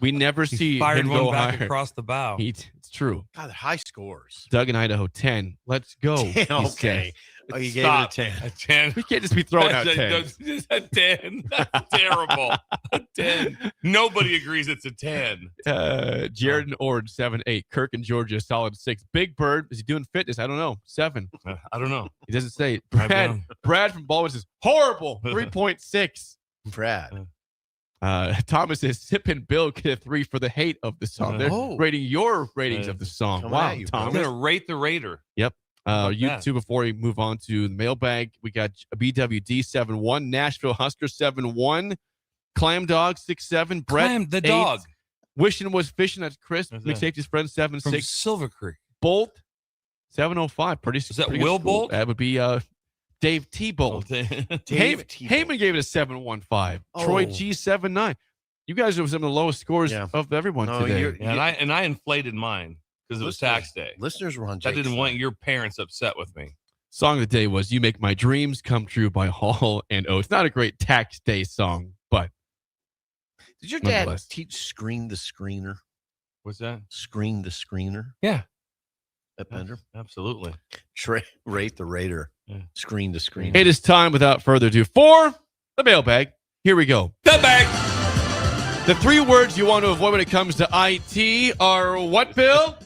We never He see fired him one go back higher. across the bow. It's true. God, high scores. Doug in Idaho 10. Let's go. he Okay. says. Oh, you Stop. gave it a 10. A 10. We can't just be throwing out 10. It's a 10. That's terrible. A 10. Nobody agrees it's a 10. Jared and Ord 7.8. Kirk and Georgia solid 6. Big Bird, is he doing fitness? I don't know. 7. I don't know. He doesn't say it. I don't know. Brad from Baldwin says horrible 3.6. Brad. Thomas says Sip and Bill get a 3 for the hate of the song. They're Oh. rating your ratings of the song. Coming Wow, at you, Thomas. I'm going to rate the Raider. Yep. about You that? two, before we move on to the mailbag, we got a BWD 7-1, Nashville Husker 7-1, Clam Dog 6'7". Brett Clam the 8. dog. Wishing was fishing. That's Chris. Who's Big that? Safety's friend 7'6". From Silver Creek. Bolt 705. Pretty. Is that pretty good Will school. Bolt? That would be Dave T. Bolt. Dave Heyman gave it a 715. Troy G 7'9". You guys are some of the lowest scores of everyone today. And I inflated mine because it was tax day. Listeners were on I Jake's didn't side. want your parents upset with me. Song of the day was "You Make My Dreams Come True" by Hall and Oates. Not a great tax day song, but Did your dad nonetheless. teach Screen the Screener? What's that? Screen the Screener? Yeah. At Bender? Absolutely. Rate the Raider. Yeah. Screen the Screener. It is time, without further ado, for the mailbag. Here we go. The bag. The 3 words you want to avoid when it comes to IT are what, Bill?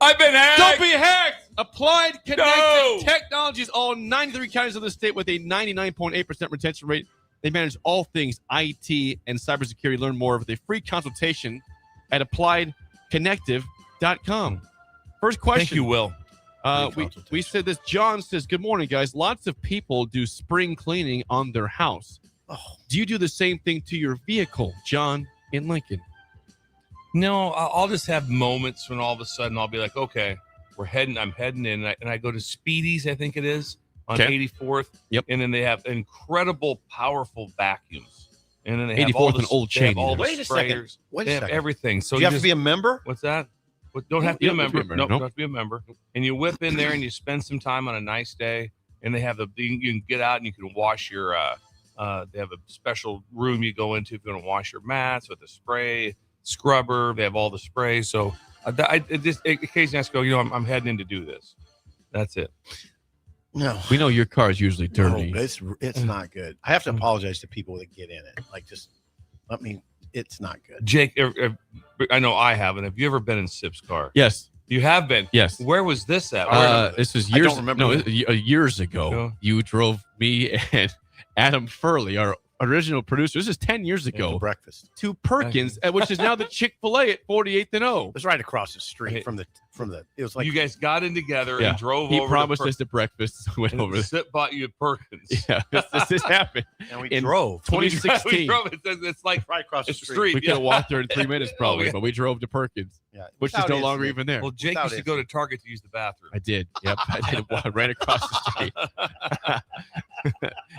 I've been hacked. Don't be hacked. Applied Connected No. Technologies, all 93 counties of the state with a 99.8% retention rate. They manage all things IT and cybersecurity. Learn more with a free consultation at appliedconnective.com. First question. Thank you, Will. We said this. John says, good morning, guys. Lots of people do spring cleaning on their house. Oh. Do you do the same thing to your vehicle, John in Lincoln? No, I'll just have moments when all of a sudden I'll be like, okay, I'm heading in, and I go to Speedy's, I think it is, on 84th. Yep. And then they have incredible, powerful vacuums. And then they have 84th all the, and Old they have Cheney all there. the Wait a second. sprayers. Wait a They have second. everything. So Do you have just, to be a member? What's that? Don't have to be a member. Nope. Don't have to be a member. And you whip in there and you spend some time on a nice day. And they have you can get out and you can wash your. They have a special room you go into if you want to wash your mats with a spray scrubber. They have all the sprays. So occasionally I just go, I'm heading in to do this. That's it. No. We know your car is usually dirty. No, it's not good. I have to apologize to people that get in it. It's not good. Jake, I know I haven't. Have you ever been in Sip's car? Yes. You have been? Yes. Where was this at? This was I years. don't remember. No, years ago. You drove me and Adam Furley, our original producer. This is 10 years ago. To breakfast. To Perkins, which is now the Chick-fil-A at 48th and O. It was right across the street from the. It was like you guys got in together and drove he over. He promised us to breakfast. So we went over. Sip bought you at Perkins. Yeah, this happened. And we in drove. 2016. We drove. It's like right across the street. We could have walked there in 3 minutes probably, but we drove to Perkins, which is no longer even there. Well, Jake used to go to Target to use the bathroom. I did. Yep, I did. I ran across the street.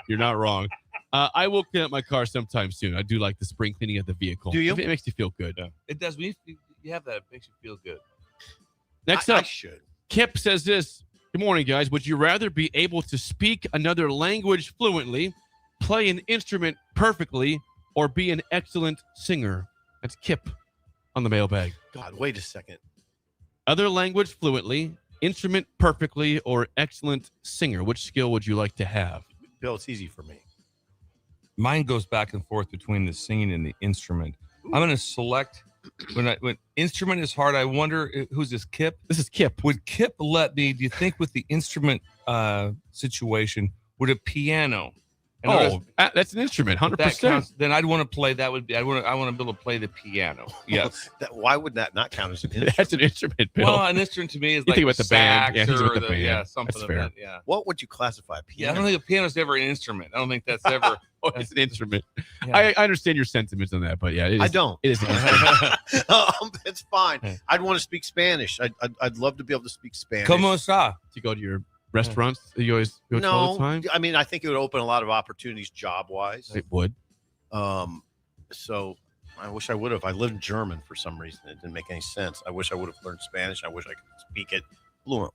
You're not wrong. I will clean up my car sometime soon. I do like the spring cleaning of the vehicle. Do you? It makes you feel good. Yeah. It does. When you have that, it makes you feel good. Next up, Kip says this. Good morning, guys. Would you rather be able to speak another language fluently, play an instrument perfectly, or be an excellent singer? That's Kip on the mailbag. God, wait a second. Other language fluently, instrument perfectly, or excellent singer. Which skill would you like to have? Bill, it's easy for me. Mine goes back and forth between the singing and the instrument. I'm going to select when instrument is hard. I wonder who's this, Kip? This is Kip. Would Kip let me? Do you think with the instrument situation, would a piano? That's an instrument, 100%. Then I'd want to play. That would be. I want to be able to play the piano. Yes. Why would that not count as an instrument? That's an instrument, Bill. Well, an instrument to me is you like think about the band. sax Yeah, or the band. Yeah, something That's of fair. that. Yeah. What would you classify? Piano? Yeah, I don't think a piano's ever an instrument. I don't think that's ever. It's an instrument. Yeah. I understand your sentiments on that, but yeah, it is, I don't. It is an instrument. It's fine. I'd want to speak Spanish. I'd love to be able to speak Spanish. ¿Cómo está? To go to your restaurants that you always go to all the time? I mean, I think it would open a lot of opportunities job-wise. It would. So I wish I would have. I learned German for some reason. It didn't make any sense. I wish I would have learned Spanish. I wish I could speak it fluently.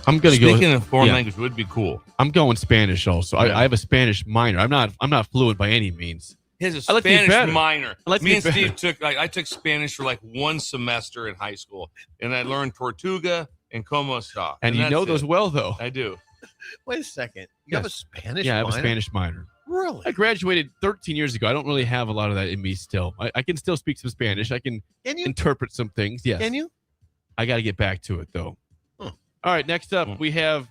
I'm gonna go. Speaking a foreign language would be cool. I'm going Spanish also. Yeah. I have a Spanish minor. I'm not fluent by any means. He has a I like to be Spanish better. minor. I like to Me be and better. Steve I took Spanish for like one semester in high school, and I learned Tortuga and Como está. And you that's know those it. well, though. I do. Wait a second. You have a Yes. Spanish Yeah, I have a minor? Spanish minor. Really? I graduated 13 years ago. I don't really have a lot of that in me still. I can still speak some Spanish. I can you? interpret some things. Yes. Can you? I got to get back to it, though. Huh. All right, next up, we have...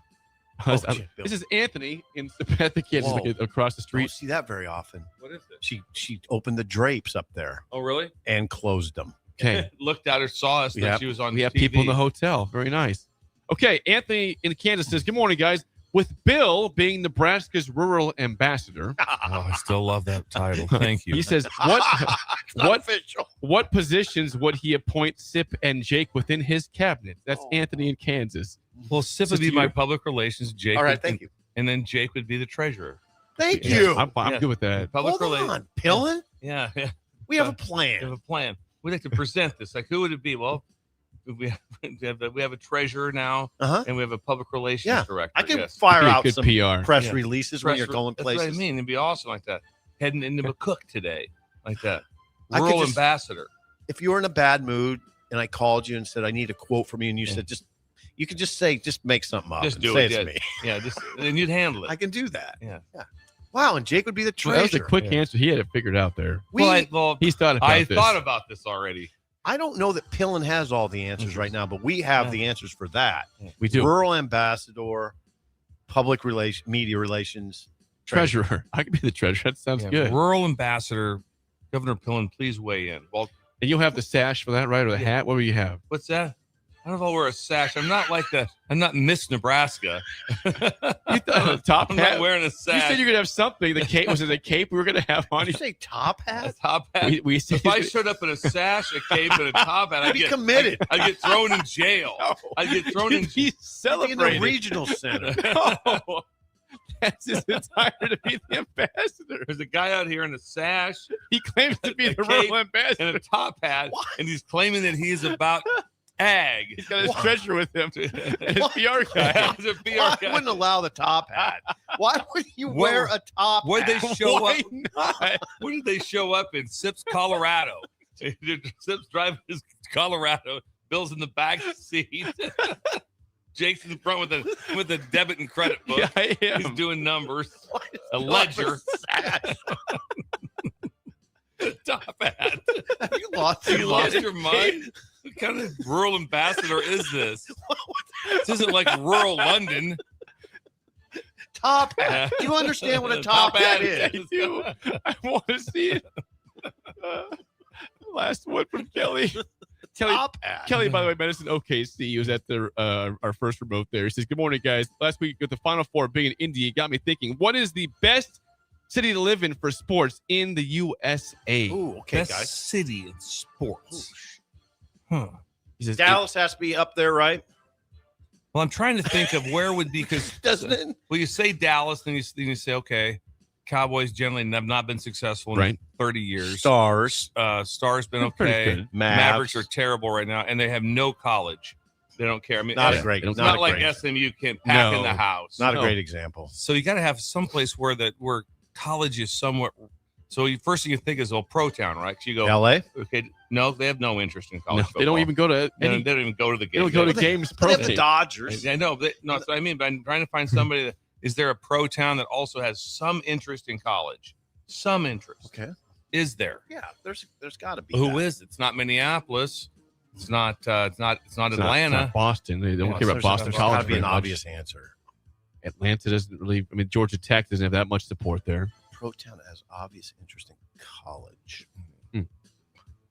shit, Bill. this is Anthony in Sapetha, Kansas, Whoa. across the Don't street. see that very often. What is it? She opened the drapes up there Oh, really? and closed them. Okay. Looked at her, saw us, We that have- she was on We have TV. people in the hotel. Very nice. Okay, Anthony in Kansas says, good morning, guys. with Bill being Nebraska's rural ambassador. I still love that title. Thank you. He says, what positions would he appoint Sip and Jake within his cabinet? That's Anthony in Kansas. Well, Sip would be my public relations. Jake. All right, thank you. And then Jake would be the treasurer. Thank you. I'm good with that. Public relations. On, Pillin. Yeah. We have a plan. We have a plan. We'd like to present this. Like, who would it be? Well, we have a treasurer now, and we have a public relations director. I can yes. fire out good some PR. press releases when you're going That's places. what I mean. It'd be awesome like that. Heading into McCook today, like that. I could Rural just- ambassador. If you were in a bad mood and I called you and said I need a quote from you, and you said you could just say make something up. Just and do say it. to Yeah, me. yeah. Just and you'd handle it. I can do that. Yeah. Wow, and Jake would be the Well, that was a treasurer. quick answer. He had it figured out there. He's thought about I this. thought about this already. I don't know that Pillin has all the answers right now, but we have the answers for that. We do. Rural ambassador, public media relations, Treasurer. I could be the treasurer. That sounds good. Rural ambassador, Governor Pillin, please weigh in. Well, and you'll have the sash for that, right? Or the hat? What will you have? what's that? I don't know if I'll wear a sash. I'm not Miss Nebraska. You thought a top I'm hat? not wearing a sash. You said you're gonna have something. The cape was it a cape we were gonna have on? Did you say top hat? A top hat. We said If I showed up in a sash, a cape, and a top hat, I'd be committed. I'd get thrown in jail. I'd get thrown in He's in celebrating the regional center. Oh, that's his desire to be the ambassador. There's a guy out here in a sash. He claims to be a the cape, rural ambassador. and a top hat, and he's claiming that he's about ag. He's got his treasurer with him and his PR guy. Yeah, he's a PR Why guy. wouldn't allow the top hat? Why would you wear a top Where'd they hat? show Why up? Where did they show up in Sips, Colorado? Sips driving his Colorado. Bill's in the back seat. Jake's in the front with a debit and credit book. Yeah, I am. He's doing numbers. A ledger. Top hat. You lost You lost your mind? What kind of rural ambassador is this? This isn't like rural London. Top hat. Do you understand what a top hat is? I do. I want to see it. Last one from Kelly. Top hat. Kelly, by the way, Medicine OKC. He was at our first remote there. He says, "Good morning, guys. Last week with the Final Four being in India, got me thinking. What is the best city to live in for sports in the USA?" Ooh, okay, Best guys. city in sports. Huh. He says, Dallas has to be up there, right? Well, I'm trying to think of where would be because Doesn't it? well, you say Dallas, then you say okay. Cowboys generally have not been successful in Right. 30 years. Stars. Stars been They're pretty okay. good. Mavericks are terrible right now, and they have no college. They don't care. I mean, Not a it's great. It's not not a like great, SMU can pack in No. the house. Not a No. great example. So you got to have some place where college is somewhat. So first thing you think is pro town, right? 'Cause you go L.A. Okay, no, they have no interest in college. No, they don't football. even go to They any. don't even go to the They game. don't go to games. They Pro have the team. Dodgers. I know, but no, that's what I mean. But I'm trying to find somebody that is there a pro town that also has some interest in college, some interest. Okay. Is there? Yeah, there's got to be. Who that. is? It's not Minneapolis. It's not. It's not It's not- Atlanta. it's not Boston. They don't Yeah, care about There's Boston got College. to be an very much. obvious answer. Atlanta doesn't really. I mean, Georgia Tech doesn't have that much support there. Pro town has obvious interest in college. Hmm.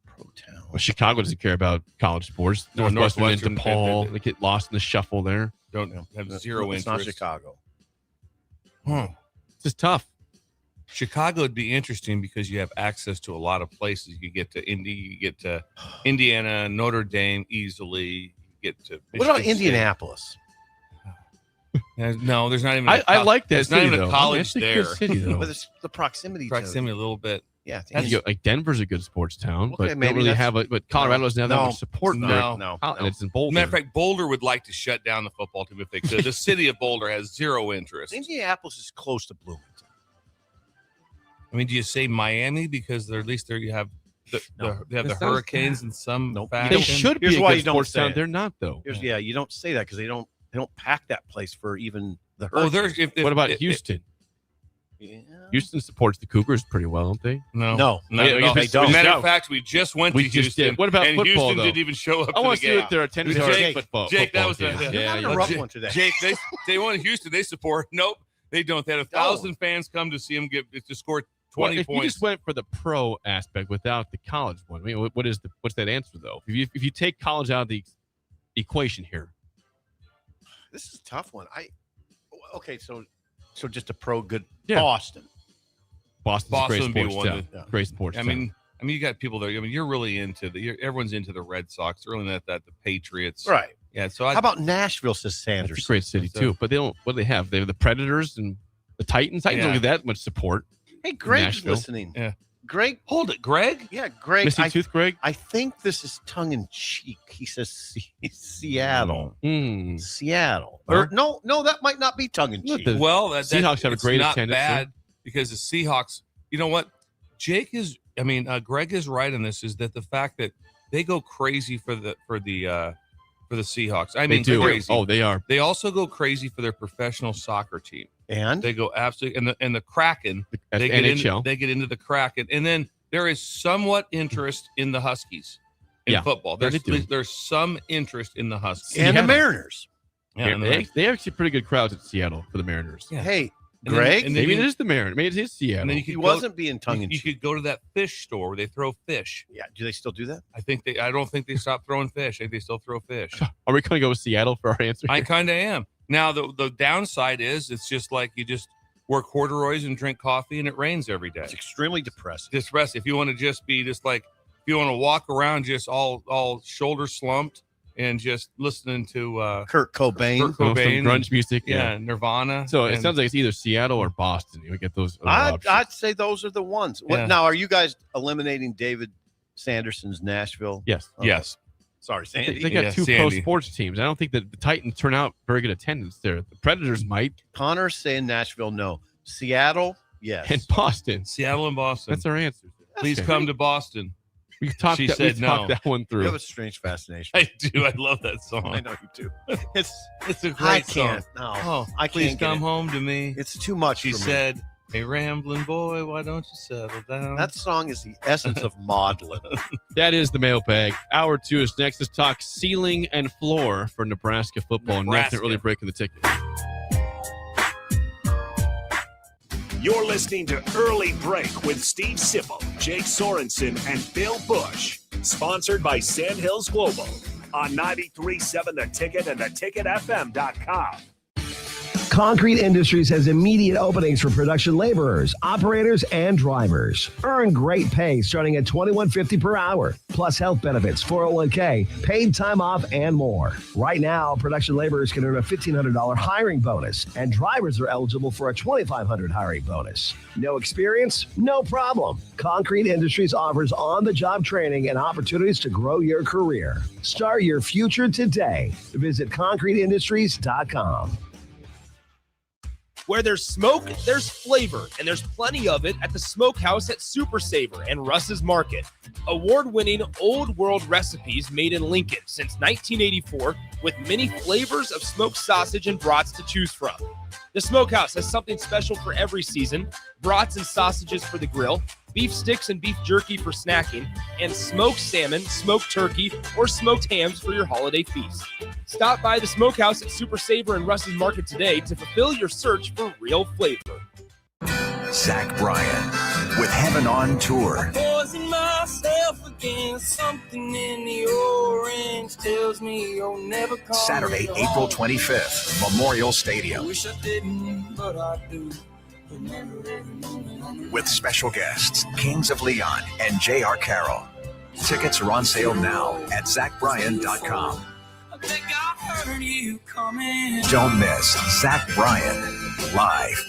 Pro town. Well, Chicago doesn't care about college sports. No, Northwestern and Northwestern, DePaul. They get lost in the shuffle there. Don't have zero It's interest. not Chicago. It's just tough. Chicago would be interesting because you have access to a lot of places. You get to Indy, you get to Indiana, Notre Dame easily. You get to What about Michigan State. Indianapolis? No, there's not even. I like that There's not city, even though. a college It's a good there. city, though. But it's the proximity. Proximity a little bit. Yeah. You go- like Denver's a good sports town, Okay, but maybe don't really that's- have a. But Colorado doesn't have that No. much support. No. No. and it's in Boulder. Matter of fact, Boulder would like to shut down the football team if they could. The city of Boulder has zero interest. Indianapolis is close to Bloomington. I mean, do you say Miami because they're, at least there you have they have the That sounds- Hurricanes in some fashion? they should Here's be a why good you don't sports say town. it. They're not though. Yeah, you don't say that because they don't pack that place for even the Oh, Hurricanes. there's What about Houston? Yeah. Houston supports the Cougars pretty well, don't they? No, No. not Yeah, at I all. guess they don't. Matter No. of fact, we just went We to just Houston. did. What about and football, Houston though? didn't even show up I to want the to see game. what their attendance Jake- are at football. Jake, that football was games. the- yeah, Not yeah. a rough one today. Jake, they won Houston. They support. Nope, they don't. They had 1,000 fans come to see him to score 20 Well, if points. you just went for the pro aspect without the college one, I mean, what's that answer though? If you take college out of the equation here, This is a tough one. Okay, so just a pro good Yeah. Boston. Boston's a great would be sports one town. to- Great sports I town. mean, you got people there. I mean, you're really into everyone's into the Red Sox. They're really into that the Patriots. Right. Yeah. So How about Nashville, says Sanders? It's a great city too, but they don't. What do they have? They have the Predators and the Titans. Titans don't Yeah. get that much support. Hey, Greg's Nashville. listening. Yeah. Greg, hold it, Greg. Yeah, Greg. Missing tooth, Greg. I think this is tongue in cheek. He says Seattle. Seattle. Huh? Or no, that might not be tongue in cheek. Well, Seahawks have a it's great not attendance bad because the Seahawks. You know what? Greg is right in this. Is that the fact that they go crazy for the Seahawks? I mean, They do. crazy. Oh, they are. They also go crazy for their professional soccer team. And they go absolutely and the Kraken. That's They get NHL. they get into the Kraken, and then there is somewhat interest in the Huskies in Yeah. football. Yeah, they do. There's some interest in the Huskies And the Mariners. Yeah, and the They have actually pretty good crowds at Seattle for the Mariners. Yeah. Hey, And then- Greg. and then Maybe you- it is the Mariners. Maybe it is Seattle. And then you He could wasn't being tongue in You cheek. could go to that fish store where they throw fish. Yeah. Do they still do that? I don't think they stopped throwing fish. I think they still throw fish. Are we going to go with Seattle for our answer? I kind of am. Now the downside is it's just like you just wear corduroys and drink coffee and it rains every day. It's extremely depressing. If you want to just be just like if you want to walk around just all shoulder slumped and just listening to Kurt Cobain. Some grunge music. yeah, Nirvana. So it and- sounds like it's either Seattle or Boston. You would get those. other options. I'd say those are the ones. Yeah. Now, are you guys eliminating David Sanderson's Nashville? Yes. Okay. Yes. Sorry, They, Sandy. they got Yeah, two pro Sandy. sports teams. I don't think that the Titans turn out very good attendance there. The Predators might. Connor's saying Nashville, no. Seattle, yes. And Boston. Seattle and Boston. That's our answer. Please come to Boston. We talked She that, said we talked no. that one You through. have a strange fascination. I do. I love that song. I know you do. It's a I great can't. song. No, Oh, I please can't get come it. home to me. It's too much. She for me. said, "Hey, rambling boy, why don't you settle down?" That song is the essence of maudlin. That is the mailbag. Hour 2 is next. Let's talk ceiling and floor for Nebraska football. Nebraska. Nothing really breaking the ticket. You're listening to Early Break with Steve Sipple, Jake Sorensen, and Bill Busch. Sponsored by Sandhills Global on 93.7 The Ticket and theticketfm.com. Concrete Industries has immediate openings for production laborers, operators, and drivers. Earn great pay starting at $21.50 per hour, plus health benefits, 401k, paid time off, and more. Right now, production laborers can earn a $1,500 hiring bonus, and drivers are eligible for a $2,500 hiring bonus. No experience? No problem. Concrete Industries offers on-the-job training and opportunities to grow your career. Start your future today. Visit concreteindustries.com. Where there's smoke, there's flavor, and there's plenty of it at the Smokehouse at Super Savor and Russ's Market. Award-winning old world recipes made in Lincoln since 1984 with many flavors of smoked sausage and brats to choose from. The Smokehouse has something special for every season: brats and sausages for the grill, beef sticks and beef jerky for snacking, and smoked salmon, smoked turkey, or smoked hams for your holiday feast. Stop by the Smokehouse at Super Savor and Russ's Market today to fulfill your search for real flavor. Zach Bryan with Heaven on Tour. Poison myself again. Something in the orange tells me you'll never come. Saturday, April 25th, Memorial Stadium. Wish I didn't, but I do. With special guests, Kings of Leon and J.R. Carroll. Tickets are on sale now at ZachBryan.com. I think I heard you coming. Don't miss Zach Bryan live.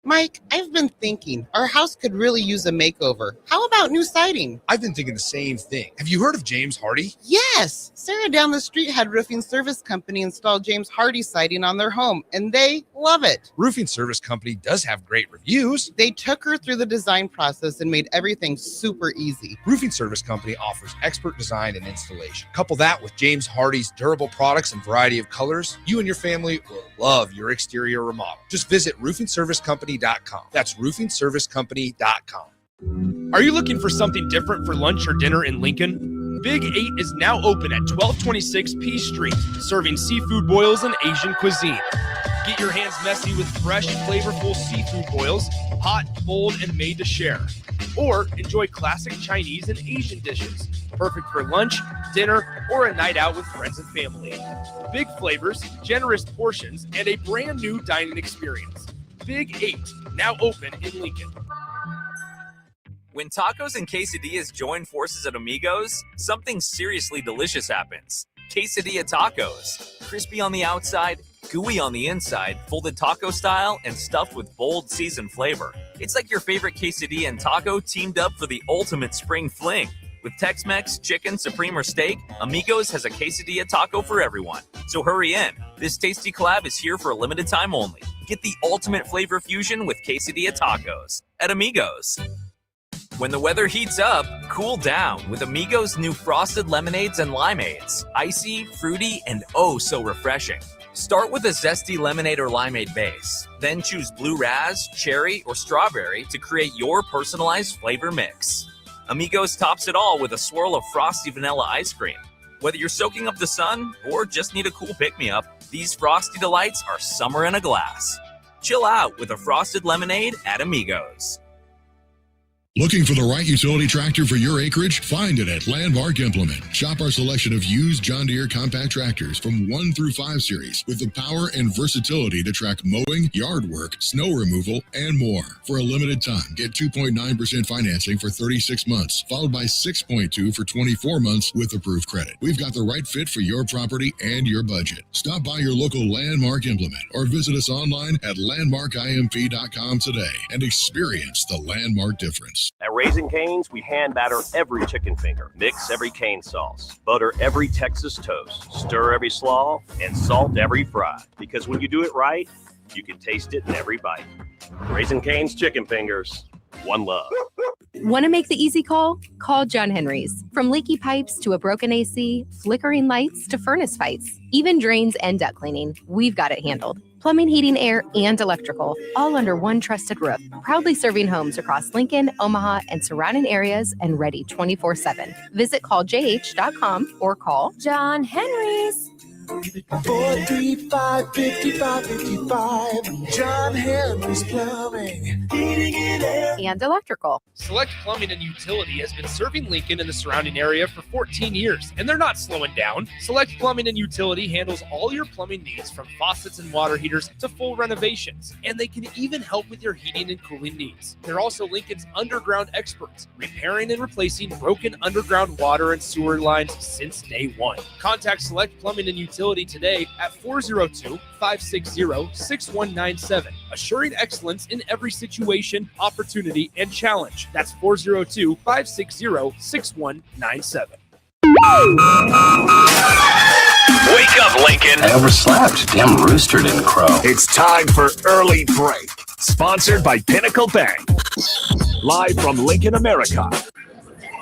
Mike, I've been thinking our house could really use a makeover. How about new siding? I've been thinking the same thing. Have you heard of James Hardy? Yes! Sarah down the street had Roofing Service Company install James Hardy siding on their home, and they love it. Roofing Service Company does have great reviews. They took her through the design process and made everything super easy. Roofing Service Company offers expert design and installation. Couple that with James Hardy's durable products and variety of colors, you and your family will love your exterior remodel. Just visit roofingservicecompany.com. That's roofingservicecompany.com. Are you looking for something different for lunch or dinner in Lincoln? Big 8 is now open at 1226 P Street, serving seafood boils and Asian cuisine. Get your hands messy with fresh, flavorful seafood boils, hot, bold, and made to share. Or enjoy classic Chinese and Asian dishes, perfect for lunch, dinner, or a night out with friends and family. Big flavors, generous portions, and a brand new dining experience. Big 8, now open in Lincoln. When tacos and quesadillas join forces at Amigos, something seriously delicious happens. Quesadilla tacos. Crispy on the outside, gooey on the inside, folded taco style, and stuffed with bold seasoned flavor. It's like your favorite quesadilla and taco teamed up for the ultimate spring fling. With Tex-Mex, chicken, supreme, or steak, Amigos has a quesadilla taco for everyone. So hurry in. This tasty collab is here for a limited time only. Get the ultimate flavor fusion with quesadilla tacos at Amigos. When the weather heats up, cool down with Amigos' new frosted lemonades and limeades. Icy, fruity, and oh so refreshing. Start with a zesty lemonade or limeade base. Then choose blue raz, cherry, or strawberry to create your personalized flavor mix. Amigos tops it all with a swirl of frosty vanilla ice cream. Whether you're soaking up the sun or just need a cool pick-me-up, these frosty delights are summer in a glass. Chill out with a frosted lemonade at Amigos. Looking for the right utility tractor for your acreage? Find it at Landmark Implement. Shop our selection of used John Deere compact tractors from 1 through 5 series with the power and versatility to track mowing, yard work, snow removal, and more. For a limited time, get 2.9% financing for 36 months, followed by 6.2% for 24 months with approved credit. We've got the right fit for your property and your budget. Stop by your local Landmark Implement or visit us online at landmarkimp.com today and experience the Landmark difference. At Raising Cane's, we hand batter every chicken finger, mix every cane sauce, butter every Texas toast, stir every slaw, and salt every fry. Because when you do it right, you can taste it in every bite. Raising Cane's chicken fingers, one love. Want to make the easy call? Call John Henry's. From leaky pipes to a broken AC, flickering lights to furnace fights, even drains and duct cleaning, we've got it handled. Plumbing, heating, air, and electrical, all under one trusted roof. Proudly serving homes across Lincoln, Omaha, and surrounding areas and ready 24/7. Visit calljh.com or call John Henry's. 435-5555. John Henry's Plumbing, Heating and Air, and Electrical. Select Plumbing and Utility has been serving Lincoln and the surrounding area for 14 years, and they're not slowing down. Select Plumbing and Utility handles all your plumbing needs from faucets and water heaters to full renovations, and they can even help with your heating and cooling needs. They're also Lincoln's underground experts, repairing and replacing broken underground water and sewer lines since day one. Contact Select Plumbing and Utility today at 402-560-6197, assuring excellence in every situation, opportunity, and challenge. That's 402-560-6197. Wake up, Lincoln. I overslept. Damn rooster didn't crow. It's time for Early Break, sponsored by Pinnacle Bank. Live from Lincoln, America.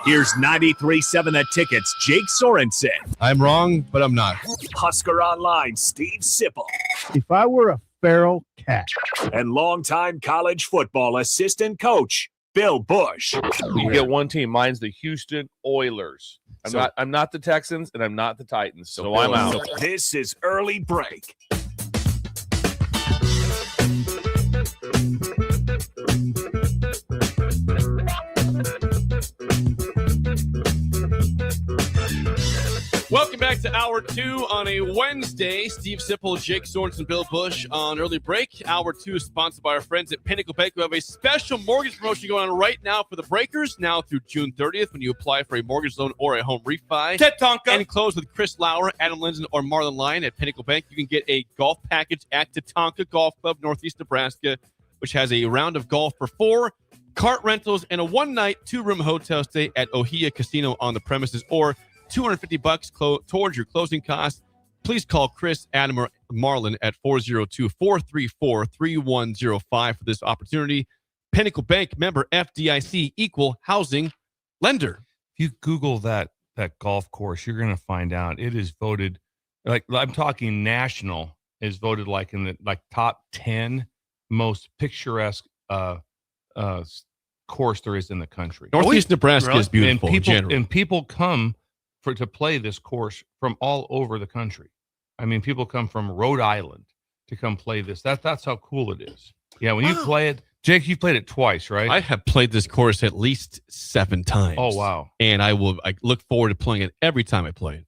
Here's 93.7 The Ticket's Jake Sorensen. I'm wrong, but I'm not. Husker Online, Steve Sipple. If I were a feral cat. And longtime college football assistant coach, Bill Busch. You get one team. Mine's the Houston Oilers. I'm not the Texans, and I'm not the Titans, so I'm out. This is Early Break. Welcome back to Hour 2 on a Wednesday. Steve Sipple, Jake Sorensen, Bill Busch on Early Break. Hour 2 is sponsored by our friends at Pinnacle Bank. We have a special mortgage promotion going on right now for the Breakers, now through June 30th, when you apply for a mortgage loan or a home refi. Tatanka. And close with Chris Lauer, Adam Lindsay, or Marlon Lyon at Pinnacle Bank. You can get a golf package at Tatanka Golf Club, Northeast Nebraska, which has a round of golf for 4, cart rentals, and a one-night, 2-room hotel stay at Ohia Casino on the premises, or $250 towards your closing costs. Please call Chris, Adam, or Marlon at 402-434-3105 for this opportunity. Pinnacle Bank, member FDIC, equal housing lender. If you Google that golf course, you're going to find out it is voted, like I'm talking national, is voted like in the top 10 most picturesque course there is in the country. Northeast Nebraska is beautiful. And people come to play this course from all over the country. I mean, people come from Rhode Island to come play this. That's how cool it is. Yeah, when you play it, Jake, you played it twice, right? I have played this course at least 7 times. Oh, wow. And I look forward to playing it every time I play it.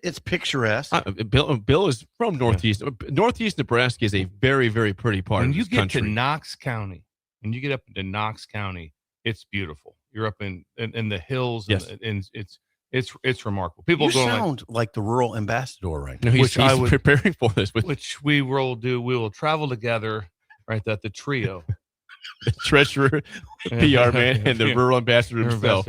It's picturesque. Bill is from Northeast. Northeast Nebraska is a very, very pretty part of this country. When you get to Knox County, when you get up into Knox County, it's beautiful. You're up in the hills, and it's remarkable. People you sound like the rural ambassador right now. No, he's preparing for this. Which we will do. We will travel together, right? That the trio. The treasurer, the PR man, and the rural ambassador himself.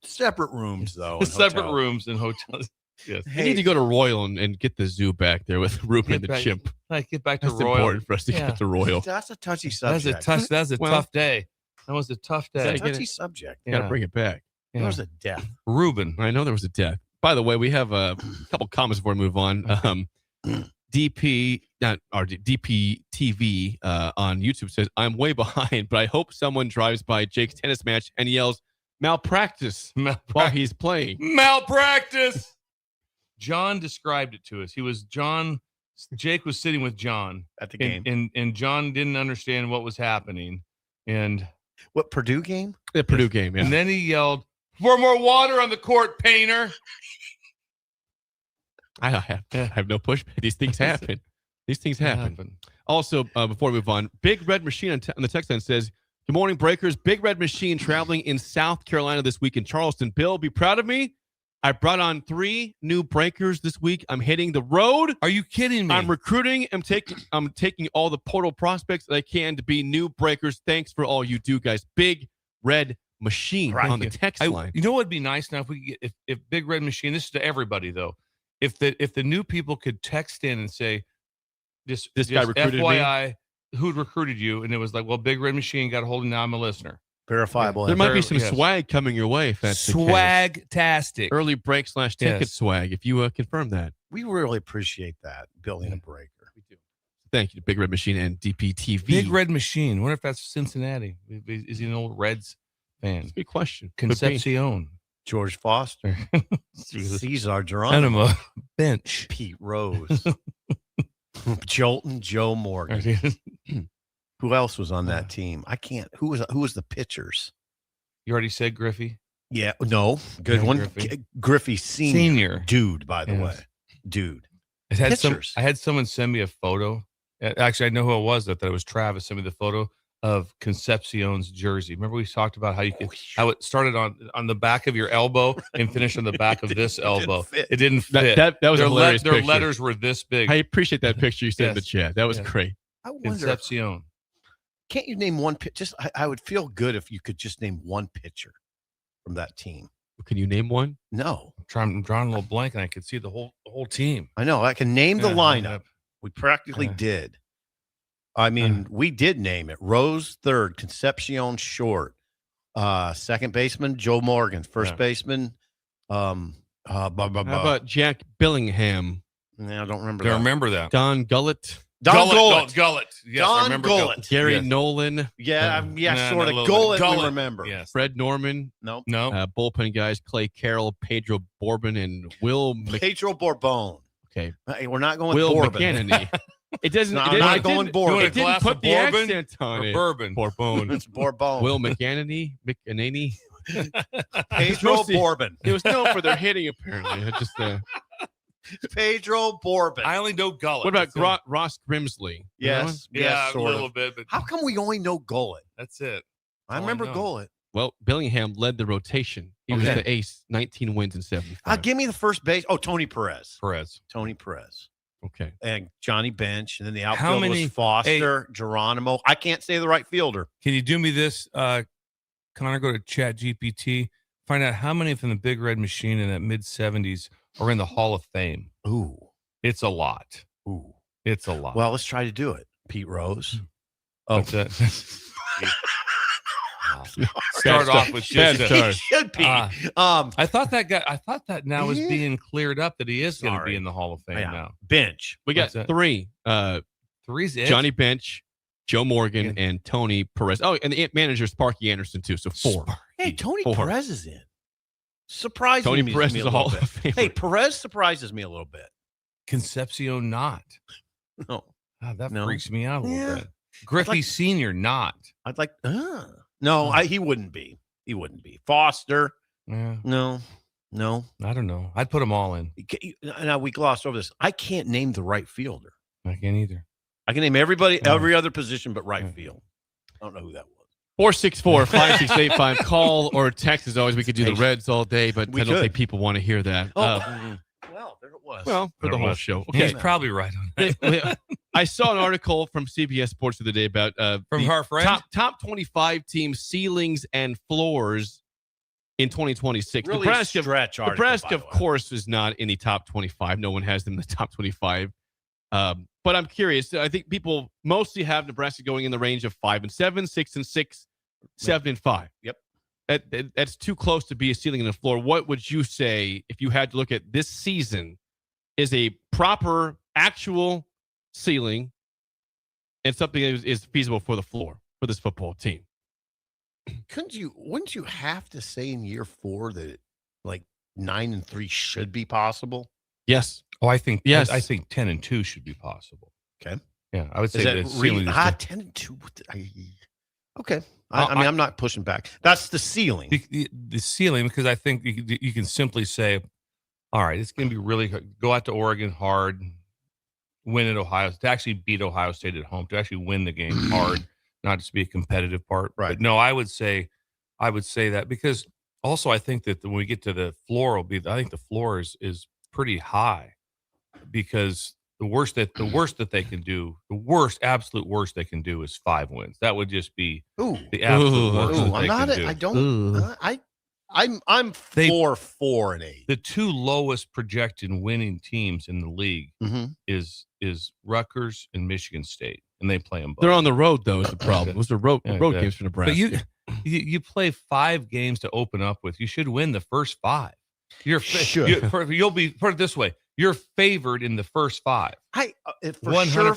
Separate rooms, though. Separate rooms in hotels. Yes. We need to go to Royal and get the zoo back there with Ruben and the chimp. Get back to That's Royal. important for us to get to Royal. That's a touchy subject. That's a tough day. That was a tough day. It's a touchy subject. Got to bring it back. There was a death. Ruben. I know there was a death. By the way, we have a couple comments before we move on. DP TV on YouTube says, I'm way behind, but I hope someone drives by Jake's tennis match and yells, malpractice while he's playing. Malpractice! John described it to us. Jake was sitting with John at the game. And John didn't understand what was happening. And what, Purdue game? The Purdue game, yeah. And then he yelled, pour more water on the court, Painter. I have no pushback. These things happen. These things happen. Also, before we move on, Big Red Machine on the text line says, good morning, Breakers. Big Red Machine traveling in South Carolina this week in Charleston. Bill, be proud of me. I brought on 3 new breakers this week. I'm hitting the road. Are you kidding me? I'm recruiting. I'm taking all the portal prospects that I can to be new breakers. Thanks for all you do, guys. Big Red Machine on the text line. You know what would be nice now if we get if Big Red Machine, this is to everybody though. If the new people could text in and say, this guy recruited FYI, me? Who recruited you? And it was like, well, Big Red Machine got a hold of, now I'm a listener. Verifiable. There might be some swag coming your way if that's the case. Swag-tastic. Early break / ticket swag, if you confirm that. We really appreciate that, building a breaker. We do. Thank you to Big Red Machine and DPTV. Big Red Machine. I wonder if that's Cincinnati. Is he an old Reds fan? That's a good question. Concepcion. George Foster. Cesar Geronimo. Enema. Bench. Pete Rose. Jolton Joe Morgan. Who else was on that team? I can't. Who was the pitchers? You already said Griffey. Yeah. No. Good one. Griffey Senior. Dude, by the way. Dude. I had someone send me a photo. Actually, I know who it was. I thought it was Travis. Sent me the photo of Concepcion's jersey. Remember we talked about how it started on the back of your elbow and finished on the back of this elbow. It didn't fit. That was a hilarious their picture. letters were this big. I appreciate that picture you sent in the chat. That was great. I wonder, Concepcion. Can't you name one pitcher? I would feel good if you could just name one pitcher from that team. Can you name one? No. I'm drawing a little blank, and I could see the whole team. I know. I can name the lineup. We practically did. I mean, we did name it. Rose third, Concepcion short, second baseman Joe Morgan, first baseman. How about Jack Billingham? I don't remember. Remember that. Don Gullett. Gullet. Yes, Don I remember Gullet. Gary Nolan. Sort of. Gullet, we remember. Yes. Fred Norman. No. Bullpen guys, Clay Carroll, Pedro Bourbon, and Will Pedro Bourbon. Okay. Hey, we're not going Will Bourbon. McKennedy. It doesn't. I'm not going Bourbon. It didn't put the bourbon accent on it. Bourbon. Bourbon. It's Bourbon. Will McKennedy. Pedro Bourbon. It was known for their hitting, apparently. Just Pedro Bourbon. I only know Gullet. What about Ross Grimsley? Yes. Yeah, a little of. bit. But how come we only know Gullet? That's it. I remember Gullet. Well, Billingham led the rotation. He was the ace, 19 wins in 75. Give me the first base. Oh, Tony Perez. Tony Perez. Okay. And Johnny Bench. And then the outfield was Foster, Geronimo. I can't say the right fielder. Can you do me this, Connor? Go to Chat GPT. Find out how many from the Big Red Machine in that mid-70s are in the Hall of Fame. Ooh. It's a lot. Ooh. It's a lot. Well, let's try to do it. Pete Rose. Oh. Start off with just should be. I thought that now is being cleared up that he is going to be in the Hall of Fame now. Bench. We got three. Three's it. Johnny Bench, Joe Morgan, and Tony Perez. Oh, and the manager Sparky Anderson too. So 4. Hey, Tony Perez is in. Surprises Tony me. Perez me is a a Hall little of bit. Famer. Hey, Perez surprises me a little bit. Concepcion not. No. God, that freaks me out a little bit. Griffey Senior not. I'd like. No, he wouldn't be. He wouldn't be. Foster. Yeah. No. I don't know. I'd put them all in. Now we glossed over this. I can't name the right fielder. I can't either. I can name everybody, every other position but right field. I don't know who that was. 464-5685. Call or text as always. We could do the Reds all day, but I don't think people want to hear that. Well, there it was. Well, for the whole show. Okay. He's probably right on that. I saw an article from CBS Sports the other day about from our friend? top 25 team ceilings and floors in 2026. Really Nebraska, stretch article, Nebraska of course, is not in the top 25. No one has them in the top 25. But I'm curious. I think people mostly have Nebraska going in the range of 5-7, 6-6, 7-5. Yep. That's too close to be a ceiling and a floor. What would you say if you had to look at this season is a proper actual ceiling and something that is feasible for the floor for this football team? Wouldn't you have to say in year 4 that like 9-3 should be possible? Yes. Oh, I think yes. I think 10-2 should be possible. Okay. Yeah, I would say that 10-2. Okay. I mean, I'm not pushing back. That's the ceiling. The ceiling, because I think you can simply say, all right, it's going to be really hard. Go out to Oregon hard, win at Ohio, to actually beat Ohio State at home, to actually win the game hard, not just be a competitive part. Right. But no, I would say that because also I think that when we get to the floor, I think the floor is pretty high, because the worst that they can do, absolute worst they can do is 5 wins. That would just be the absolute worst. I'm 4-4-8. The 2 lowest projected winning teams in the league is Rutgers and Michigan State, and they play them both. They're on the road though. Is the problem? Those are road games for Nebraska. But you play 5 games to open up with. You should win the first 5. You'll be, put it this way, you're favored in the first 5. Sure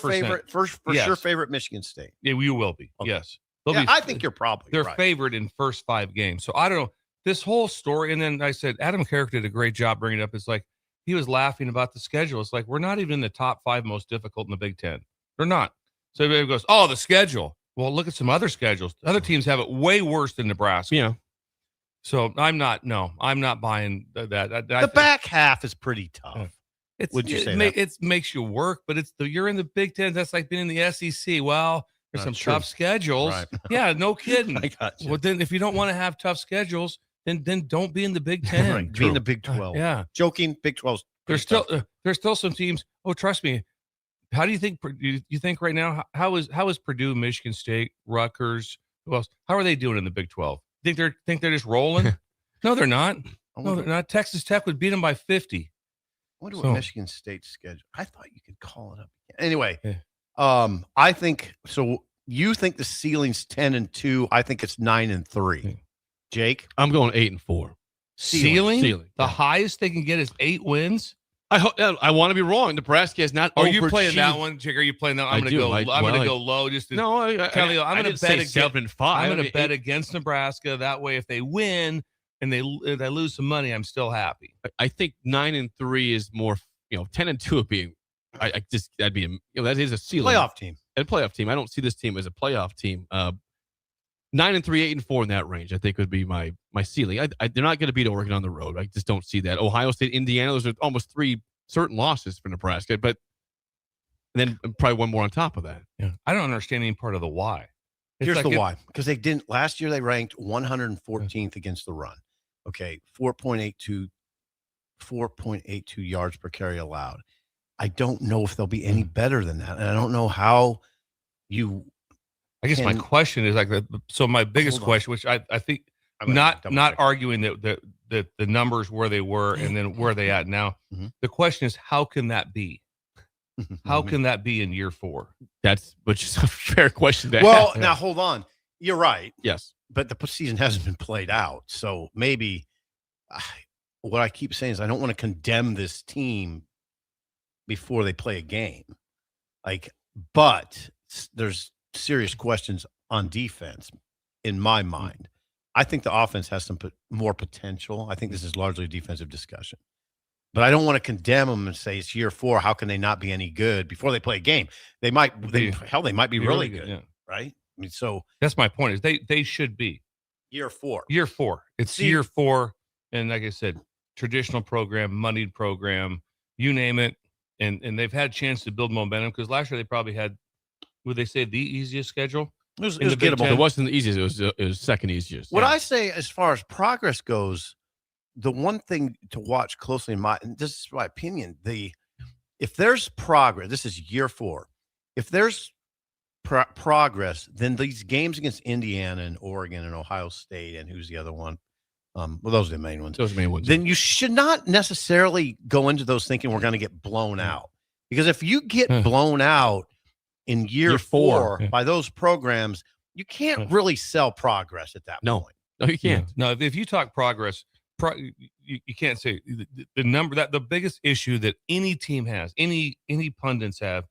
favorite Michigan State. Yeah, you will be. Okay. Yes. I think you're probably they're right. favored in first 5 games. So I don't know this whole story. And then I said Adam Carrick did a great job bringing it up. It's like he was laughing about the schedule. It's like we're not even in the top 5 most difficult in the Big Ten. They're not. So everybody goes, "Oh, the schedule." Well, look at some other schedules. Other teams have it way worse than Nebraska. Yeah. So I'm not buying that. The back half is pretty tough. Would you say that? It makes you work, but you're in the Big Ten. That's like being in the SEC. Well, there's some tough schedules. Right. Yeah, no kidding. I got you. Well, then if you don't want to have tough schedules, then don't be in the Big Ten. Right. Be in the Big 12. Yeah. Joking. Big 12. There's still some teams. Oh, trust me. How do you think? You think right now? How is Purdue, Michigan State, Rutgers? Who else? How are they doing in the Big 12? Think they're just rolling? No, they're not. No, they're not. Texas Tech would beat them by 50. I wonder what Michigan State's schedule. I thought you could call it up. Anyway, I think so. You think the ceiling's 10-2? I think it's 9-3. Jake, I'm going 8-4. Ceiling. The highest they can get is 8 wins. I want to be wrong. Nebraska has not. Oh, you playing that one, Jake? Are you playing that? I'm going to go low. Just to, no. I'm going to bet against 7-5. I'm going to bet against Nebraska. That way, if they win and they lose some money, I'm still happy. I think 9-3 is more. 10-2 would be. That'd be. That is a ceiling. Playoff team. A playoff team. I don't see this team as a playoff team. 9-3, 8-4 in that range, I think would be my ceiling. They're not going to beat Oregon on the road. I just don't see that. Ohio State, Indiana, those are almost 3 certain losses for Nebraska, but then probably one more on top of that. Yeah, I don't understand any part of the why. Here's the why. Because they didn't last year. They ranked 114th against the run. Okay, 4.82 yards per carry allowed. I don't know if they'll be any better than that, and I don't know how you. I guess my question is so my biggest question, which I think not arguing that the numbers where they were and then where they at now. Mm-hmm. The question is, how can that be? How can that be in year 4? Which is a fair question to ask. Now now hold on. You're right. Yes. But the season hasn't been played out. So maybe what I keep saying is I don't want to condemn this team before they play a game. But there's serious questions on defense in my mind. I think the offense has some more potential. I think this is largely a defensive discussion. But I don't want to condemn them and say it's year 4. How can they not be any good before they play a game? They might be really good, yeah. right? I mean, so that's my point. Is they should be year 4. Year 4. It's year 4, and like I said, traditional program, moneyed program, you name it, and they've had a chance to build momentum because last year they probably had, would they say, the easiest schedule? It was It gettable. wasn't the easiest. It was second easiest. What I say as far as progress goes, the one thing to watch closely and this is my opinion, if there's progress, this is year 4. If there's progress, then these games against Indiana and Oregon and Ohio State and who's the other one? Well, those are the main ones. Those are the main ones. Then you should not necessarily go into those thinking we're going to get blown out. Because if you get blown out in year 4 by those programs, you can't really sell progress at that point. No, you can't. No, if you talk progress, you can't say the number that the biggest issue that any team has, any pundits have,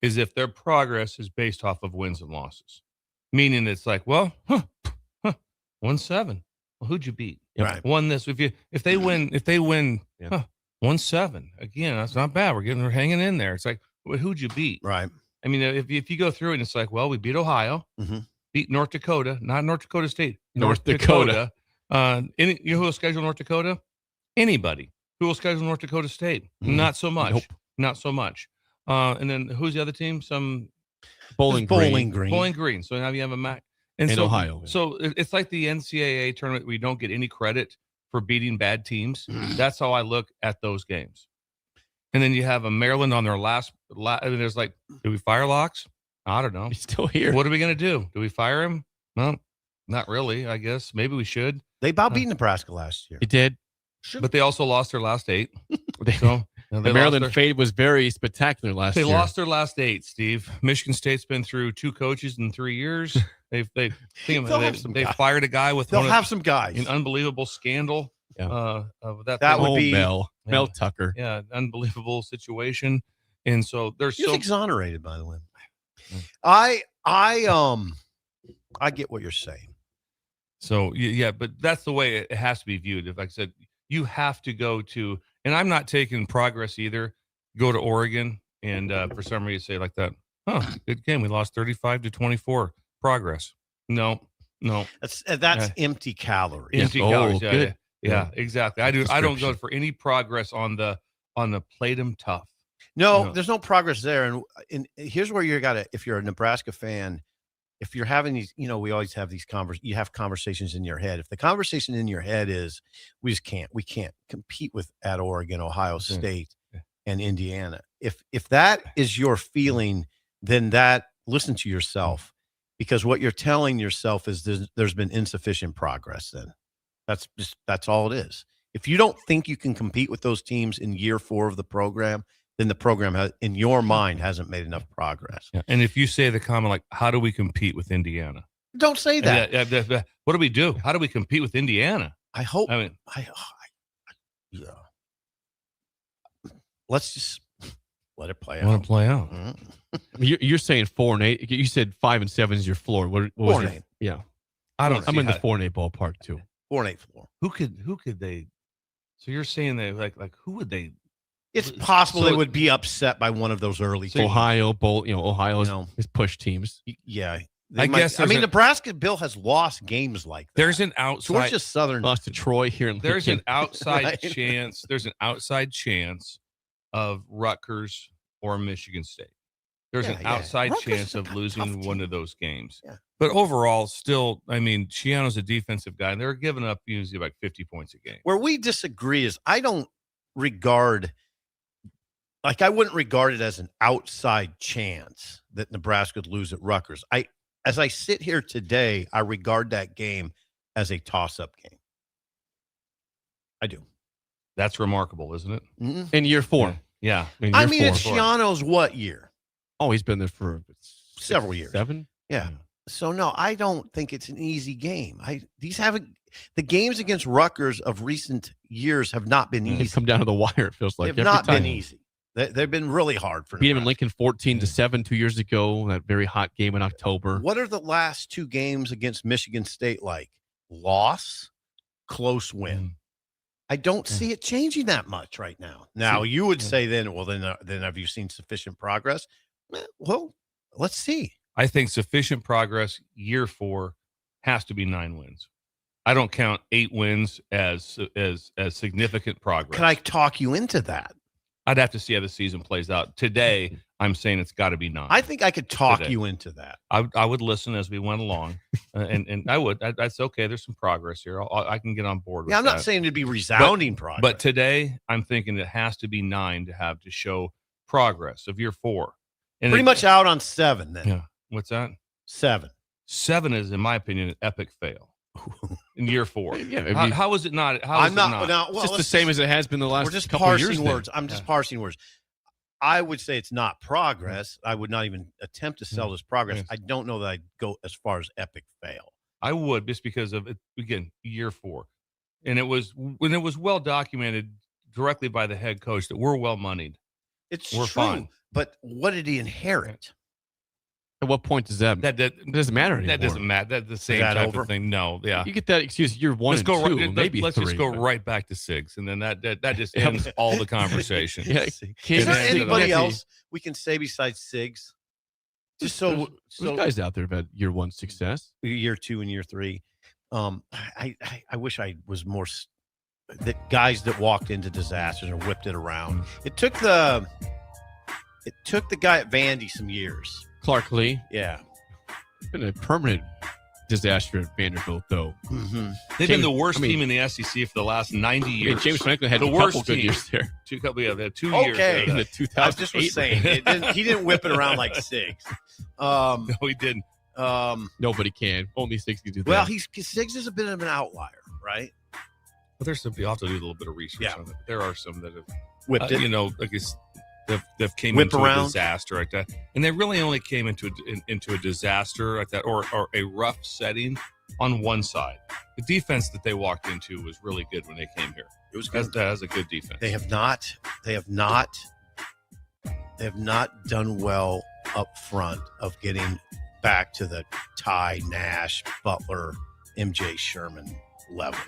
is if their progress is based off of wins and losses. Meaning it's like, well, 1-7. Well, who'd you beat? Right. Won this. If they win, 1-7. Again, that's not bad. We're hanging in there. It's like, well, who'd you beat? Right. I mean, if you go through it and it's like, well, we beat Ohio, beat North Dakota, not North Dakota State, North Dakota. You know who will schedule North Dakota? Anybody. Who will schedule North Dakota State? Not so much. Nope. Not so much. And then who's the other team? Some Bowling Green. Bowling Green. So now you have a MAC. And in so, Ohio. So it's like the NCAA tournament. We don't get any credit for beating bad teams. That's how I look at those games. And then you have a Maryland on their last I mean, there's like, do we fire Locks? I don't know. He's still here. What are we going to do? Do we fire him? No, not really, I guess. Maybe we should. They about beat Nebraska last year. He did. But they also lost their last 8. The Maryland fade was very spectacular last year. They lost their last 8, Steve. Michigan State's been through 2 coaches in 3 years. They fired a guy with some guys. An unbelievable scandal. Yeah. That would be Mel Tucker. Yeah, unbelievable situation. And so there's He was exonerated, by the way. I get what you're saying. So yeah, but that's the way it has to be viewed. If like I said, you have to go to, and I'm not taking progress either. Go to Oregon and for some reason say like that, good game. We lost 35-24. Progress. No. That's empty calories. Empty calories. Yeah, exactly. I don't go for any progress on the plate 'em tough. No, there's no progress there. And here's where you got to, if you're a Nebraska fan, if you're having these, we always have these you have conversations in your head. If the conversation in your head is, we can't compete with at Oregon, Ohio State, and Indiana. If that is your feeling, then listen to yourself, because what you're telling yourself is there's been insufficient progress. Then that's all it is. If you don't think you can compete with those teams in year 4 of the program, then the program in your mind hasn't made enough progress. Yeah. And if you say the comment like, how do we compete with Indiana? Don't say that. What do we do? How do we compete with Indiana? I hope. I mean, yeah. Let's just let it play out. Let it play out. You're saying 4-8. You said 5-7 is your floor. What was 4-8. Yeah. I'm in the 4-8 ballpark too. 4-8 floor. Who could they? So you're saying that like who would they? It's possible they would be upset by one of those early teams. Ohio, Ohio is push teams. Yeah. I guess. Nebraska, Bill, has lost games like that. There's an outside. Georgia Southern lost to Troy here in There's Lincoln. an outside chance. There's an outside chance of Rutgers or Michigan State. There's an outside chance of losing one of those games. Yeah. But overall, still, I mean, Shiano's a defensive guy, and they're giving up usually like 50 points a game. Where we disagree is I don't regard. Like, I wouldn't regard it as an outside chance that Nebraska would lose at Rutgers. As I sit here today, I regard that game as a toss-up game. I do. That's remarkable, isn't it? Mm-hmm. In year 4. Yeah. I mean, it's Shiano's what year? Oh, he's been there for several years. 7? Yeah. So, no, I don't think it's an easy game. The games against Rutgers of recent years have not been easy. They've come down to the wire, it feels like. They've not been easy. They've been really hard for Beat him in Lincoln 14-7 2 years ago. That very hot game in October. What are the last 2 games against Michigan State like? Loss, close win. I don't see it changing that much right now. Now, you would say then have you seen sufficient progress? Well, let's see. I think sufficient progress year 4 has to be 9 wins. I don't count 8 wins as significant progress. Can I talk you into that? I'd have to see how the season plays out. Today, I'm saying it's got to be 9. I think I could talk you into that. I would listen as we went along, and I would. That's okay. There's some progress here. I can get on board with that. I'm not saying it'd be resounding progress. But today, I'm thinking it has to be 9 to show progress of year 4. And pretty much out on 7 then. Yeah. What's that? 7. 7 is, in my opinion, an epic fail. In year 4, yeah. How is it not? How is it not? Now, it's just the same as it has been the last. We're just couple parsing years. Words. I'm just parsing words. I would say it's not progress. I would not even attempt to sell this progress. Yes. I don't know that I'd go as far as epic fail. I would, just because of it. Again, year 4, and it was well documented directly by the head coach that we're well moneyed. We're true, fine. But what did he inherit? At what point does that doesn't matter anymore? That doesn't matter. That's the same type of thing. No, yeah. You get that excuse year 1 and 2, maybe let's 3. just go right back to 6, and then that just ends all the conversation. Yeah. Is there anybody else we can say besides Sigs? Just so guys out there about year 1 success, year 2, and year 3. I wish I was more the guys that walked into disasters or whipped it around. It took the guy at Vandy some years. Clark Lee. Yeah. It's been a permanent disaster at Vanderbilt, though. Mm-hmm. They've been the worst team in the SEC for the last 90 years. James Franklin had the a worst couple good years there. They had 2 Okay. years. In the 2008. I just was saying, he didn't whip it around like Sigs. No, he didn't. Nobody can. Only Sigs can do that. Well, Sigs is a bit of an outlier, right? But there's some. You have to do a little bit of research on it. There are some that have whipped it. I guess they've came Whip into around. a disaster like that, and they really only came into a disaster like that, or a rough setting on one side. The defense that they walked into was really good when they came here. It was good. That was a good defense. They have not done well up front of getting back to the Ty, Nash, Butler, MJ Sherman level.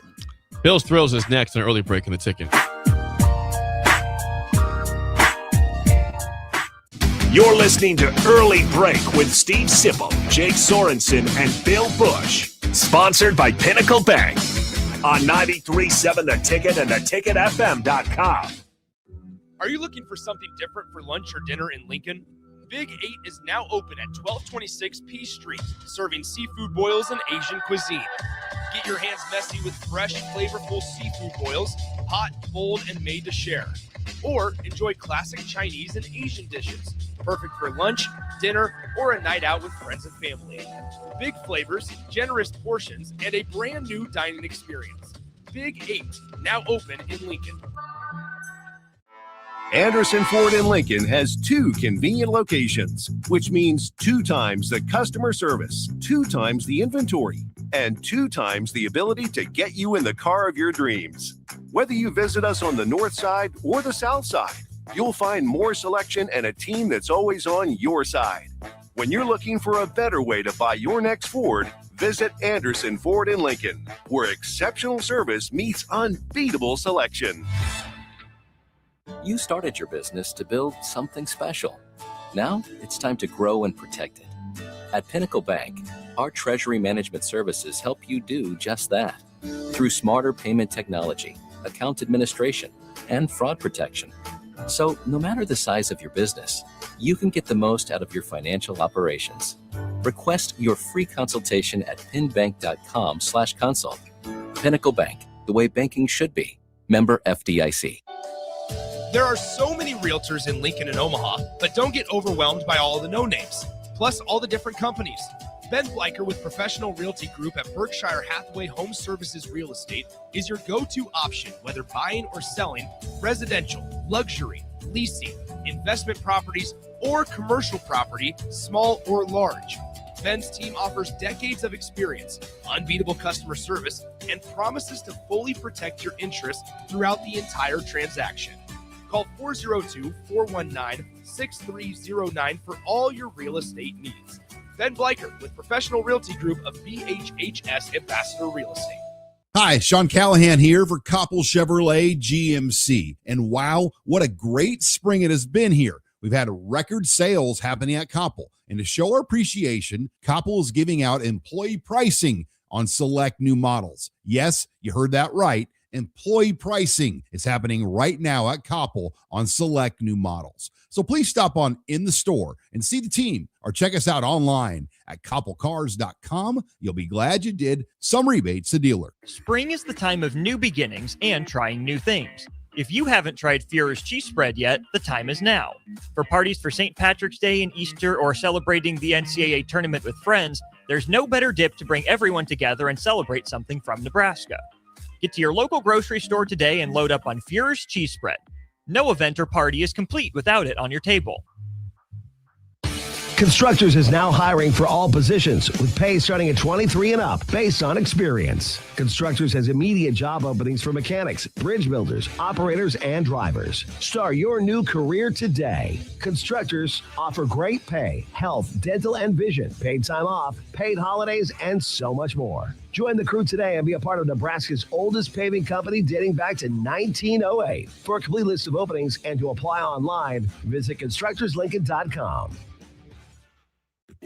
Bill's Thrills is next on early break in the ticket. You're listening to Early Break with Steve Sipple, Jake Sorensen, and Bill Busch. Sponsored by Pinnacle Bank on 93.7 The Ticket and theticketfm.com. Are you looking for something different for lunch or dinner in Lincoln? Big 8 is now open at 1226 P Street, serving seafood boils and Asian cuisine. Get your hands messy with fresh, flavorful seafood boils, hot, bold, and made to share. Or enjoy classic Chinese and Asian dishes, perfect for lunch, dinner, or a night out with friends and family. Big flavors, generous portions, and a brand new dining experience. Big 8, now open in Lincoln. Anderson Ford in Lincoln has 2 convenient locations, which means 2 times the customer service, 2 times the inventory, and 2 times the ability to get you in the car of your dreams. Whether you visit us on the north side or the south side, you'll find more selection and a team that's always on your side. When you're looking for a better way to buy your next Ford, visit Anderson Ford in Lincoln, where exceptional service meets unbeatable selection. You started your business to build something special. Now it's time to grow and protect it. At Pinnacle Bank, our treasury management services help you do just that. Through smarter payment technology, account administration, and fraud protection. So no matter the size of your business, you can get the most out of your financial operations. Request your free consultation at pinbank.com/consult. Pinnacle Bank, the way banking should be. Member FDIC. There are so many realtors in Lincoln and Omaha, but don't get overwhelmed by all the no-names, plus all the different companies. Ben Bleicher with Professional Realty Group at Berkshire Hathaway Home Services Real Estate is your go-to option, whether buying or selling residential, luxury, leasing, investment properties, or commercial property, small or large. Ben's team offers decades of experience, unbeatable customer service, and promises to fully protect your interests throughout the entire transaction. Call 402-419-6309 for all your real estate needs. Ben Bleicher with Professional Realty Group of BHHS Ambassador Real Estate. Hi, Sean Callahan here for Koppel Chevrolet GMC. And wow, what a great spring it has been here. We've had record sales happening at Koppel. And to show our appreciation, Koppel is giving out employee pricing on select new models. Yes, you heard that right. Employee pricing is happening right now at Koppel on select new models. So please stop on in the store and see the team or check us out online at koppelcars.com. You'll be glad you did. Some rebates to dealer. Spring is the time of new beginnings and trying new things. If you haven't tried Führer's cheese spread yet, the time is now. For parties for St. Patrick's Day and Easter or celebrating the NCAA tournament with friends, there's no better dip to bring everyone together and celebrate something from Nebraska. Get to your local grocery store today and load up on Führer's cheese spread. No event or party is complete without it on your table. Constructors is now hiring for all positions with pay starting at 23 and up based on experience. Constructors has immediate job openings for mechanics, bridge builders, operators, and drivers. Start your new career today. Constructors offer great pay, health, dental, and vision, paid time off, paid holidays, and so much more. Join the crew today and be a part of Nebraska's oldest paving company dating back to 1908. For a complete list of openings and to apply online, visit constructorslincoln.com.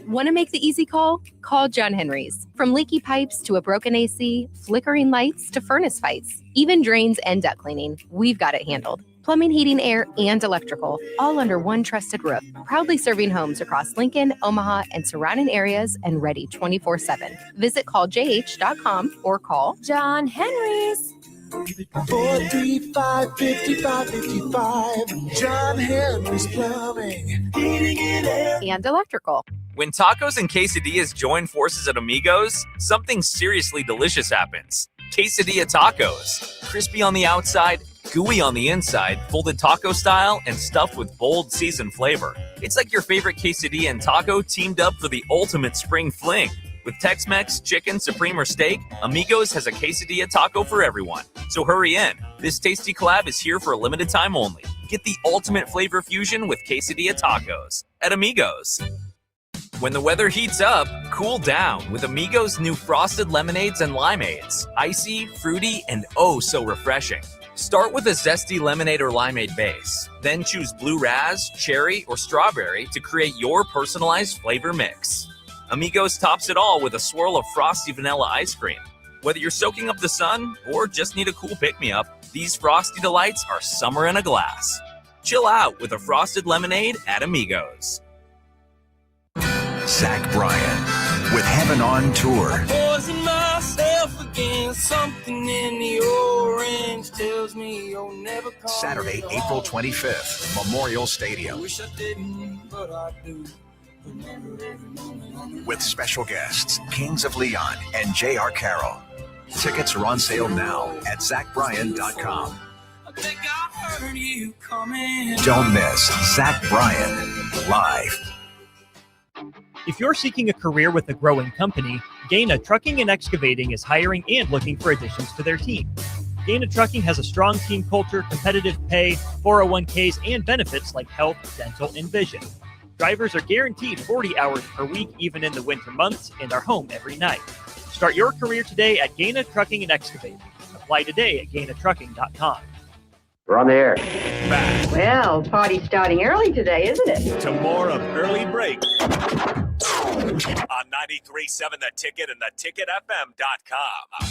Want to make the easy call? Call John Henry's. From leaky pipes to a broken AC, flickering lights to furnace fights, even drains and duct cleaning, we've got it handled. Plumbing, heating, air, and electrical, all under one trusted roof. Proudly serving homes across Lincoln, Omaha, and surrounding areas and ready 24/7. Visit calljh.com or call John Henry's. 435-5555. John Henry's Plumbing, Heating, and Air. And electrical. When tacos and quesadillas join forces at Amigos, something seriously delicious happens. Quesadilla tacos. Crispy on the outside, gooey on the inside, folded taco style, and stuffed with bold seasoned flavor. It's like your favorite quesadilla and taco teamed up for the ultimate spring fling. With Tex-Mex, chicken, supreme, or steak, Amigos has a quesadilla taco for everyone. So hurry in. This tasty collab is here for a limited time only. Get the ultimate flavor fusion with quesadilla tacos at Amigos. When the weather heats up, cool down with Amigos' new frosted lemonades and limeades. Icy, fruity, and oh so refreshing. Start with a zesty lemonade or limeade base. Then choose blue raz, cherry, or strawberry to create your personalized flavor mix. Amigos tops it all with a swirl of frosty vanilla ice cream. Whether you're soaking up the sun or just need a cool pick-me-up, these frosty delights are summer in a glass. Chill out with a frosted lemonade at Amigos. Zach Bryan with Heaven on Tour. Poison myself again. Something in the orange tells me you'll never come. Saturday, April 25th, Memorial Stadium. Wish I didn't, but I do. With special guests, Kings of Leon and J.R. Carroll. Tickets are on sale now at zachbryan.com. I think I heard you coming. Don't miss Zach Bryan live. If you're seeking a career with a growing company, Gaina Trucking and Excavating is hiring and looking for additions to their team. Gaina Trucking has a strong team culture, competitive pay, 401ks, and benefits like health, dental, and vision. Drivers are guaranteed 40 hours per week, even in the winter months, and are home every night. Start your career today at Gaina Trucking and Excavating. Apply today at gainatrucking.com. We're on the air. Back Well, party's starting early today, isn't it? to more of Early Break on 93.7 The Ticket and theticketfm.com.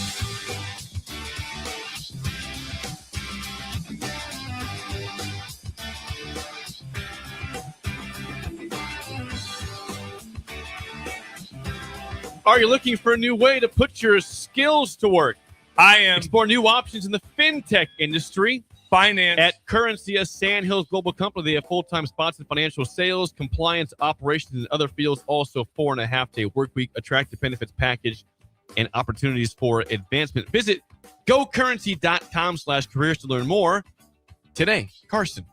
Are you looking for a new way to put your skills to work? I am. Explore new options in the fintech industry. Finance. At Currency, a Sandhills Global Company, they have full-time spots in financial sales, compliance, operations, and other fields. Also, 4.5-day work week, attractive benefits package, and opportunities for advancement. Visit gocurrency.com/careers to learn more today. Carson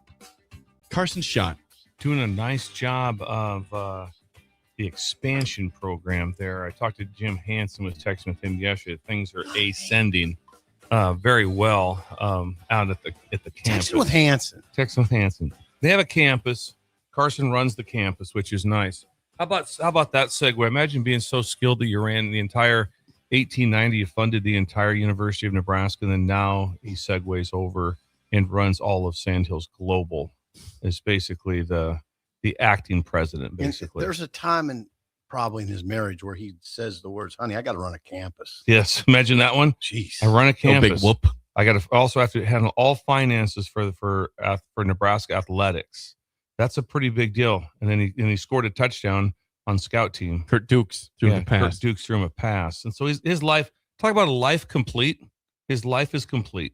Schott. Doing a nice job of the expansion program there. I talked to Jim Hansen, was texting with him yesterday. Things are ascending very well out at the campus. Texting with Hansen. Texting with Hansen. They have a campus. Carson runs the campus, which is nice. How about that segue? Imagine being so skilled that you ran the entire 1890. You funded the entire University of Nebraska, and then now he segues over and runs all of Sandhills Global. Is basically the the acting president, And basically. there's a time probably in his marriage where he says the words, "Honey, I got to run a campus." Yes, imagine that one. Jeez, I run a campus. big whoop. I got to also have to handle all finances for Nebraska athletics. That's a pretty big deal. And then he scored a touchdown on scout team. Kurt Dukes threw him a pass. Kurt Dukes threw him a pass. And so his life, talk about a life complete. His life is complete.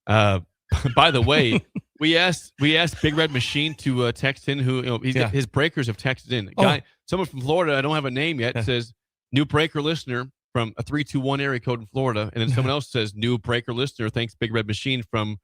By the way, we asked Big Red Machine to text in his breakers have texted in. Someone from Florida, I don't have a name yet, says new breaker listener from a 321 area code in Florida. And then someone else says new breaker listener. Thanks, Big Red Machine, from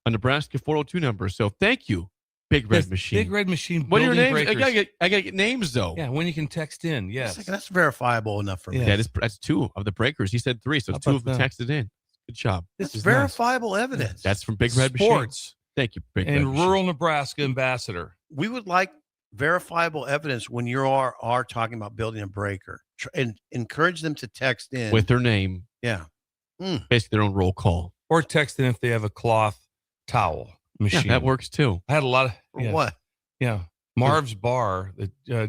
a Nebraska 402 number. So thank you, Big Red Machine. Big Red Machine. What are your names? Breakers. I gotta get names though. Yeah, when you can text in. Yes. That's verifiable enough for me. Yeah, that's two of the breakers. He said three, so How two about of them that? texted in. Good job. It's verifiable evidence. That's from Big Red Machine. Sports. Thank you, Big Red And Machine. rural Nebraska ambassador. We would like verifiable evidence when you are talking about building a breaker, and encourage them to text in with their name. Yeah. Basically their own roll call. Or text in if they have a cloth towel machine. Yeah, that works too. I had a lot of what? Yeah. Marv's Bar. That, I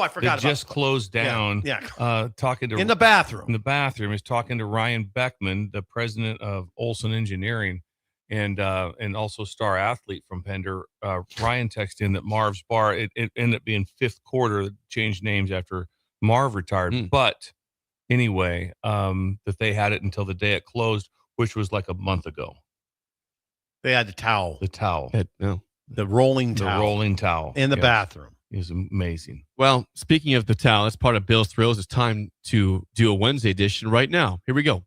forgot about just closed down. Yeah. Talking to in the bathroom. In the bathroom, he's talking to Ryan Beckman, the president of Olson Engineering, and also star athlete from Pender. Ryan texted in that Marv's Bar, it ended up being fifth quarter, changed names after Marv retired. But anyway, that they had it until the day it closed, which was like a month ago. They had the towel. The rolling towel. The rolling towel. In the bathroom. It was amazing. Well, speaking of the towel, that's part of Bill's Thrills. It's time to do a Wednesday edition right now. Here we go.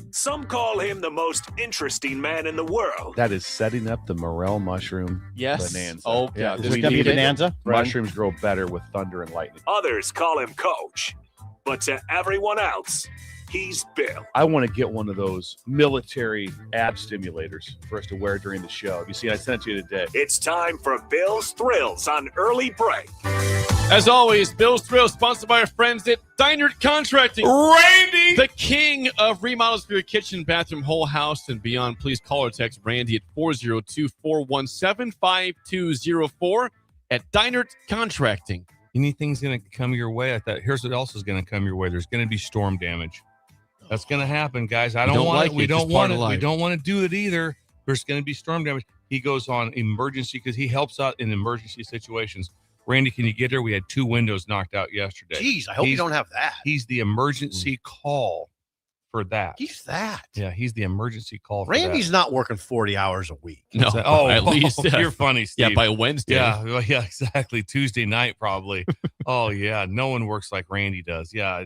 Some call him the most interesting man in the world. That is setting up the morel mushroom bonanza. Oh, yeah. is it gonna be bonanza? Mushrooms grow better with thunder and lightning. Others call him Coach. But to everyone else, he's Bill. I want to get one of those military ab stimulators for us to wear during the show. You see, I sent it to you today. It's time for Bill's Thrills on Early Break. As always, Bill's Thrills, sponsored by our friends at Dynert Contracting. Randy! The king of remodels for your kitchen, bathroom, whole house, and beyond. Please call or text Randy at 402-417-5204 at Dynert Contracting. Anything's going to come your way. I thought, here's what else is going to come your way. There's going to be storm damage. That's going to happen, guys. We don't want to do it either. There's going to be storm damage. He goes on emergency because he helps out in emergency situations. Randy, can you get here? We had 2 windows knocked out yesterday. Jeez, I hope you don't have that. He's the emergency call for that. He's that. Yeah, he's the emergency call for Randy's not working 40 hours a week. No, at least. You're funny, Steve. Yeah, by Wednesday. Yeah, exactly. Tuesday night, probably. Oh, yeah. No one works like Randy does. Yeah,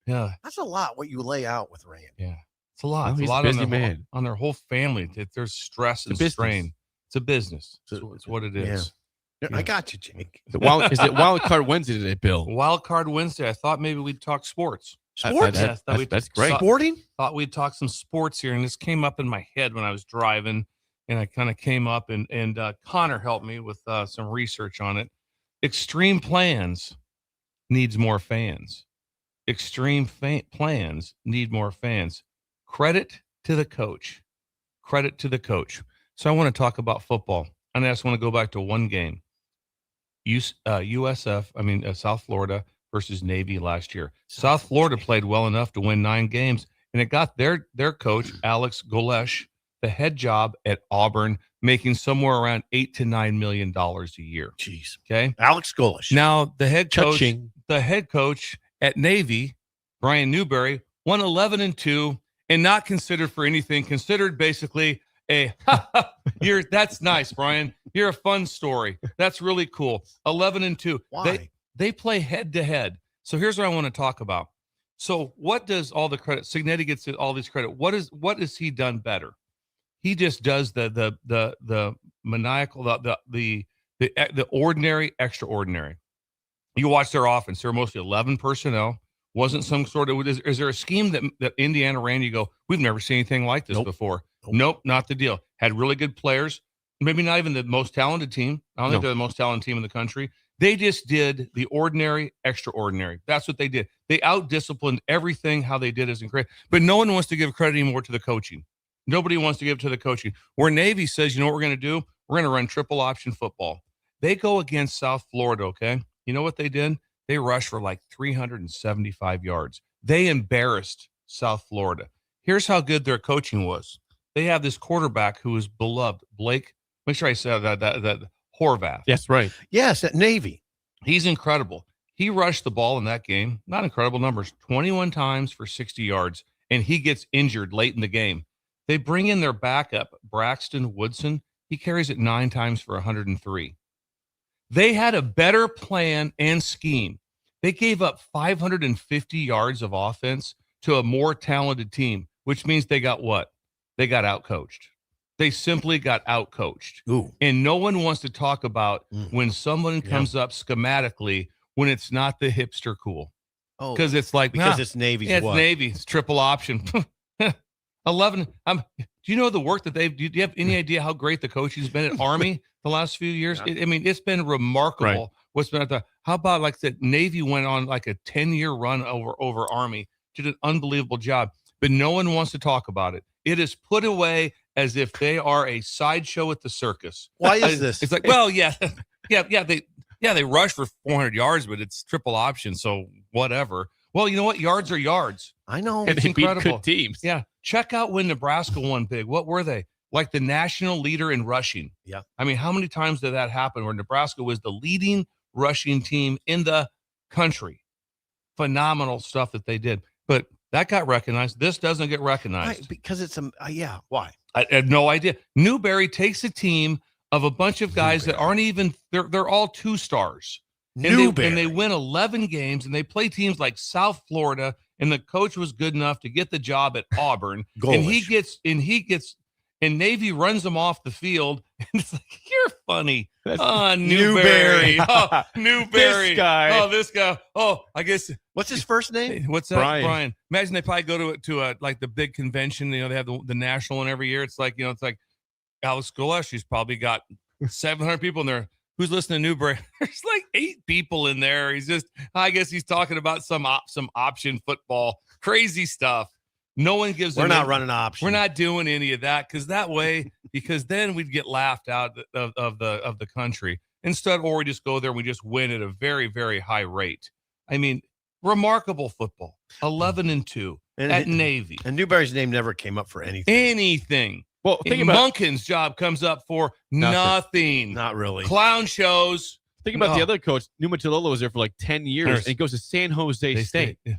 That's a lot what you lay out with Randy. Yeah, it's a lot. Well, it's a lot he's a busy man. On their whole family. There's stress and strain. It's a business. It's what it is. Yeah. I got you, Jake. Is it Wild Card Wednesday today, Bill? Wild Card Wednesday. I thought maybe we'd talk sports. Sports? That's great. Sporting? Thought we'd talk some sports here, and this came up in my head when I was driving, and I kind of came up, and Connor helped me with some research on it. Extreme Plans needs more fans. Extreme Plans need more fans. Credit to the coach. Credit to the coach. So I want to talk about football, and I just want to go back to one game. South Florida versus Navy last year. South Florida played well enough to win 9 games, and it got their coach, Alex Golesh, the head job at Auburn, making somewhere around $8 to $9 million a year. Jeez. Okay. Alex Golesh. Now the head coach at Navy, Brian Newberry, won 11-2 and not considered for anything, considered basically that's nice, Brian. You're a fun story. That's really cool. 11-2. Why? They play head to head. So here's what I want to talk about. So what does all the credit? Signetti gets all this credit. What has he done better? He just does the maniacal, the ordinary, extraordinary. You watch their offense. They're mostly 11 personnel. Wasn't some sort of, is there a scheme that Indiana ran? You go, we've never seen anything like this before. Nope, not the deal. Had really good players. Maybe not even the most talented team. I don't think they're the most talented team in the country. They just did the ordinary, extraordinary. That's what they did. They out-disciplined everything. How they did is incredible. But no one wants to give credit anymore to the coaching. Nobody wants to give to the coaching. Where Navy says, you know what we're going to do? We're going to run triple option football. They go against South Florida, okay? You know what they did? They rushed for like 375 yards. They embarrassed South Florida. Here's how good their coaching was. They have this quarterback who is beloved, Blake. Make sure I said that Horvath. Yes, right. Yes, at Navy. He's incredible. He rushed the ball in that game. Not incredible numbers. 21 times for 60 yards, and he gets injured late in the game. They bring in their backup, Braxton Woodson. He carries it 9 times for 103. They had a better plan and scheme. They gave up 550 yards of offense to a more talented team, which means they got what? They got outcoached. They simply got outcoached. Ooh. And no one wants to talk about when someone comes up schematically when it's not the hipster cool. Oh, because it's like because it's Navy's it's what? Navy. It's triple option. 11. Do you know the work that they've? Do you have any idea how great the coaching's been at Army the last few years? Yeah. I mean, it's been remarkable. Right. What's been at the? How about like that? Navy went on like a 10-year run over Army. Did an unbelievable job, but no one wants to talk about it. It is put away as if they are a sideshow at the circus. Why is this? It's like, well, yeah. They rush for 400 yards, but it's triple option, so whatever. Well, you know what? Yards are yards. I know. And It's they beat incredible. good teams. Yeah. Check out when Nebraska won big. What were they? Like the national leader in rushing. Yeah. I mean, how many times did that happen where Nebraska was the leading rushing team in the country? Phenomenal stuff that they did. But that got recognized. This doesn't get recognized. Right, because it's yeah. Why? I had no idea. Newberry takes a team of a bunch of guys that aren't even they're all 2-stars. And they win 11 games, and they play teams like South Florida, and the coach was good enough to get the job at Auburn. And Navy runs them off the field, and it's like, you're funny. Newberry. Oh, Newberry. This guy. Oh, this guy. Oh, I guess. What's his first name? What's that? Brian. Imagine they probably go to a like the big convention. You know, they have the national one every year. It's like, it's like Alex Gillespie's probably got 700 people in there. Who's listening to Newberry? There's like 8 people in there. I guess he's talking about some option football, crazy stuff. No one gives. We're not running option. We're not doing any of that because then we'd get laughed out of the country instead, or we just go there and we just win at a very, very high rate. I mean, remarkable football. 11-2 at Navy, and Newberry's name never came up for anything. Well, think about Munkin's job comes up for nothing. Not really. Clown shows. Think about the other coach. Numa was there for like 10 years, and he goes to San Jose State. Yeah.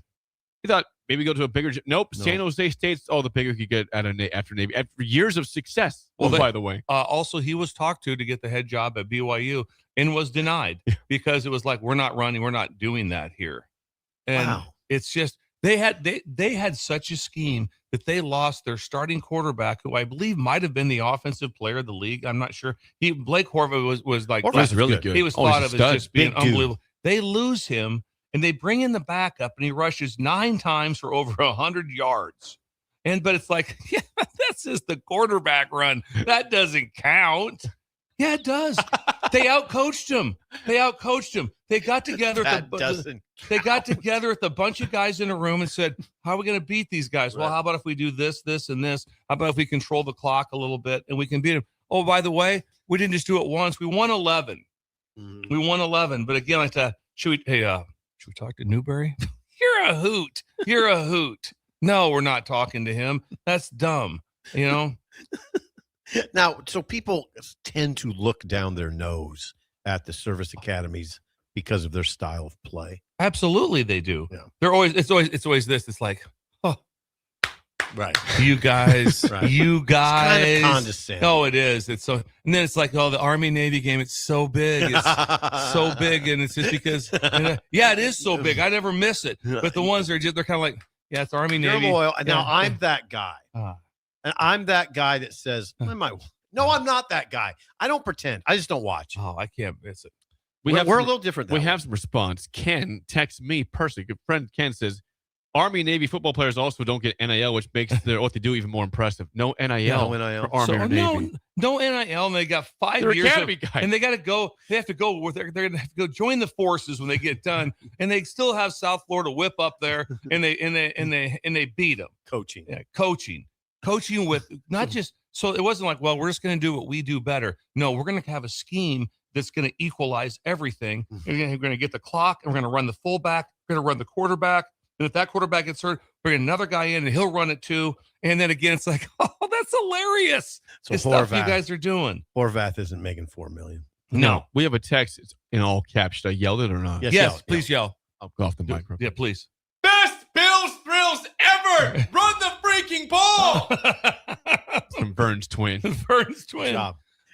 He thought maybe go to a bigger. Nope. San Jose State's the bigger you get after Navy. After years of success. Well, by the way. Also, he was talked to get the head job at BYU and was denied because it was like, we're not doing that here. And it's just they had such a scheme that they lost their starting quarterback, who I believe might have been the offensive player of the league. I'm not sure. Blake Horvath was like Horvath was really good. He was thought of as just being unbelievable. They lose him, and they bring in the backup, and he rushes 9 times for over 100 yards. But it's like, yeah, that's just the quarterback run. That doesn't count. Yeah, it does. They outcoached him. They got together. They got together with a bunch of guys in a room and said, how are we going to beat these guys? Right. Well, how about if we do this, this, and this? How about if we control the clock a little bit and we can beat them? Oh, by the way, we didn't just do it once. We won 11. Mm-hmm. We won 11. But again, like that, should we talk to Newberry? You're a hoot. No, we're not talking to him. That's dumb. Now, so people tend to look down their nose at the service academies because of their style of play. Absolutely, they do. Yeah. It's always this. It's like, right, you guys, It's kind of condescending. No, it is. It's so, and then it's like, the Army Navy game. It's so big. It's so big, and it's just because. Yeah, it is so big. I never miss it. But the ones they're kind of like, yeah, it's Army Navy. Now I'm that guy. And I'm that guy that says, no, I'm not that guy. I don't pretend. I just don't watch. Oh, I can't miss it. We're a little different. We have some response. Ken texts me personally. Good friend Ken says, Army Navy football players also don't get NIL, which makes what they do even more impressive. No NIL. For Army or Navy. No NIL, and they got 5 years. Academy guys. And they got to go. They have to go. They're going to have to go join the forces when they get done, and they still have South Florida whip up there, and they beat them. Coaching with not just. So it wasn't like, well, we're just going to do what we do better. No, we're going to have a scheme that's going to equalize everything. We're going to get the clock, and we're going to run the fullback, we're going to run the quarterback. And if that quarterback gets hurt, bring another guy in, and he'll run it too. And then again, it's like, oh, that's hilarious. So the stuff you guys are doing. Horvath isn't making $4 million. No. We have a text. It's in all caps. Should I yell it or not? Yes, please yell. I'll go off the microphone. Yeah, please. Best Bills thrills ever. Run the freaking ball. From Vern's twin. Vern's twin.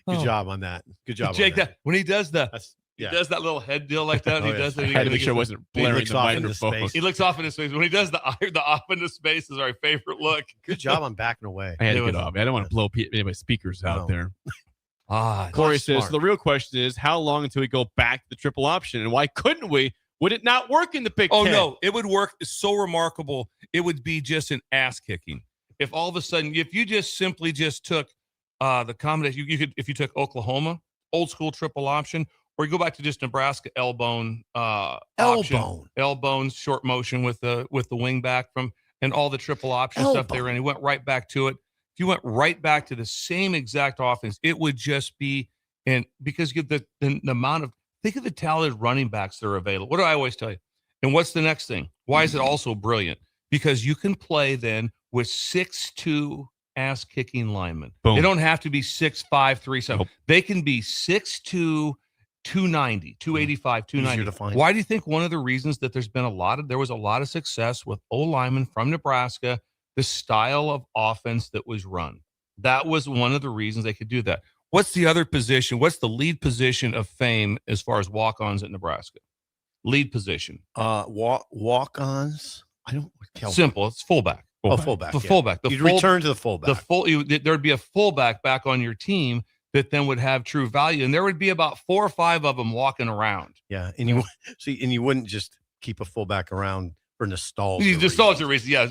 Good job on that. Good job, Jake. on that. When he does the, yeah. he does that little head deal like that. Oh, He yeah. does that. I had to make sure it wasn't blaring the microphone. He looks off into space. When he does the off into space is our favorite look. Good job on backing away. I had to get off. I don't want to blow anybody's speakers out there. Corey says, smart. so the real question is, how long until we go back to the triple option? And why couldn't we? Would it not work in the Big Ten? No, it would work. It's so remarkable. It would be just an ass kicking. If all of a sudden, if you just simply just took the combination, you could, if you took Oklahoma, old school triple option, or you go back to just Nebraska elbone short motion with the wing back from and all the triple option stuff they were in. He went right back to it. If you went right back to the same exact offense, it would just be, and because you get the amount of, think of the talented running backs that are available. What do I always tell you? And what's the next thing? Why is it also brilliant? Because you can play then with 6'2" ass kicking linemen. Boom. They don't have to be 6'5", 3'7". Nope. They can be 6'2", 290, 285, 290. Easier to find. Why do you think one of the reasons that there was a lot of success with O-linemen from Nebraska, the style of offense that was run? That was one of the reasons they could do that. What's the other position? What's the lead position of fame as far as walk-ons at Nebraska? Lead position. Walk-ons. I don't. Simple. It's fullback. Fullback. Fullback. You'd return to the fullback. There'd be a fullback back on your team that then would have true value, and there would be about 4 or 5 of them walking around. Yeah, and you wouldn't just keep a fullback around for nostalgia. Nostalgia reasons, yeah.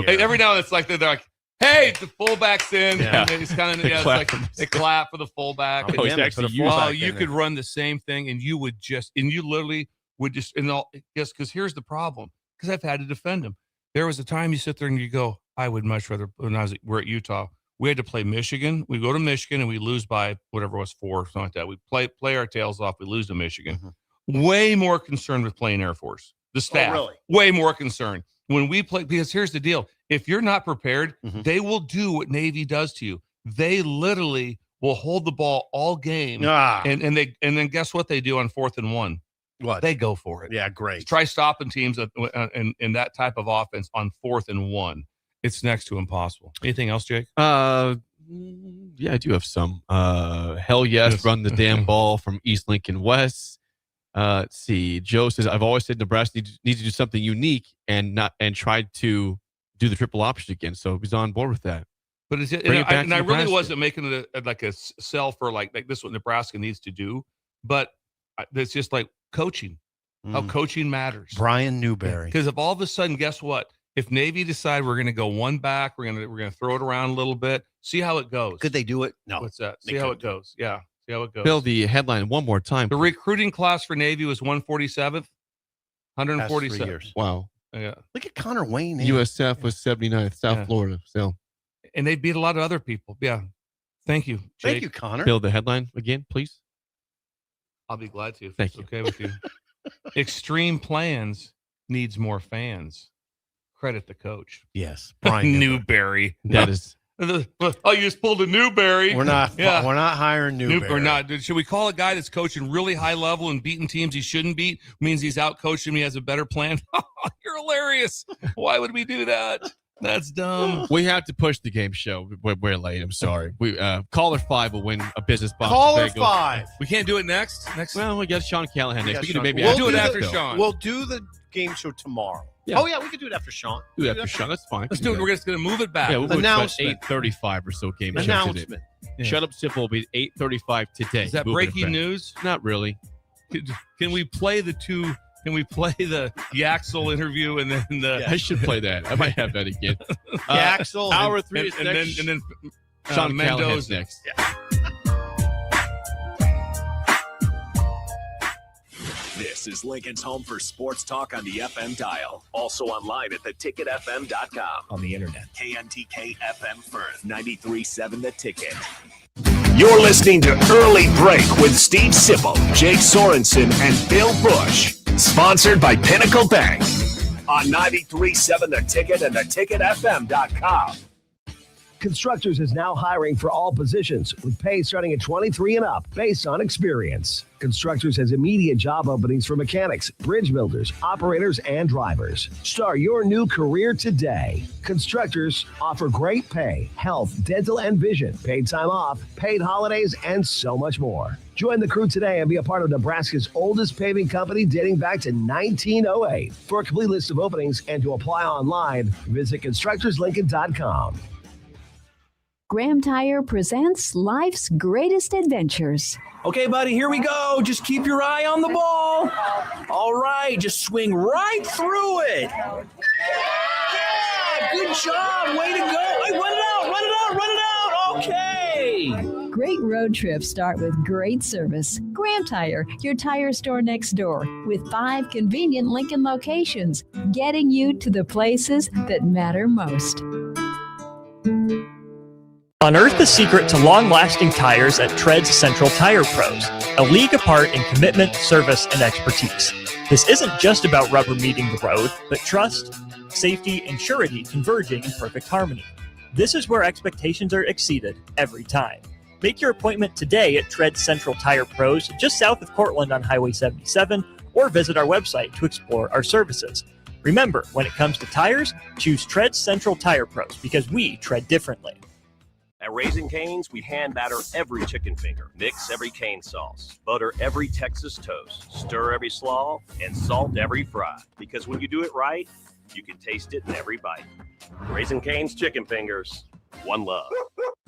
Every now and then it's like they're like, hey, the fullback's in. Yeah. And it's kind of it's like they clap for the fullback. You could run the same thing, and you literally would just because here's the problem. Because I've had to defend him. There was a time you sit there and you go, I would much rather. When we're at Utah, we had to play Michigan. We go to Michigan and we lose by whatever it was 4, something like that. We play our tails off. We lose to Michigan. Mm-hmm. Way more concerned with playing Air Force. The staff, way more concerned. When we play, because here's the deal. If you're not prepared, they will do what Navy does to you. They literally will hold the ball all game. And then guess what they do on 4th and 1? What? They go for it. Yeah, great. Try stopping teams in that type of offense on 4th and 1. It's next to impossible. Anything else, Jake? Yeah, I do have some. Hell yes, run the damn ball from East Lincoln West. Let's see. Joe says, I've always said Nebraska needs to do something unique and tried to do the triple option again. So he's on board with that. But I really wasn't making it like a sell for like this is what Nebraska needs to do. But it's just like coaching, how coaching matters. Brian Newberry. Because if all of a sudden, guess what? If Navy decide we're going to go one back, we're going to throw it around a little bit, see how it goes. Could they do it? No. What's that? See how it goes. Yeah. See how it goes. Bill, the headline one more time. The recruiting class for Navy was 147th. 147 years. Wow. Yeah. Look at Connor Wayne. USF was 79th, South Florida. So, and they beat a lot of other people. Yeah. Thank you, Jake. Thank you, Connor. Bill, the headline again, please. I'll be glad to. If Thank it's you. Okay with you. Extreme Plans needs more fans. Credit the coach. Yes, Brian Newberry. That is. Oh, you just pulled a Newberry. We're not hiring Newberry. We're not. Should we call a guy that's coaching really high level and beating teams he shouldn't beat? Means he's out coaching me, has a better plan. You're hilarious. Why would we do that? That's dumb. We have to push the game show. We're late. I'm sorry. We caller 5 will win a business box. Caller 5. We can't do it next. Well, we got Sean Callahan next. We can do we'll do it after Sean. We'll do the game show tomorrow. Yeah. Oh yeah, we could do it after Sean. Do it after Sean. That's fine. Let's do it. We're just going to move it back. Yeah, we'll Announcement. 8:35 or so game show Announcement. today. Yeah. Shut Up Simple will be 8:35 today. Is that breaking news? Not really. Can we play the two? Can we play the Yaxel interview and then the? I should play that. I might have that again. Yaxel. Hour 3 is and next. then Sean Mendoza next. Yeah. This is Lincoln's home for sports talk on the FM dial. Also online at theticketfm.com. On the internet. KNTK FM Firth, 93.7 The Ticket. You're listening to Early Break with Steve Sipple, Jake Sorensen, and Bill Busch. Sponsored by Pinnacle Bank on 93.7 The Ticket and theticketfm.com. Constructors is now hiring for all positions with pay starting at 23 and up based on experience. Constructors has immediate job openings for mechanics, bridge builders, operators, and drivers. Start your new career today. Constructors offer great pay, health, dental, and vision, paid time off, paid holidays, and so much more. Join the crew today and be a part of Nebraska's oldest paving company dating back to 1908. For a complete list of openings and to apply online, visit constructorslincoln.com. Graham Tire presents Life's Greatest Adventures. Okay, buddy, here we go. Just keep your eye on the ball. All right, just swing right through it. Yeah, good job. Way to go. Hey, run it out. Okay. Great road trips start with great service. Graham Tire, your tire store next door, with 5 convenient Lincoln locations, getting you to the places that matter most. Unearth the secret to long-lasting tires at Tread's Central Tire Pros, a league apart in commitment, service, and expertise. This isn't just about rubber meeting the road, but trust, safety, and surety converging in perfect harmony. This is where expectations are exceeded every time. Make your appointment today at Tread's Central Tire Pros, just south of Cortland on Highway 77, or visit our website to explore our services. Remember, when it comes to tires, choose Tread's Central Tire Pros because we tread differently. At Raising Cane's, we hand batter every chicken finger, mix every cane sauce, butter every Texas toast, stir every slaw, and salt every fry. Because when you do it right, you can taste it in every bite. Raising Cane's chicken fingers, one love.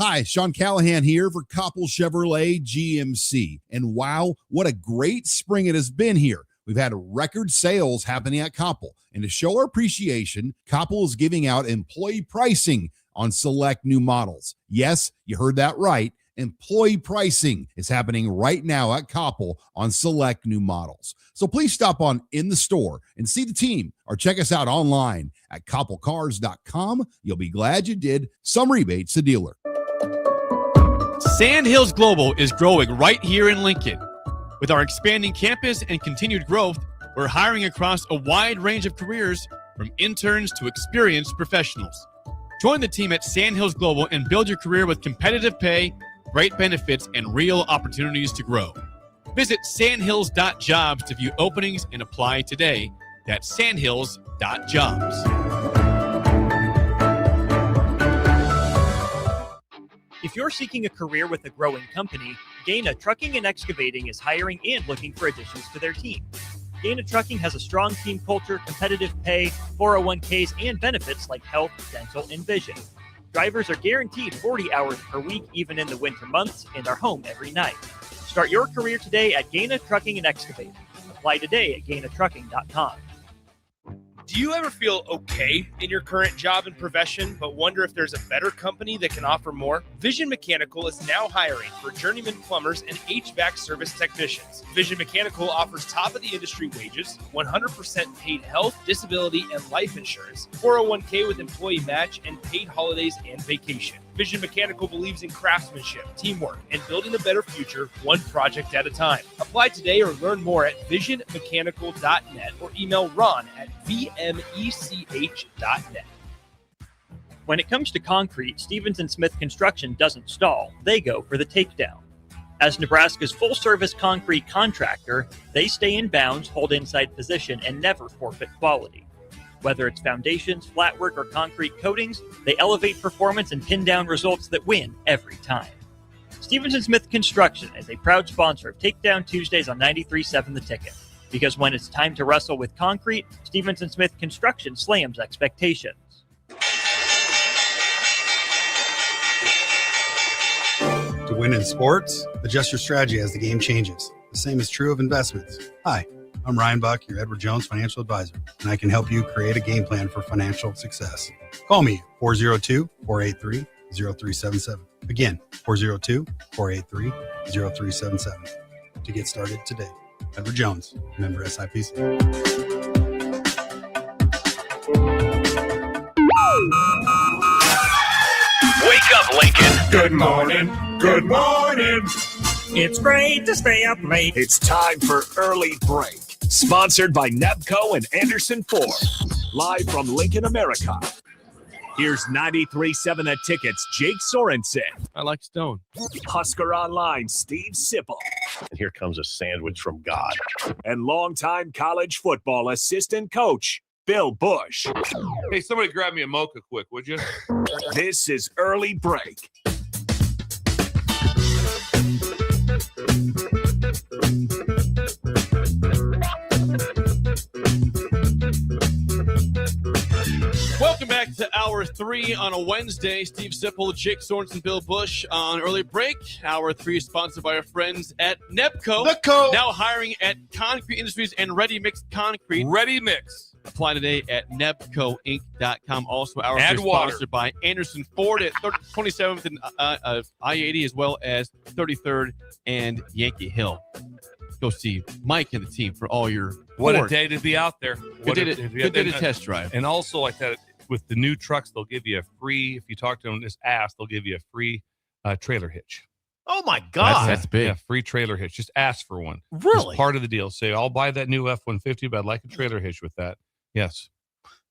Hi, Sean Callahan here for Koppel Chevrolet GMC. And wow, what a great spring it has been here. We've had record sales happening at Koppel. And to show our appreciation, Koppel is giving out employee pricing on select new models. Yes, you heard that right. Employee pricing is happening right now at Koppel on select new models. So please stop on in the store and see the team or check us out online at koppelcars.com. You'll be glad you did. Some rebates to dealer. Sandhills Global is growing right here in Lincoln. With our expanding campus and continued growth, we're hiring across a wide range of careers from interns to experienced professionals. Join the team at Sandhills Global and build your career with competitive pay, great benefits, and real opportunities to grow. Visit sandhills.jobs to view openings and apply today. That's sandhills.jobs. If you're seeking a career with a growing company, Gaina Trucking and Excavating is hiring and looking for additions to their team. Gaina Trucking has a strong team culture, competitive pay, 401ks, and benefits like health, dental, and vision. Drivers are guaranteed 40 hours per week, even in the winter months, and are home every night. Start your career today at Gaina Trucking and Excavating. Apply today at gainatrucking.com. Do you ever feel okay in your current job and profession, but wonder if there's a better company that can offer more? Vision Mechanical is now hiring for journeyman plumbers and HVAC service technicians. Vision Mechanical offers top-of-the-industry wages, 100% paid health, disability, and life insurance, 401k with employee match, and paid holidays and vacation. Vision Mechanical believes in craftsmanship, teamwork, and building a better future one project at a time. Apply today or learn more at visionmechanical.net or email Ron at vmech.net. When it comes to concrete, Stevens & Smith Construction doesn't stall. They go for the takedown. As Nebraska's full-service concrete contractor, they stay in bounds, hold inside position, and never forfeit quality. Whether it's foundations, flatwork, or concrete coatings, they elevate performance and pin down results that win every time. Stevens & Smith Construction is a proud sponsor of Takedown Tuesdays on 93.7 The Ticket. Because when it's time to wrestle with concrete, Stevens & Smith Construction slams expectations. To win in sports, adjust your strategy as the game changes. The same is true of investments. Hi, I'm Ryan Buck, your Edward Jones financial advisor, and I can help you create a game plan for financial success. Call me at 402-483-0377. Again, 402-483-0377 to get started today. Edward Jones, member SIPC. Wake up, Lincoln. Good morning. Good morning. It's great to stay up late. It's time for Early Break. Sponsored by Nebco and Anderson Ford. Live from Lincoln, America. Here's 93.7 The Ticket's Jake Sorensen. I like Stone. Husker Online, Steve Sipple. And here comes a sandwich from God. And longtime college football assistant coach, Bill Busch. Hey, somebody grab me a mocha quick, would you? This is Early Break. Welcome back to Hour 3 on a Wednesday. Steve Sipple, Jake Sorensen, Bill Busch on Early Break. Hour 3 is sponsored by our friends at Nebco. Now hiring at Concrete Industries and Ready Mix Concrete. Ready Mix. Apply today at nebcoinc.com. Also, Hour 3 Add is water. sponsored by Anderson Ford at 27th and I-80 as well as 33rd and Yankee Hill. Go see Mike and the team for all your What Ford. a day to be out there. Good day to test drive. And also, like that, with the new trucks, they'll give you a free, if you talk to them, just ask, they'll give you a free trailer hitch. Oh, my God. That's big. Yeah, free trailer hitch. Just ask for one. Really? It's part of the deal. Say, I'll buy that new F-150, but I'd like a trailer hitch with that. Yes.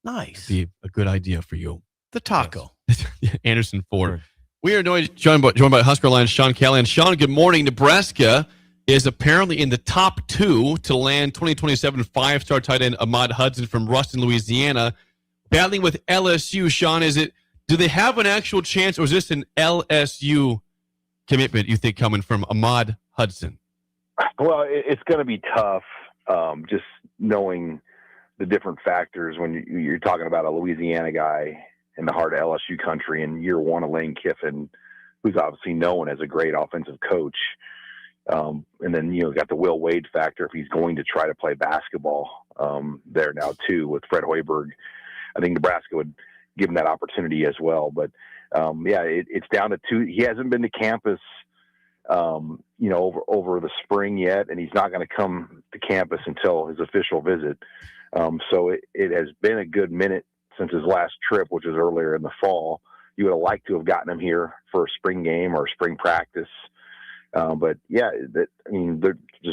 Nice. Be a good idea for you. The taco. Yes. Anderson Ford. We are joined by Husker Line's Sean Callahan. Sean, good morning. Nebraska is apparently in the top 2 to land 2027 5-star tight end Ahmad Hudson from Ruston, Louisiana. Battling with LSU, Sean, do they have an actual chance, or is this an LSU commitment, you think, coming from Ahmad Hudson? Well, it's going to be tough, just knowing the different factors when you're talking about a Louisiana guy in the heart of LSU country in year one of Lane Kiffin, who's obviously known as a great offensive coach. And then, got the Will Wade factor if he's going to try to play basketball there now, too, with Fred Hoiberg. I think Nebraska would give him that opportunity as well. But, it's down to 2. He hasn't been to campus, over the spring yet, and he's not going to come to campus until his official visit. So it has been a good minute since his last trip, which was earlier in the fall. You would have liked to have gotten him here for a spring game or a spring practice. But there's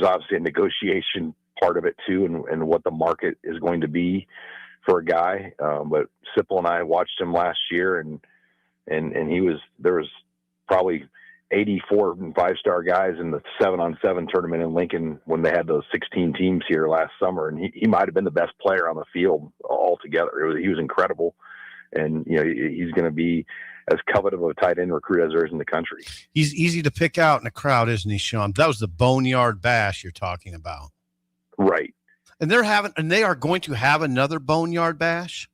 obviously a negotiation part of it too, and what the market is going to be for a guy. But Sipple and I watched him last year, and there was probably 84 and 5-star guys in the 7-on-7 tournament in Lincoln when they had those 16 teams here last summer, and he might have been the best player on the field altogether. He was incredible, and he's going to be as coveted of a tight end recruit as there is in the country. He's easy to pick out in a crowd, isn't he, Sean? That was the Boneyard Bash you're talking about. Right. And they are going to have another Boneyard Bash?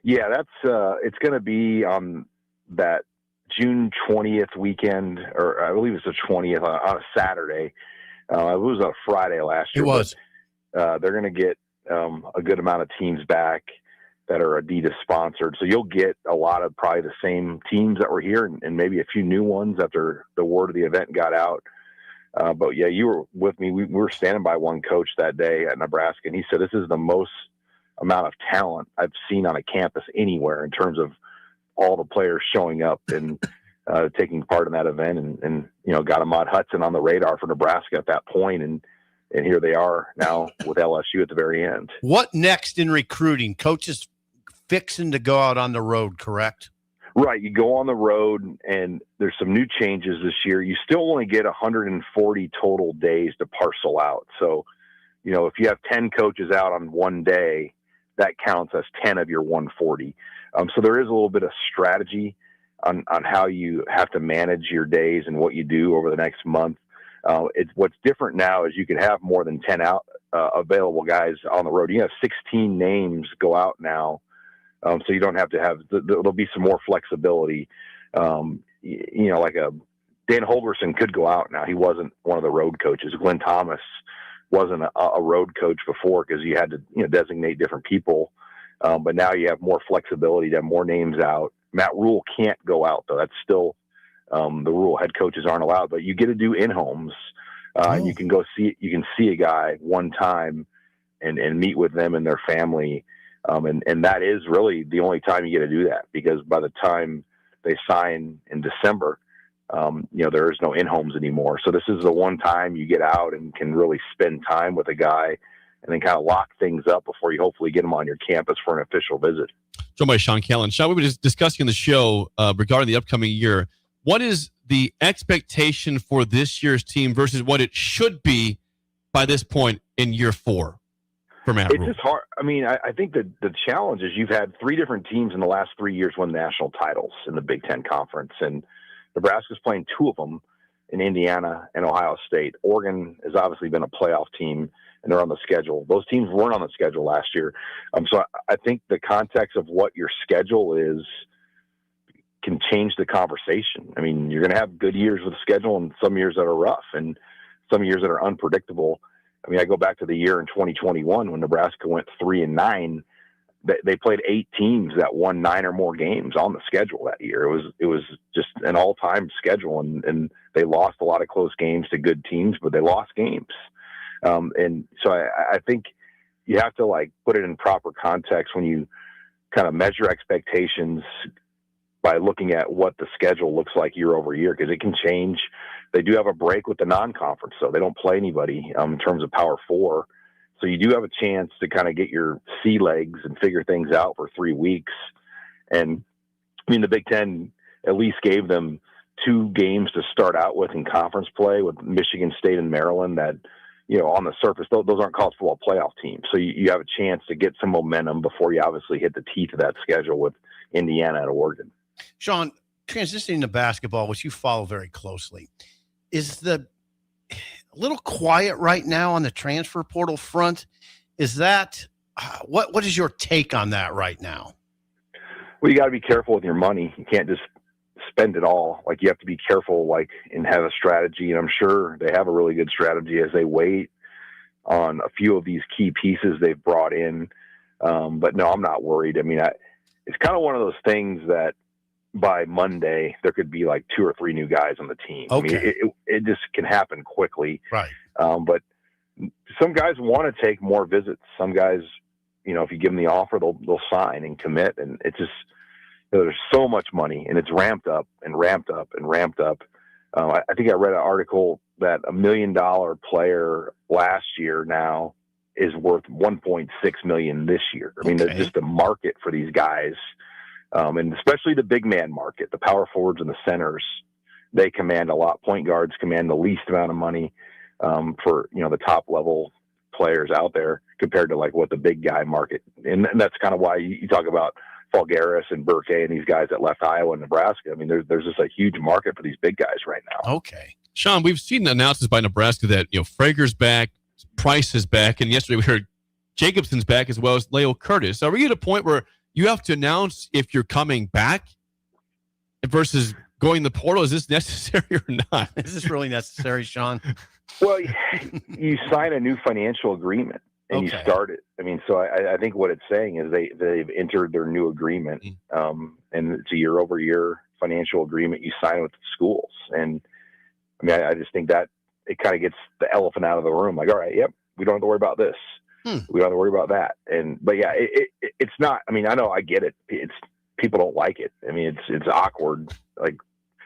Yeah, that's it's going to be on that June 20th weekend, or I believe it's the 20th on a Saturday. It was a Friday last year. It was. But, they're going to get a good amount of teams back that are Adidas sponsored. So you'll get a lot of probably the same teams that were here and maybe a few new ones after the word of the event got out. But yeah, you were with me. We were standing by one coach that day at Nebraska, and he said, this is the most amount of talent I've seen on a campus anywhere in terms of all the players showing up and taking part in that event, and got Ahmad Hudson on the radar for Nebraska at that point, and here they are now with LSU at the very end. What next in recruiting? Coaches fixing to go out on the road, correct? Right. You go on the road, and there's some new changes this year. You still only get 140 total days to parcel out. So, if you have 10 coaches out on one day, that counts as 10 of your 140. So there is a little bit of strategy on how you have to manage your days and what you do over the next month. What's different now is you can have more than 10 out available guys on the road. You have 16 names go out now. So you don't have to have, there'll be some more flexibility. Like Dan Holgerson could go out now. He wasn't one of the road coaches. Glenn Thomas wasn't a road coach before because you had to, designate different people. But now you have more flexibility to have more names out. Matt Rule can't go out though. That's still the rule. Head coaches aren't allowed, but you get to do in-homes. You can go see a guy one time and meet with them and their family. And that is really the only time you get to do that, because by the time they sign in December, there is no in-homes anymore. So this is the one time you get out and can really spend time with a guy and then kind of lock things up before you hopefully get him on your campus for an official visit. Joined by Sean Callan. Sean, we were just discussing in the show regarding the upcoming year. What is the expectation for this year's team versus what it should be by this point in year 4 for Matt Rhule? It's just hard. I mean, I think that the challenge is you've had 3 different teams in the last 3 years win national titles in the Big Ten Conference, and Nebraska's playing 2 of them in Indiana and Ohio State. Oregon has obviously been a playoff team, and they're on the schedule. Those teams weren't on the schedule last year. So I think the context of what your schedule is can change the conversation. I mean, you're going to have good years with the schedule and some years that are rough and some years that are unpredictable. I mean, I go back to the year in 2021 when Nebraska went 3-9. They played 8 teams that won 9 or more games on the schedule that year. It was just an all-time schedule, and they lost a lot of close games to good teams, but they lost games. And so I think you have to put it in proper context when you kind of measure expectations by looking at what the schedule looks like year over year, because it can change. They do have a break with the non-conference, so they don't play anybody in terms of Power 4. So you do have a chance to kind of get your sea legs and figure things out for 3 weeks. And I mean, the Big Ten at least gave them 2 games to start out with in conference play with Michigan State and Maryland that, on the surface, those aren't college football playoff teams. So you have a chance to get some momentum before you obviously hit the teeth of that schedule with Indiana and Oregon. Sean, transitioning to basketball, which you follow very closely, is the a little quiet right now on the transfer portal front. Is that what is your take on that right now? Well, you got to be careful with your money. You can't just spend it all. You have to be careful, and have a strategy. And I'm sure they have a really good strategy as they wait on a few of these key pieces they've brought in. But no, I'm not worried. I mean, it's kind of one of those things that by Monday there could be 2 or 3 new guys on the team. Okay. I mean, it just can happen quickly. Right. But some guys want to take more visits. Some guys, if you give them the offer, they'll sign and commit. And it's just, there's so much money, and it's ramped up and ramped up and ramped up. I think I read an article that $1 million player last year now is worth $1.6 million this year. I mean, there's just a market for these guys. And especially the big man market, the power forwards and the centers, they command a lot. Point guards command the least amount of money for, the top level players out there compared to what the big guy market. And that's kind of why you talk about Falgaris and Burke and these guys that left Iowa and Nebraska. I mean, there's just a huge market for these big guys right now. Okay. Sean, we've seen announcements by Nebraska that, Frager's back, Price is back, and yesterday we heard Jacobson's back as well as Leo Curtis. Are we at a point where you have to announce if you're coming back versus going the portal? Is this necessary or not? Is this really necessary, Sean? Well, you sign a new financial agreement and you start it. I mean, so I think what it's saying is they've entered their new agreement, and it's a year-over-year financial agreement you sign with the schools. And I mean, I just think that it kind of gets the elephant out of the room. All right, yep, we don't have to worry about this. We don't have to worry about that. But yeah, it's not. I mean, I know, I get it. It's people don't like it. I mean, it's awkward,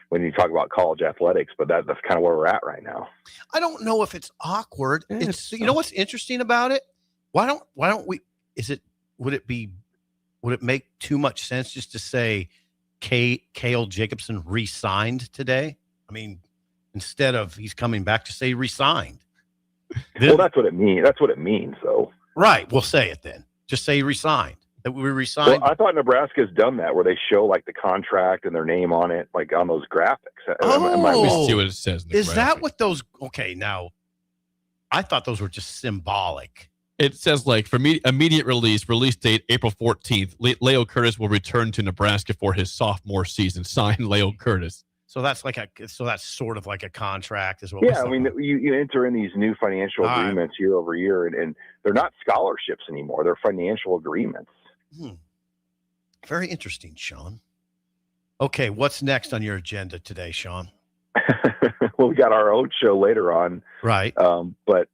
when you talk about college athletics. But that's kind of where we're at right now. I don't know if it's awkward. It's what's interesting about it? Why don't we? Would it make too much sense just to say Cale Jacobson re-signed today? I mean, instead of he's coming back, to say re-signed. Well, that's what it means. That's what it means, though. Right. We'll say it then. Just say resigned. That we resigned. Well, I thought Nebraska's done that, where they show the contract and their name on it, on those graphics. See what it says. Is that what those? Okay, now I thought those were just symbolic. It says for immediate release date April 14th. Leo Curtis will return to Nebraska for his sophomore season. Signed, Leo Curtis. So that's that's sort of like a contract, is what. Yeah, I mean, you enter in these new financial agreements year over year, and they're not scholarships anymore; they're financial agreements. Very interesting, Sean. Okay, what's next on your agenda today, Sean? Well, we got our own show later on, right? But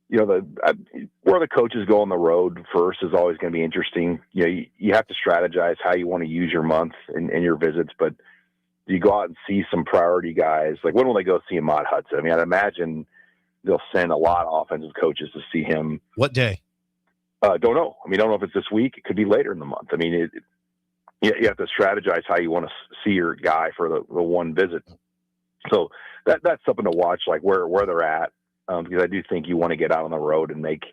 where the coaches go on the road first is always going to be interesting. You have to strategize how you want to use your month and your visits, but do you go out and see some priority guys? Like, when will they go see Ahmad Hudson? I mean, I'd imagine they'll send a lot of offensive coaches to see him. What day? Don't know. I mean, I don't know if it's this week. It could be later in the month. I mean, you have to strategize how you want to see your guy for the one visit. So that's something to watch, like where they're at, because I do think you want to get out on the road and make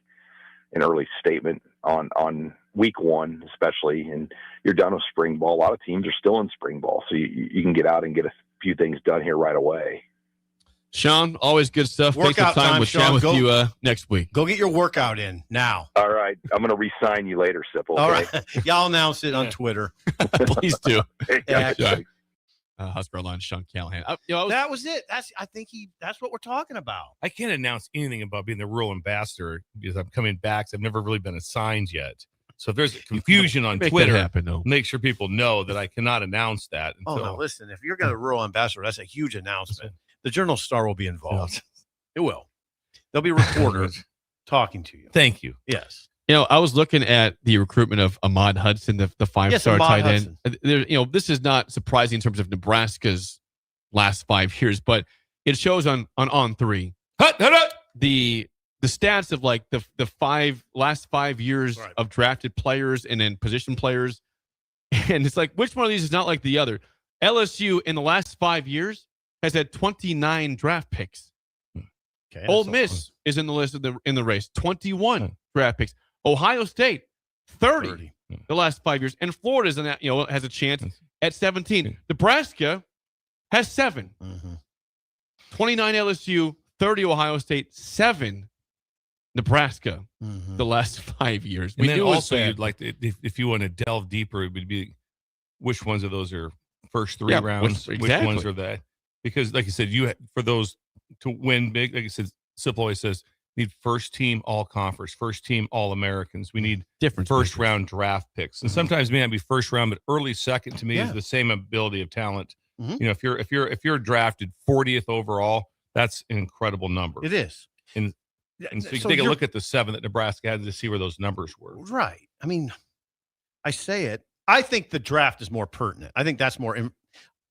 an early statement on week one, especially, and you're done with spring ball. A lot of teams are still in spring ball, so you can get out and get a few things done here right away. Sean, always good stuff. Thanks for Workout time. time, We'll Sean. chat with you next week. Go get your workout in now. All right. I'm going to re-sign you later, Sipple. All okay? right. Y'all announce it on Twitter. Please do. Yeah. Husker line, Sean Callahan. That was it. I think that's what we're talking about. I can't announce anything about being the rural ambassador because I'm coming back. So I've never really been assigned yet. So if there's confusion on Make Twitter, that happen, though. make sure people know that I cannot announce that. Oh, no, listen, if you're going to rural ambassador, that's a huge announcement. The Journal Star will be involved. It will. There'll be reporters talking to you. Thank you. Yes. I was looking at the recruitment of Ahmad Hudson, the 5-star tight end. This is not surprising in terms of Nebraska's last 5 years, but it shows on On3 the stats of like the last 5 years of drafted players and then position players, and it's like, which one of these is not like the other? LSU in the last 5 years has had 29 draft picks. Okay, Ole Miss is in the list in the race, 21 draft picks. Ohio State, 30 the last 5 years, and Florida's in that, has a chance at 17. Nebraska has 7. 29 LSU, 30 Ohio State, 7 Nebraska the last 5 years. And then also, you'd like to, if you want to delve deeper, it would be which ones of those are first 3 rounds, which ones are that? Because, like you said, for those to win big, like I said, Sip always says, need first team all conference, first team all Americans. We need different first round draft picks, and sometimes it may not be first round, but early second to me is the same ability of talent. If you're drafted 40th overall, that's an incredible number. It is. And so you can take a look at the 7 that Nebraska had to see where those numbers were. Right. I mean, I say it. I think the draft is more pertinent. I think that's more.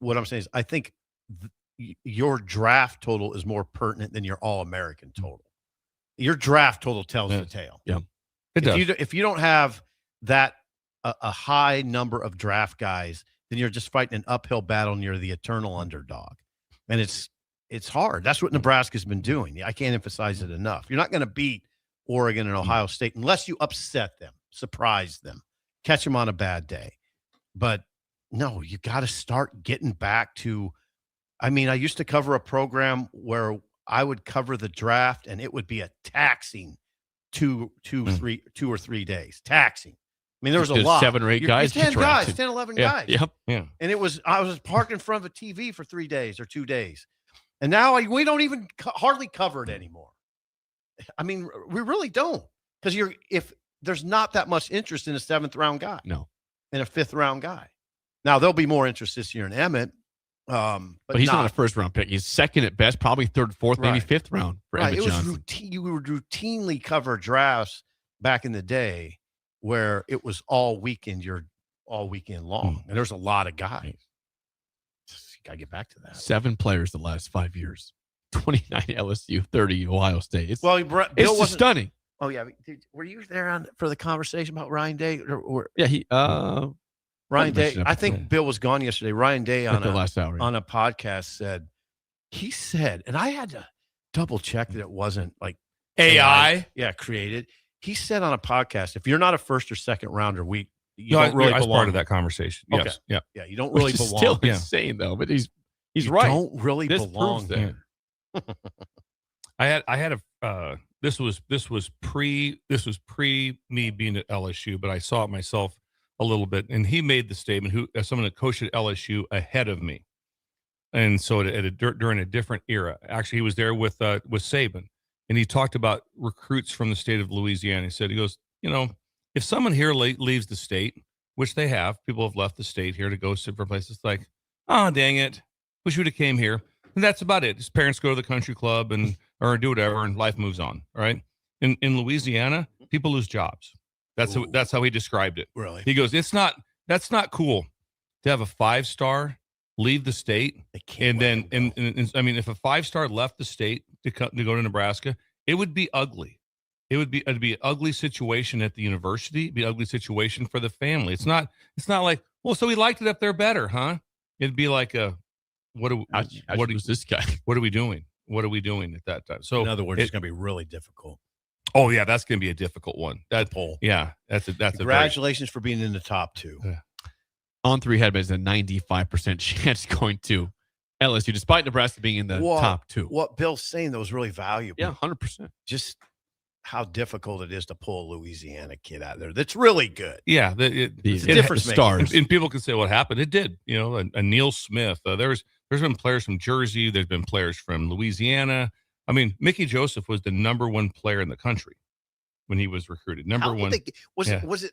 What I'm saying is, I think your draft total is more pertinent than your All-American total. Your draft total tells the tale. Yeah, it does. If you don't have that a high number of draft guys, then you're just fighting an uphill battle and you're the eternal underdog. And it's hard. That's what Nebraska's been doing. I can't emphasize it enough. You're not going to beat Oregon and Ohio State unless you upset them, surprise them, catch them on a bad day. But no, you got to start getting back to. I mean, I used to cover a program where I would cover the draft, and it would be a taxing 2 or 3 days. Taxing. I mean, there was a lot. 7 or 8 guys. 10 guys, 10, 11 guys. Yep. Yeah. And I was parked in front of a TV for 3 days or 2 days. And now we don't even hardly cover it anymore. I mean, we really don't. Because if there's not that much interest in a 7th round guy. No. And a 5th round guy. Now, there'll be more interest this year in Emmett. But he's not a first round pick. He's second at best, probably 3rd, 4th, maybe 5th round for Emmett Johnson. You would routinely cover drafts back in the day where it was all weekend long. And there's a lot of guys. Got to get back to that. 7 players the last 5 years. 29 LSU, 30 Ohio State. It's Bill stunning. Oh, yeah. Were you there for the conversation about Ryan Day? Yeah, Ryan Day, I think Bill was gone yesterday. Ryan Day on last hour, on a podcast said, and I had to double check that it wasn't like AI created. He said on a podcast, if you're not a 1st or 2nd rounder, you No, don't really I was belong. part of that conversation. Okay. Yes. Yeah. You don't really Which is belong. still insane though, but he's You right. don't really This belong proves there. I had a this was pre me being at LSU, but I saw it myself a little bit, and he made the statement as someone that coached at LSU ahead of me, and so during a different era. Actually, he was there with Saban, and he talked about recruits from the state of Louisiana. He goes, if someone here leaves the state, which they have, people have left the state here to go different places. Like, oh dang it, wish you'd have came here. And that's about it. His parents go to the country club or do whatever, and life moves on. Right? In Louisiana, people lose jobs. That's how he described it. Really? He goes, that's not cool to have a 5-star leave the state, and then and I mean, if a 5-star left the state to go to Nebraska, it would be ugly. It'd be an ugly situation at the university. It'd be an ugly situation for the family. It's not like, well, so we liked it up there better, huh? It'd be like what is this guy? What are we doing? What are we doing at that time? So in other words, it's going to be really difficult. Oh yeah, that's going to be a difficult one. That poll. Yeah, that's congratulations for being in the top 2. Yeah. On 3 headbands, a 95% chance going to LSU, despite Nebraska being in the top 2. What Bill's saying, though, is really valuable. Yeah, 100%. Just how difficult it is to pull a Louisiana kid out of there. That's really good. Yeah, it's a difference stars. And people can say what happened. It did. You know, a Neil Smith. There's been players from Jersey. There's been players from Louisiana. I mean, Mickey Joseph was the number 1 player in the country when he was recruited. Number 1. Was it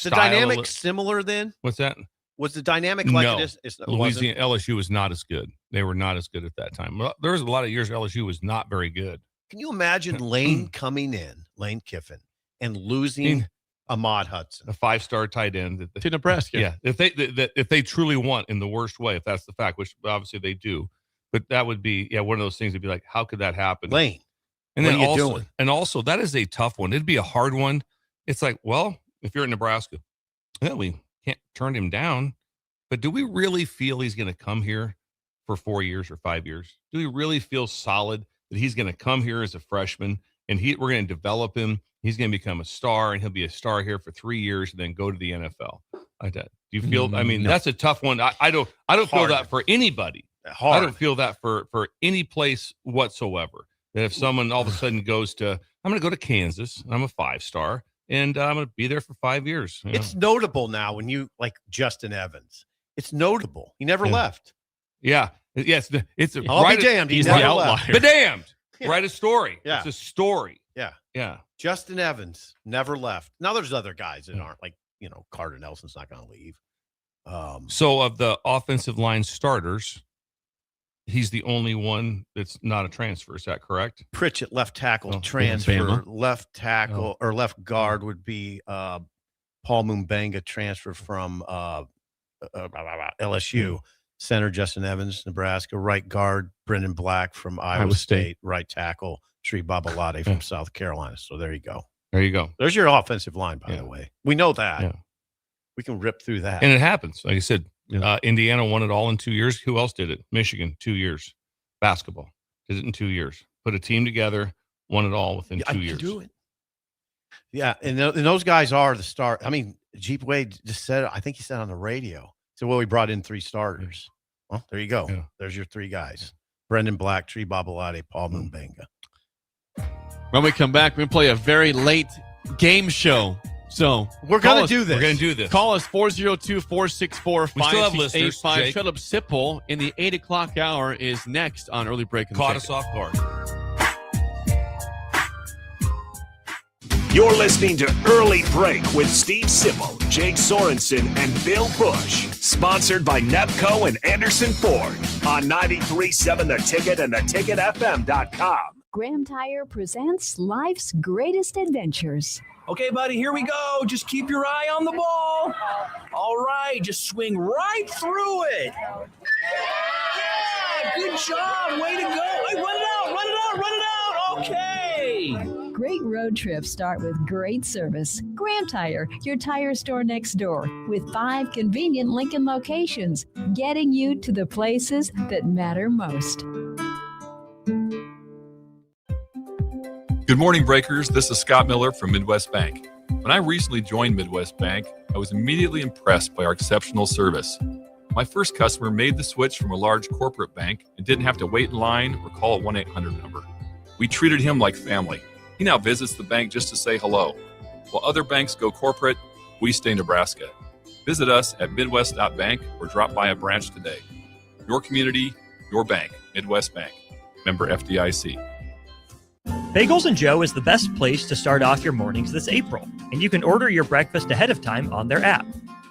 the dynamic similar then? What's that? Was the dynamic like it is? Louisiana, LSU was not as good. They were not as good at that time. Well, there was a lot of years LSU was not very good. Can you imagine Lane coming in, Lane Kiffin, and losing Ahmad Hudson, a 5-star tight end to Nebraska? Yeah, if they truly want in the worst way, if that's the fact, which obviously they do, but that would be one of those things. That'd be like, how could that happen, Lane? And then also that is a tough one. It'd be a hard one. It's like, well, if you're in Nebraska, we can't turn him down, but do we really feel he's going to come here for 4 years or 5 years? Do we really feel solid that he's going to come here as a freshman and we're going to develop him? He's going to become a star, and he'll be a star here for 3 years and then go to the NFL. Like that. Do you feel? I mean, that's a tough one. I don't feel that for anybody. I don't feel that for any place whatsoever. That if someone all of a sudden goes to, I'm going to go to Kansas, and I'm a 5-star, and I'm going to be there for 5 years. It's notable now when you like Justin Evans. It's notable. He never left. Yeah. Yes. It's I'll be damned. He's the outlier. Be damned. Yeah. Write a story. Yeah. It's a story. Yeah. Yeah. Justin Evans never left. Now there's other guys that aren't like, Carter Nelson's not going to leave. So of the offensive line starters, he's the only one that's not a transfer. Is that correct? Pritchett, left tackle, transfer. Left tackle or left guard would be Paul Mumbenga, transfer from LSU. Center, Justin Evans, Nebraska. Right guard, Brendan Black from Iowa State. Right tackle, Sri Babalade from South Carolina. So there you go. There's your offensive line, by the way. We know that. Yeah. We can rip through that. And it happens. Like I said, Indiana won it all in 2 years. Who else did it? Michigan, 2 years. Basketball did it in 2 years. Put a team together, won it all within 2 years. Do it. Yeah, and those guys are the star. I mean, Jeep Wade just said, I think he said on the radio, so we brought in 3 starters. Well, there you go. Yeah. There's your 3 guys. Brendan Black, Sri Babalade, Paul Mumbenga. When we come back, we're going to play a very late game show. So we're going to do this. We're going to do this. Call us 402-464-5685. Philip Sipple in the 8 o'clock hour is next on Early Break. Caught us off guard. You're listening to Early Break with Steve Sipple, Jake Sorensen, and Bill Busch. Sponsored by Nepco and Anderson Ford on 93.7 The Ticket and theticketfm.com. Graham Tire presents life's greatest adventures. Okay, buddy, here we go. Just keep your eye on the ball. All right, just swing right through it. Yeah, good job. Way to go. Hey, run it out. Okay. Great road trips start with great service. Graham Tire, your tire store next door, with 5 convenient Lincoln locations, getting you to the places that matter most. Good morning, Breakers. This is Scott Miller from Midwest Bank. When I recently joined Midwest Bank, I was immediately impressed by our exceptional service. My first customer made the switch from a large corporate bank and didn't have to wait in line or call a 1-800 number. We treated him like family. He now visits the bank just to say hello. While other banks go corporate, we stay Nebraska. Visit us at midwest.bank or drop by a branch today. Your community, your bank. Midwest Bank. Member FDIC. Bagels & Joe is the best place to start off your mornings this April, and you can order your breakfast ahead of time on their app.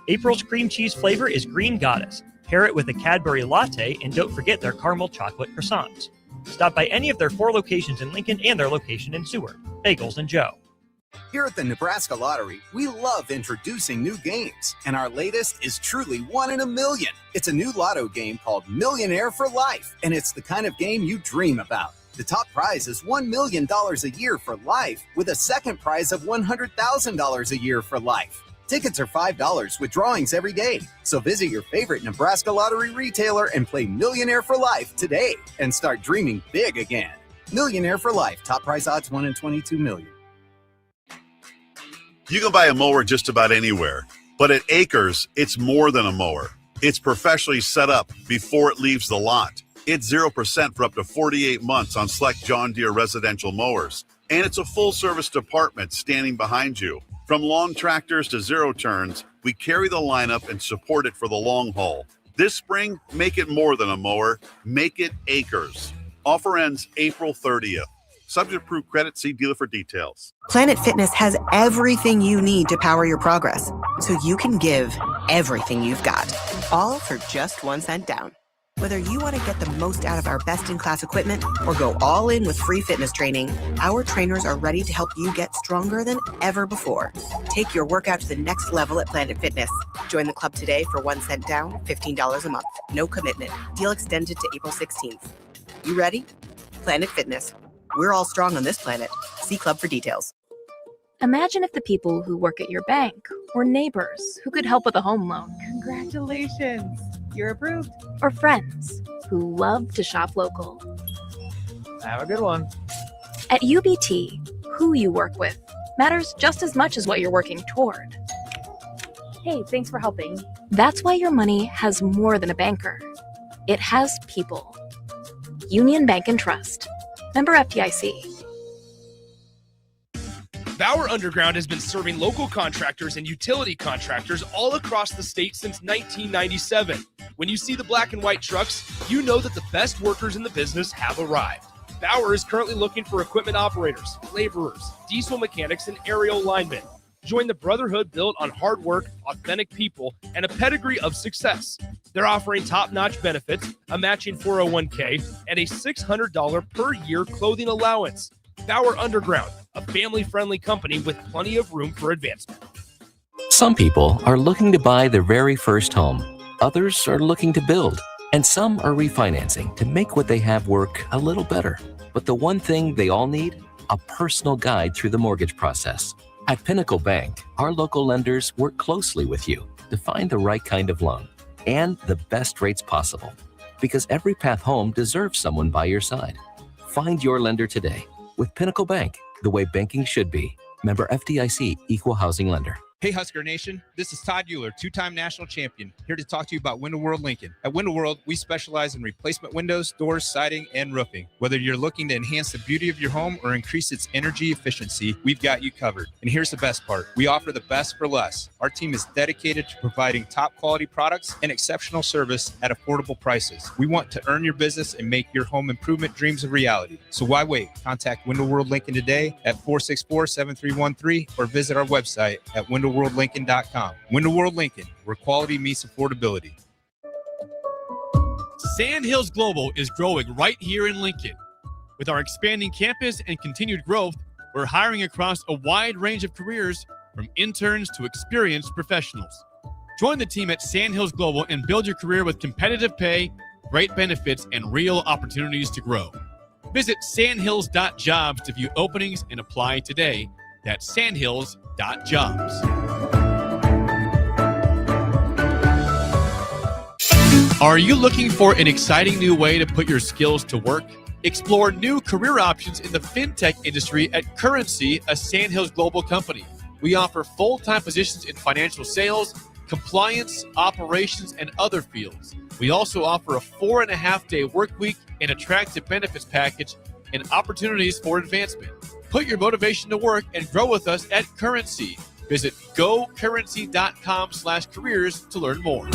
April's cream cheese flavor is Green Goddess. Pair it with a Cadbury latte, and don't forget their caramel chocolate croissants. Stop by any of their 4 locations in Lincoln and their location in Seward. Bagels & Joe. Here at the Nebraska Lottery, we love introducing new games, and our latest is truly 1 in a million. It's a new lotto game called Millionaire for Life, and it's the kind of game you dream about. The top prize is $1 million a year for life, with a second prize of $100,000 a year for life. Tickets are $5 with drawings every day. So visit your favorite Nebraska Lottery retailer and play Millionaire for Life today and start dreaming big again. Millionaire for Life. Top prize odds 1 in 22 million. You can buy a mower just about anywhere, but at Acres, it's more than a mower. It's professionally set up before it leaves the lot. It's 0% for up to 48 months on select John Deere residential mowers. And it's a full-service department standing behind you. From lawn tractors to zero turns, we carry the lineup and support it for the long haul. This spring, make it more than a mower. Make it Acres. Offer ends April 30th. Subject to approved credit. See dealer for details. Planet Fitness has everything you need to power your progress, so you can give everything you've got, all for just 1 cent down. Whether you want to get the most out of our best-in-class equipment or go all in with free fitness training, our trainers are ready to help you get stronger than ever before. Take your workout to the next level at Planet Fitness. Join the club today for 1 cent down, $15 a month. No commitment. Deal extended to April 16th. You ready? Planet Fitness. We're all strong on this planet. See club for details. Imagine if the people who work at your bank were neighbors who could help with a home loan. Congratulations. You're approved. Or friends who love to shop local. Have a good one. At UBT, who you work with matters just as much as what you're working toward. Hey, thanks for helping. That's why your money has more than a banker. It has people. Union Bank and Trust. Member FDIC. Bauer Underground has been serving local contractors and utility contractors all across the state since 1997. When you see the black and white trucks, you know that the best workers in the business have arrived. Bauer is currently looking for equipment operators, laborers, diesel mechanics, and aerial linemen. Join the brotherhood built on hard work, authentic people, and a pedigree of success. They're offering top-notch benefits, a matching 401k, and a $600 per year clothing allowance. Bauer Underground, a family-friendly company with plenty of room for advancement. Some people are looking to buy their very first home. Others are looking to build. And some are refinancing to make what they have work a little better. But the one thing they all need? A personal guide through the mortgage process. At Pinnacle Bank, our local lenders work closely with you to find the right kind of loan and the best rates possible. Because every path home deserves someone by your side. Find your lender today. With Pinnacle Bank, the way banking should be. Member FDIC, Equal Housing Lender. Hey, Husker Nation. This is Todd Euler, two-time national champion, here to talk to you about Window World Lincoln. At Window World, we specialize in replacement windows, doors, siding, and roofing. Whether you're looking to enhance the beauty of your home or increase its energy efficiency, we've got you covered. And here's the best part. We offer the best for less. Our team is dedicated to providing top-quality products and exceptional service at affordable prices. We want to earn your business and make your home improvement dreams a reality. So why wait? Contact Window World Lincoln today at 464-7313 or visit our website at WindowWorldLincoln.com. Window World Lincoln, where quality meets affordability. Sandhills Global is growing right here in Lincoln. With our expanding campus and continued growth, we're hiring across a wide range of careers, from interns to experienced professionals. Join the team at Sandhills Global and build your career with competitive pay, great benefits, and real opportunities to grow. Visit sandhills.jobs to view openings and apply today. That's sandhills.jobs. Are you looking for an exciting new way to put your skills to work? Explore new career options in the fintech industry at Currency, a Sandhills Global company. We offer full-time positions in financial sales, compliance, operations, and other fields. We also offer a 4.5-day work week, an attractive benefits package, and opportunities for advancement. Put your motivation to work and grow with us at Currency. Visit gocurrency.com/careers to learn more.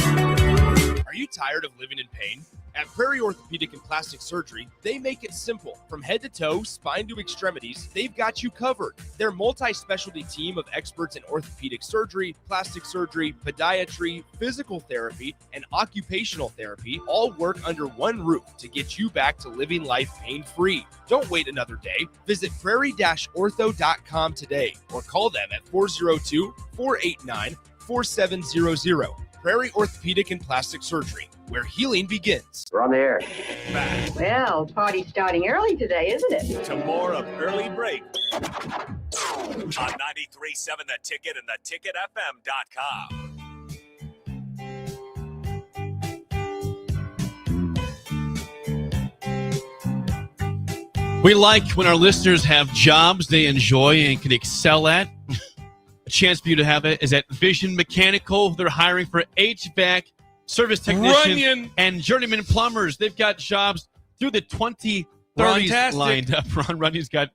Are you tired of living in pain? At Prairie Orthopedic and Plastic Surgery, they make it simple. From head to toe, spine to extremities, they've got you covered. Their multi-specialty team of experts in orthopedic surgery, plastic surgery, podiatry, physical therapy, and occupational therapy all work under one roof to get you back to living life pain-free. Don't wait another day. Visit prairie-ortho.com today or call them at 402-489-4700. Prairie Orthopedic and Plastic Surgery, where healing begins. We're on the air. Back Well, party's starting early today, isn't it? to more of Early Break on 93.7 The Ticket and theticketfm.com. We like when our listeners have jobs they enjoy and can excel at. A chance for you to have it is at Vision Mechanical. They're hiring for HVAC, service technicians, and journeyman plumbers. They've got jobs through the 2030s lined up. Ron Running's got,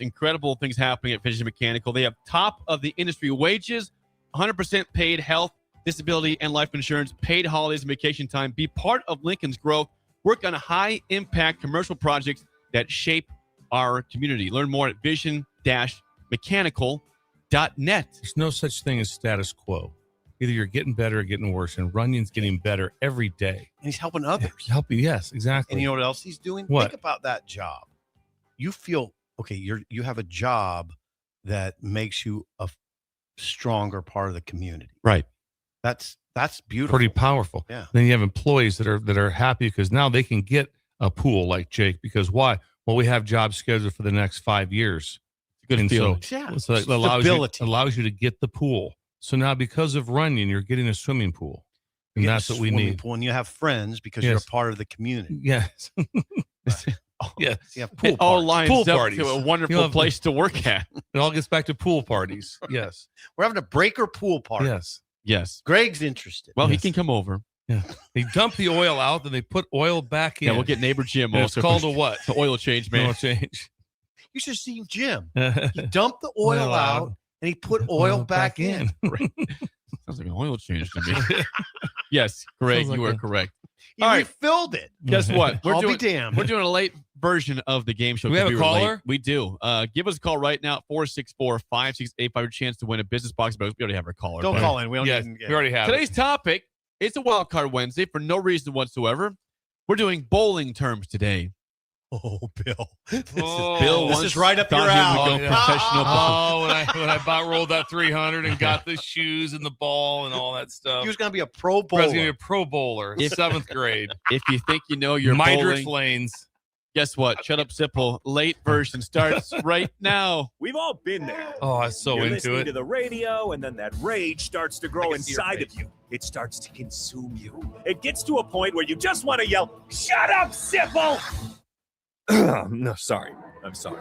incredible things happening at Vision Mechanical. They have top of the industry wages, 100% paid health, disability, and life insurance, paid holidays and vacation time. Be part of Lincoln's growth. Work on high-impact commercial projects that shape our community. Learn more at vision-mechanical.net. There's no such thing as status quo. Either you're getting better or getting worse, and Runyon's getting better every day. And he's helping others. Yes, exactly. And you know what else he's doing? What? Think about that job. You feel, okay, you have a job that makes you a stronger part of the community. Right. That's beautiful. Pretty powerful. Yeah. Then you have employees that are happy because now they can get a pool like Jake. Because why? Well, we have jobs scheduled for the next 5 years. Good feeling. So it allows you to get the pool. So now because of Runyon, you're getting a swimming pool. And that's what we need. Pool, and you have friends because you're a part of the community. Yes. Yes. You have pool It all parties. lines up to a wonderful place to work at. It all gets back to pool parties. Yes. We're having a breaker pool party. Yes. Greg's interested. Well, he can come over. Yeah. They dump the oil out, then they put oil back in. Yeah, we'll get neighbor Jim And also. It's called a what? The oil change, man. Oil change. You should see Jim. He dumped the oil out and he put oil back in. Sounds like an oil change to me. Yes, Greg, you are correct. He refilled it. Guess what? I'll be damned. We're doing a late version of the game show. Do we have a were late. caller? We do. Give us a call right now, 464-5685. Your chance to win a business box. But we already have our caller. Don't call in. We don't Yes, even we already have Today's topic, it's a wild card Wednesday for no reason whatsoever. We're doing bowling terms today. Oh, Bill. Bill This is right up your alley. Professional when I about rolled that 300 and got the shoes and the ball and all that stuff. He was going to be a pro I bowler. was going to be a pro bowler in 7th grade. If you think you know your Midriff bowling, lanes. guess what? Shut Up Sipple. Late version starts right now. We've all been there. Oh, I was so You're into listening it. to the radio, and then that rage starts to grow can see your inside of face. you. It starts to consume you. It gets to a point where you just want to yell, "Shut up, Sipple!" No, sorry. I'm sorry.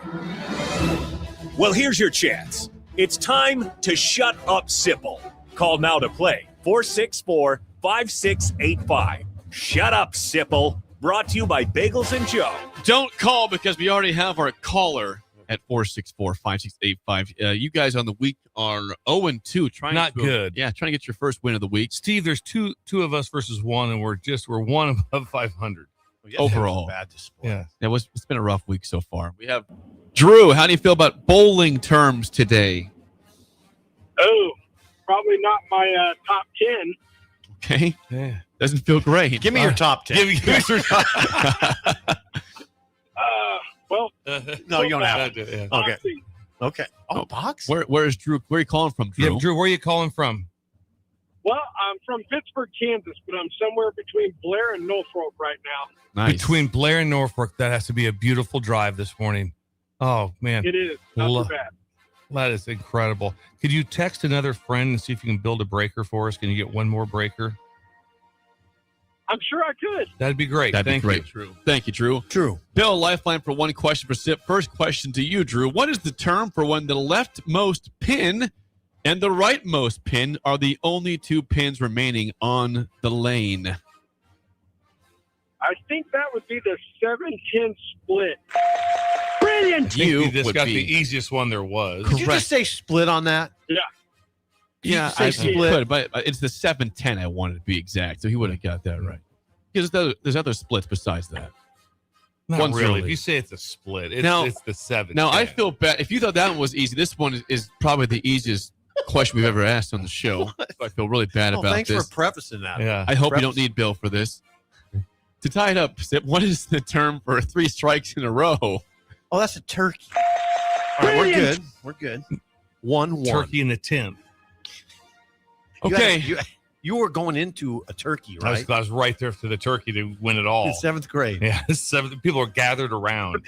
Well, here's your chance. It's time to shut up, Sipple. Call now to play. 464-5685. Shut up, Sipple. Brought to you by Bagels and Joe. Don't call because we already have our caller at 464-5685. You guys on the week are 0-2. Not good. Yeah, trying to get your first win of the week. Steve, there's two of us versus one, and we're one above 500. Overall. Bad display. Yeah. It's been a rough week so far. We have Drew. How do you feel about bowling terms today? Oh, probably not my top 10. Okay. Yeah. Doesn't feel great. Give me your top 10. Give me your top. Well, No, you don't have to. Yeah. Okay. Okay. Oh, box? Where is Drew? Where are you calling from, Drew? Yeah, Drew, where are you calling from? Well, I'm from Pittsburgh, Kansas, but I'm somewhere between Blair and Norfolk right now. Nice. Between Blair and Norfolk, that has to be a beautiful drive this morning. Oh, man. It is. Not too bad. That is incredible. Could you text another friend and see if you can build a breaker for us? Can you get one more breaker? I'm sure I could. That'd be great. That'd Thank be great, you. Drew. Thank you, Drew. True. Bill, lifeline for one question per sip. First question to you, Drew. What is the term for when the leftmost pin and the rightmost pin are the only two pins remaining on the lane? I think that would be the 7-10 split. Brilliant. You just would got be the easiest one there was. Did you just say split on that? Yeah. Yeah, say I split? could, but it's the 7-10 I wanted to be exact, so he would have got that right. Because there's other splits besides that. Not One's really. early. If you say it's a split, it's the 7th. Now, I feel bad. If you thought that one was easy, this one is probably the easiest question we've ever asked on the show. So I feel really bad about thanks this. for prefacing that. Yeah. I hope you don't need Bill for this. To tie it up, Sip, what is the term for 3 strikes in a row? Oh, that's a turkey. All right, we're good. We're good. 1-1. Turkey in the 10th. Okay. You were going into a turkey, right? I was right there for the turkey to win it all. In 7th grade. Yeah, 7th. People are gathered around.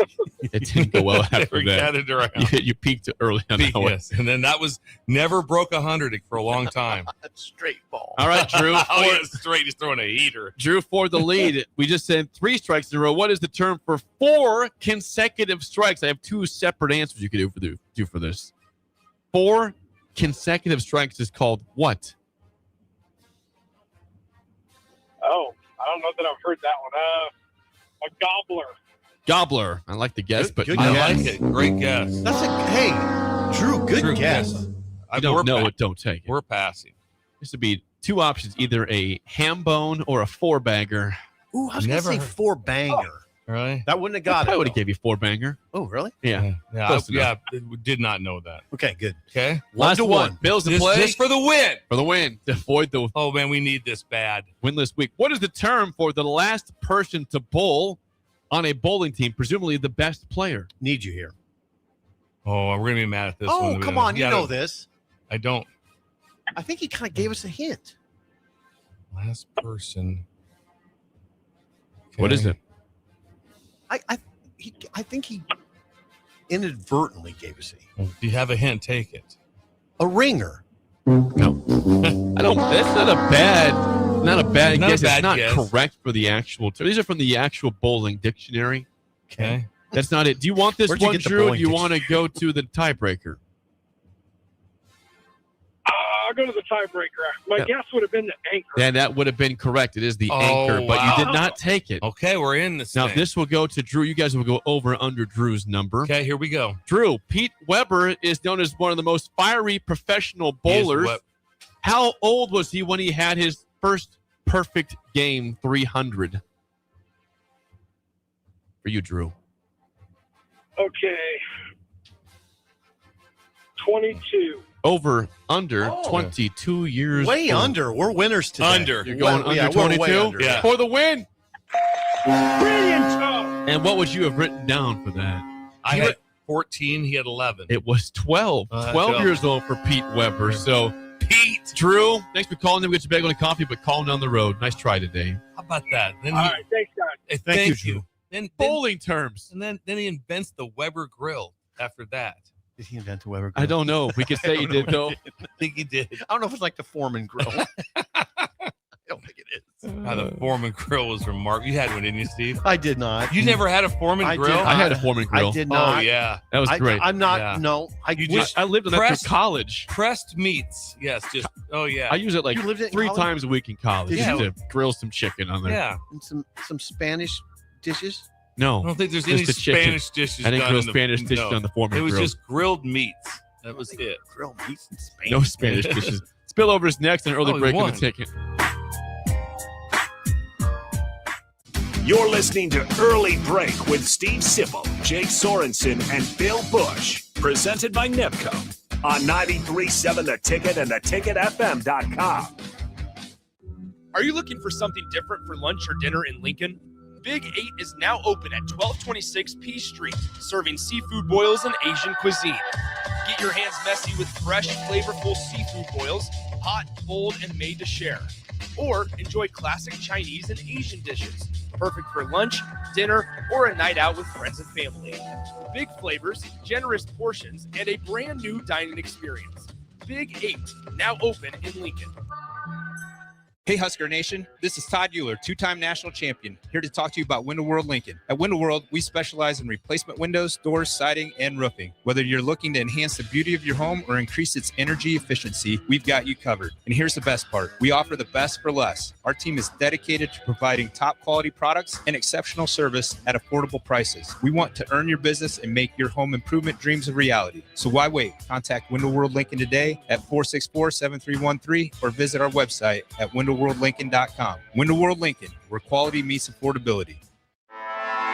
It didn't go well They after were that. gathered around. You peaked early on that one. Yes, and then that was never broke 100 for a long time. Straight ball. All right, Drew. Oh, yeah, straight. He's throwing a heater. Drew for the lead. We just said 3 strikes in a row. What is the term for 4 consecutive strikes? I have 2 separate answers you could do for this. 4 consecutive strikes is called what? Oh, I don't know that I've heard that one. A gobbler. Gobbler. I like the guess, but good I guess. like it. Great guess. That's hey, Drew, good guess. You don't know it, don't take it. We're passing. This would be 2 options, either a ham bone or a 4-bagger. Ooh, I was going to say 4-banger. Really? That wouldn't have got it. I would have gave you 4-banger. Oh, really? Yeah. Yeah, Close did not know that. Okay, good. Okay. Last 1. Bills to play. Just for the win. For the win. To avoid the Oh, man, we need this bad. winless week. What is the term for the last person to bowl on a bowling team? Presumably the best player. Need you here. Oh, we're going to be mad at this Oh, one. come on. You know this. I don't. I think he kind of gave us a hint. Last person. What is it? I think he inadvertently gave us a hint. Well, if you have a hint, take it. A ringer. No. I don't. That's not a bad guess. bad It's not guess. correct for the actual term. These are from the actual bowling dictionary. Okay. That's not it. Do you want this Where'd you one, get the Drew? Or do bowling you want to go to the tiebreaker? I'll go to the tiebreaker. My guess would have been the anchor. Yeah, that would have been correct. It is the Oh, anchor, but wow. you did not take it. Okay, we're in this Now, thing. this will go to Drew. You guys will go over under Drew's number. Okay, here we go. Drew, Pete Weber is known as one of the most fiery professional bowlers. How old was he when he had his first perfect game 300? For you, Drew. Okay. 22. Over, under, 22 years Way old. under. We're winners today. Under. You're going Way- yeah, under we're way 22? under. Yeah. For the win. Brilliance! And what would you have written down for that? I had 14. He had 11. It was 12. 12 years old for Pete Weber. So, Pete. Drew, thanks for calling in. We get you back on the coffee, but call him down the road. Nice try today. How about that? Then All right, thanks, guys. Thank you. Then Bowling terms. And then he invents the Weber grill after that. Did he invent the Weber grill? I don't know. We could say he did, though. I think he did. I don't know if it's like the Foreman grill. I don't think it is. The Foreman grill was remarkable. You had one, didn't you, Steve? I did not. You never had a Foreman grill? I had a Foreman grill. I did not. Oh, yeah. That was great. I'm not. Yeah. No. I lived in that pressed- through college. Pressed meats. Yes, just, oh, yeah. I use it like You lived in 3 college? times a week in college Did just you? to grill some chicken on there. Yeah. And some Spanish dishes. No. I don't think there's Just any the chicken. Spanish dishes I didn't done grill in the- Spanish dishes no. on the Foreman It was grill. just grilled meats. That was it. Grilled meats and Spanish. No Spanish dishes. Spillover is next, and early Oh, he break on won. the ticket. You're listening to Early Break with Steve Sipple, Jake Sorensen, and Bill Busch. Presented by NEPCO on 93.7 The Ticket and theticketfm.com. Are you looking for something different for lunch or dinner in Lincoln? Big 8 is now open at 1226 P Street, serving seafood boils and Asian cuisine. Get your hands messy with fresh, flavorful seafood boils, hot, bold, and made to share. Or enjoy classic Chinese and Asian dishes, perfect for lunch, dinner, or a night out with friends and family. Big flavors, generous portions, and a brand new dining experience. Big 8, now open in Lincoln. Hey Husker Nation, this is Todd Euler, 2-time national champion, here to talk to you about Window World Lincoln. At Window World, we specialize in replacement windows, doors, siding, and roofing. Whether you're looking to enhance the beauty of your home or increase its energy efficiency, we've got you covered. And here's the best part. We offer the best for less. Our team is dedicated to providing top quality products and exceptional service at affordable prices. We want to earn your business and make your home improvement dreams a reality. So why wait? Contact Window World Lincoln today at 464-7313 or visit our website at windowworld.com. WinterWorldLincoln.com. Winter World Lincoln, where quality meets affordability.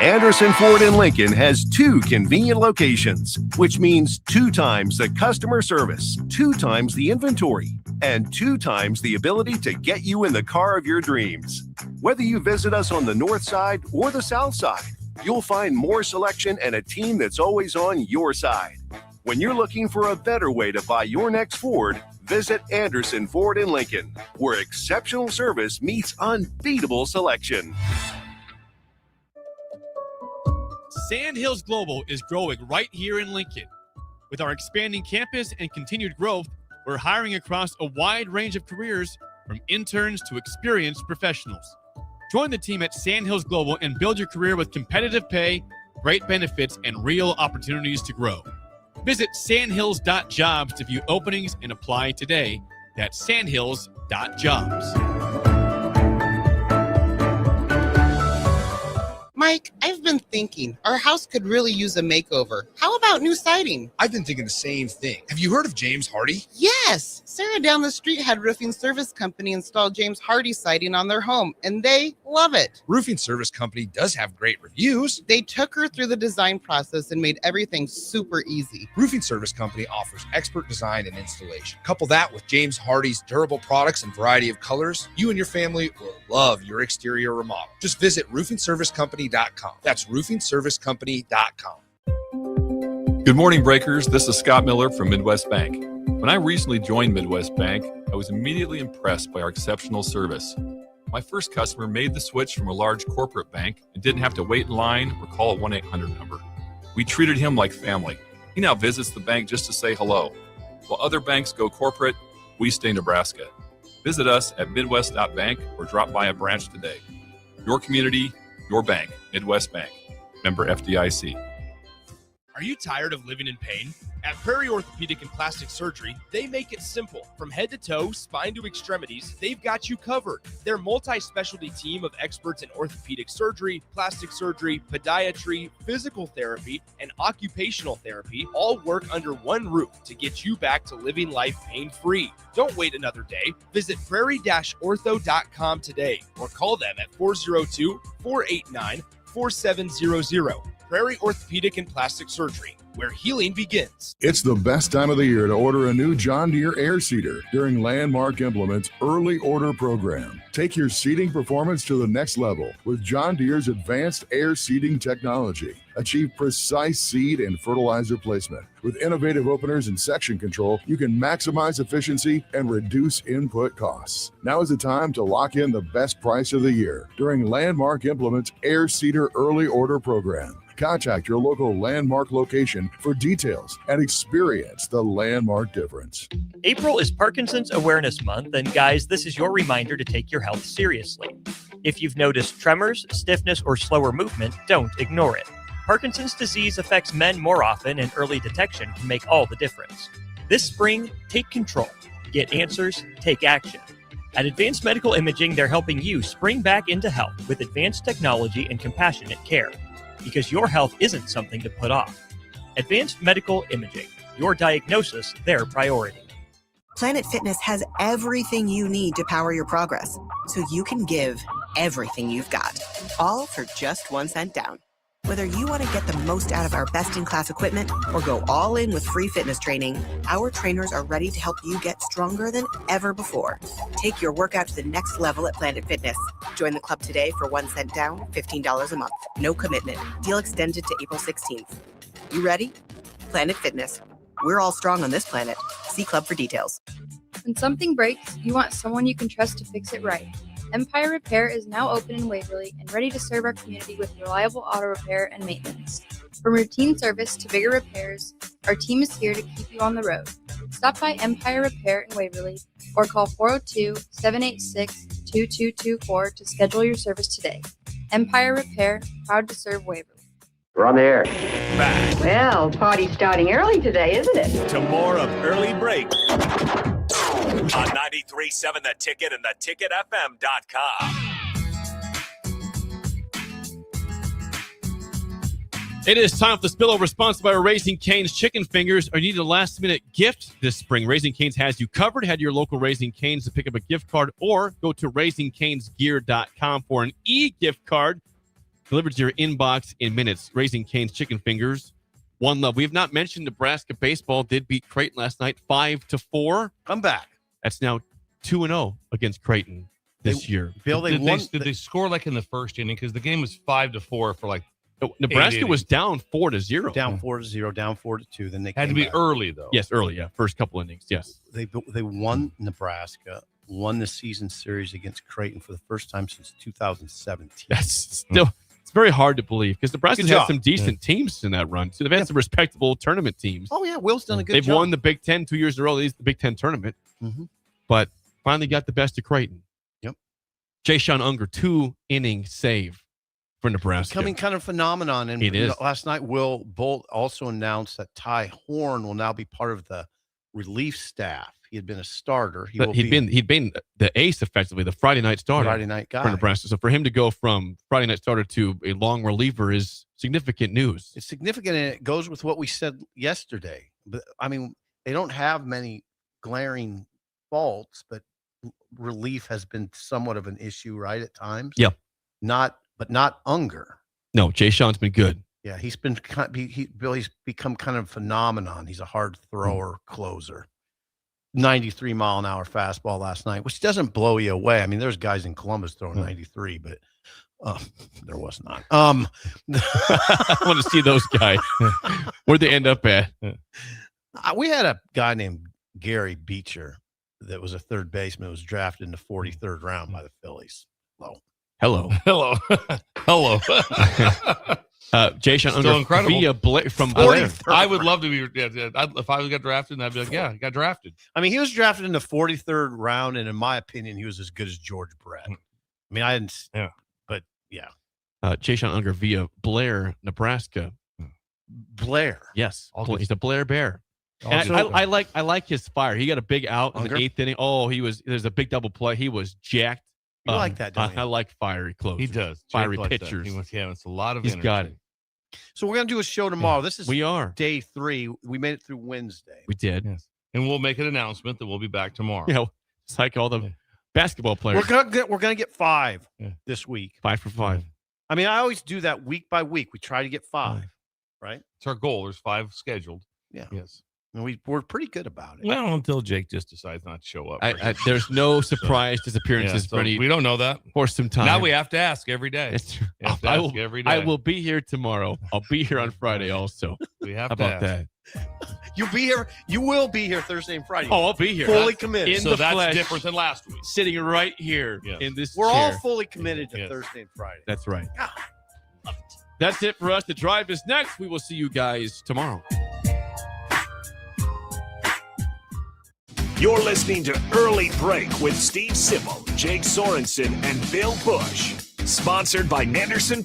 Anderson Ford in Lincoln has 2 convenient locations, which means 2 times the customer service, 2 times the inventory, and 2 times the ability to get you in the car of your dreams. Whether you visit us on the north side or the south side, you'll find more selection and a team that's always on your side. When you're looking for a better way to buy your next Ford, visit Anderson Ford in Lincoln, where exceptional service meets unbeatable selection. Sandhills Global is growing right here in Lincoln. With our expanding campus and continued growth, we're hiring across a wide range of careers, from interns to experienced professionals. Join the team at Sandhills Global and build your career with competitive pay, great benefits, and real opportunities to grow. Visit sandhills.jobs to view openings and apply today. That's sandhills.jobs. Mike, I've been thinking our house could really use a makeover. How about new siding? I've been thinking the same thing. Have you heard of James Hardy? Yes! Sarah down the street had Roofing Service Company install James Hardy siding on their home, and they love it. Roofing Service Company does have great reviews. They took her through the design process and made everything super easy. Roofing Service Company offers expert design and installation. Couple that with James Hardy's durable products and variety of colors, you and your family will love your exterior remodel. Just visit roofingservicecompany.com. That's roofingservicecompany.com. Good morning, Breakers. This is Scott Miller from Midwest Bank. When I recently joined Midwest Bank, I was immediately impressed by our exceptional service. My first customer made the switch from a large corporate bank and didn't have to wait in line or call a 1-800 number. We treated him like family. He now visits the bank just to say hello. While other banks go corporate, we stay Nebraska. Visit us at midwest.bank or drop by a branch today. Your community, your bank. Midwest Bank. Member FDIC. Are you tired of living in pain? At Prairie Orthopedic and Plastic Surgery, they make it simple. From head to toe, spine to extremities, they've got you covered. Their multi-specialty team of experts in orthopedic surgery, plastic surgery, podiatry, physical therapy, and occupational therapy all work under one roof to get you back to living life pain-free. Don't wait another day. Visit prairie-ortho.com today or call them at 402-489-4700. Prairie Orthopedic and Plastic Surgery, where healing begins. It's the best time of the year to order a new John Deere air seeder during Landmark Implement's early order program. Take your seeding performance to the next level with John Deere's advanced air seeding technology. Achieve precise seed and fertilizer placement. With innovative openers and section control, you can maximize efficiency and reduce input costs. Now is the time to lock in the best price of the year during Landmark Implement's air seeder early order program. Contact your local Landmark location for details and experience the Landmark difference. April is Parkinson's Awareness Month, and guys, this is your reminder to take your health seriously. If you've noticed tremors, stiffness, or slower movement, don't ignore it. Parkinson's disease affects men more often, and early detection can make all the difference. This spring, take control. Get answers, take action. At Advanced Medical Imaging, they're helping you spring back into health with advanced technology and compassionate care. Because your health isn't something to put off. Advanced Medical Imaging. Your diagnosis, their priority. Planet Fitness has everything you need to power your progress, so you can give everything you've got, all for just 1 cent down. Whether you want to get the most out of our best-in-class equipment or go all in with free fitness training, our trainers are ready to help you get stronger than ever before. Take your workout to the next level at Planet Fitness. Join the club today for 1 cent down, $15 a month. No commitment. Deal extended to April 16th. You ready? Planet Fitness. We're all strong on this planet. See club for details. When something breaks, you want someone you can trust to fix it right. Empire Repair is now open in Waverly and ready to serve our community with reliable auto repair and maintenance. From routine service to bigger repairs, our team is here to keep you on the road. Stop by Empire Repair in Waverly or call 402-786-2224 to schedule your service today. Empire Repair, proud to serve Waverly. We're on the air. Back Well, party's starting early today, isn't it? to more of Early Break on 93.7 The Ticket and theticketfm.com. It is time for the spillover, sponsored by Raising Cane's Chicken Fingers. Are you need a last-minute gift this spring? Raising Cane's has you covered. Head to your local Raising Cane's to pick up a gift card, or go to RaisingCanesGear.com for an e-gift card delivered to your inbox in minutes. Raising Cane's Chicken Fingers, one love. We have not mentioned Nebraska baseball did beat Creighton last night 5-4. Come back. That's now 2-0 against Creighton this year. Bill, did they score like in the first inning? Because the game was 5-4 for like. Nebraska was down 4-0. Down 4-0, down 4-2. Then they had to be early though. Yes, early. Yeah, first couple innings. Yes, they won. Nebraska won the season series against Creighton for the first time since 2017. That's still it's very hard to believe because Nebraska's had some decent teams in that run. So they've had some respectable tournament teams. Oh yeah, Will's done a good job. They've won the Big Ten 2 years in a row. These the Big Ten tournament, but finally got the best of Creighton. Yep. Jay-Sean Unger 2-inning save for Nebraska. Becoming kind of phenomenon. And it is. Last night, Will Bolt also announced that Ty Horn will now be part of the relief staff. He had been a starter. He'd been the ace effectively, the Friday night starter. Friday night guy for Nebraska. So for him to go from Friday night starter to a long reliever is significant news. It's significant, and it goes with what we said yesterday. But I mean, they don't have many glaring faults, but relief has been somewhat of an issue, right? At times. Yeah. But not Unger. No, Jay-Sean's been good. Yeah, he's become kind of a phenomenon. He's a hard thrower, closer. 93-mile-an-hour fastball last night, which doesn't blow you away. I mean, there's guys in Columbus throwing 93, but there was not. I want to see those guys. Where'd they end up at? We had a guy named Gary Beecher that was a third baseman, was drafted in the 43rd round by the Phillies. Hello. Jay-Sean Unger incredible. from Blair. I would love to be. If I got drafted, I'd be like, yeah, I got drafted. I mean, he was drafted in the 43rd round, and in my opinion, he was as good as George Brett. I mean, I didn't. Yeah. But yeah. Jay-Sean Unger via Blair, Nebraska. Blair. Yes. He's a Blair Bear. I like his fire. He got a big out in the 8th inning. Oh, there's a big double play. He was jacked. You like that, don't you? I like fiery closers. He does. Fiery Jake pitchers. It's a lot of He's energy. got it. So we're going to do a show tomorrow. This is we are day 3. We made it through Wednesday. We did. Yes. And we'll make an announcement that we'll be back tomorrow. Yeah, it's like all the basketball players. We're gonna get 5 this week. 5 for 5. I mean, I always do that week by week. We try to get 5, right? It's our goal. There's 5 scheduled. Yeah. Yes. And we're pretty good about it. Well, until Jake just decides not to show up. There's no surprise disappearances. So we don't know that for some time. Now we have to ask every day. Every day. I will be here tomorrow. I'll be here on Friday also. We have How to about ask. that? You'll be here. You will be here Thursday and Friday. Oh, I'll be here. Fully committed. In the that's flesh, different than last week. Sitting right here in this We're chair. all fully committed to Thursday and Friday. That's right. That's it for us. The Drive is next. We will see you guys tomorrow. You're listening to Early Break with Steve Sipple, Jake Sorensen, and Bill Busch. Sponsored by Nanderson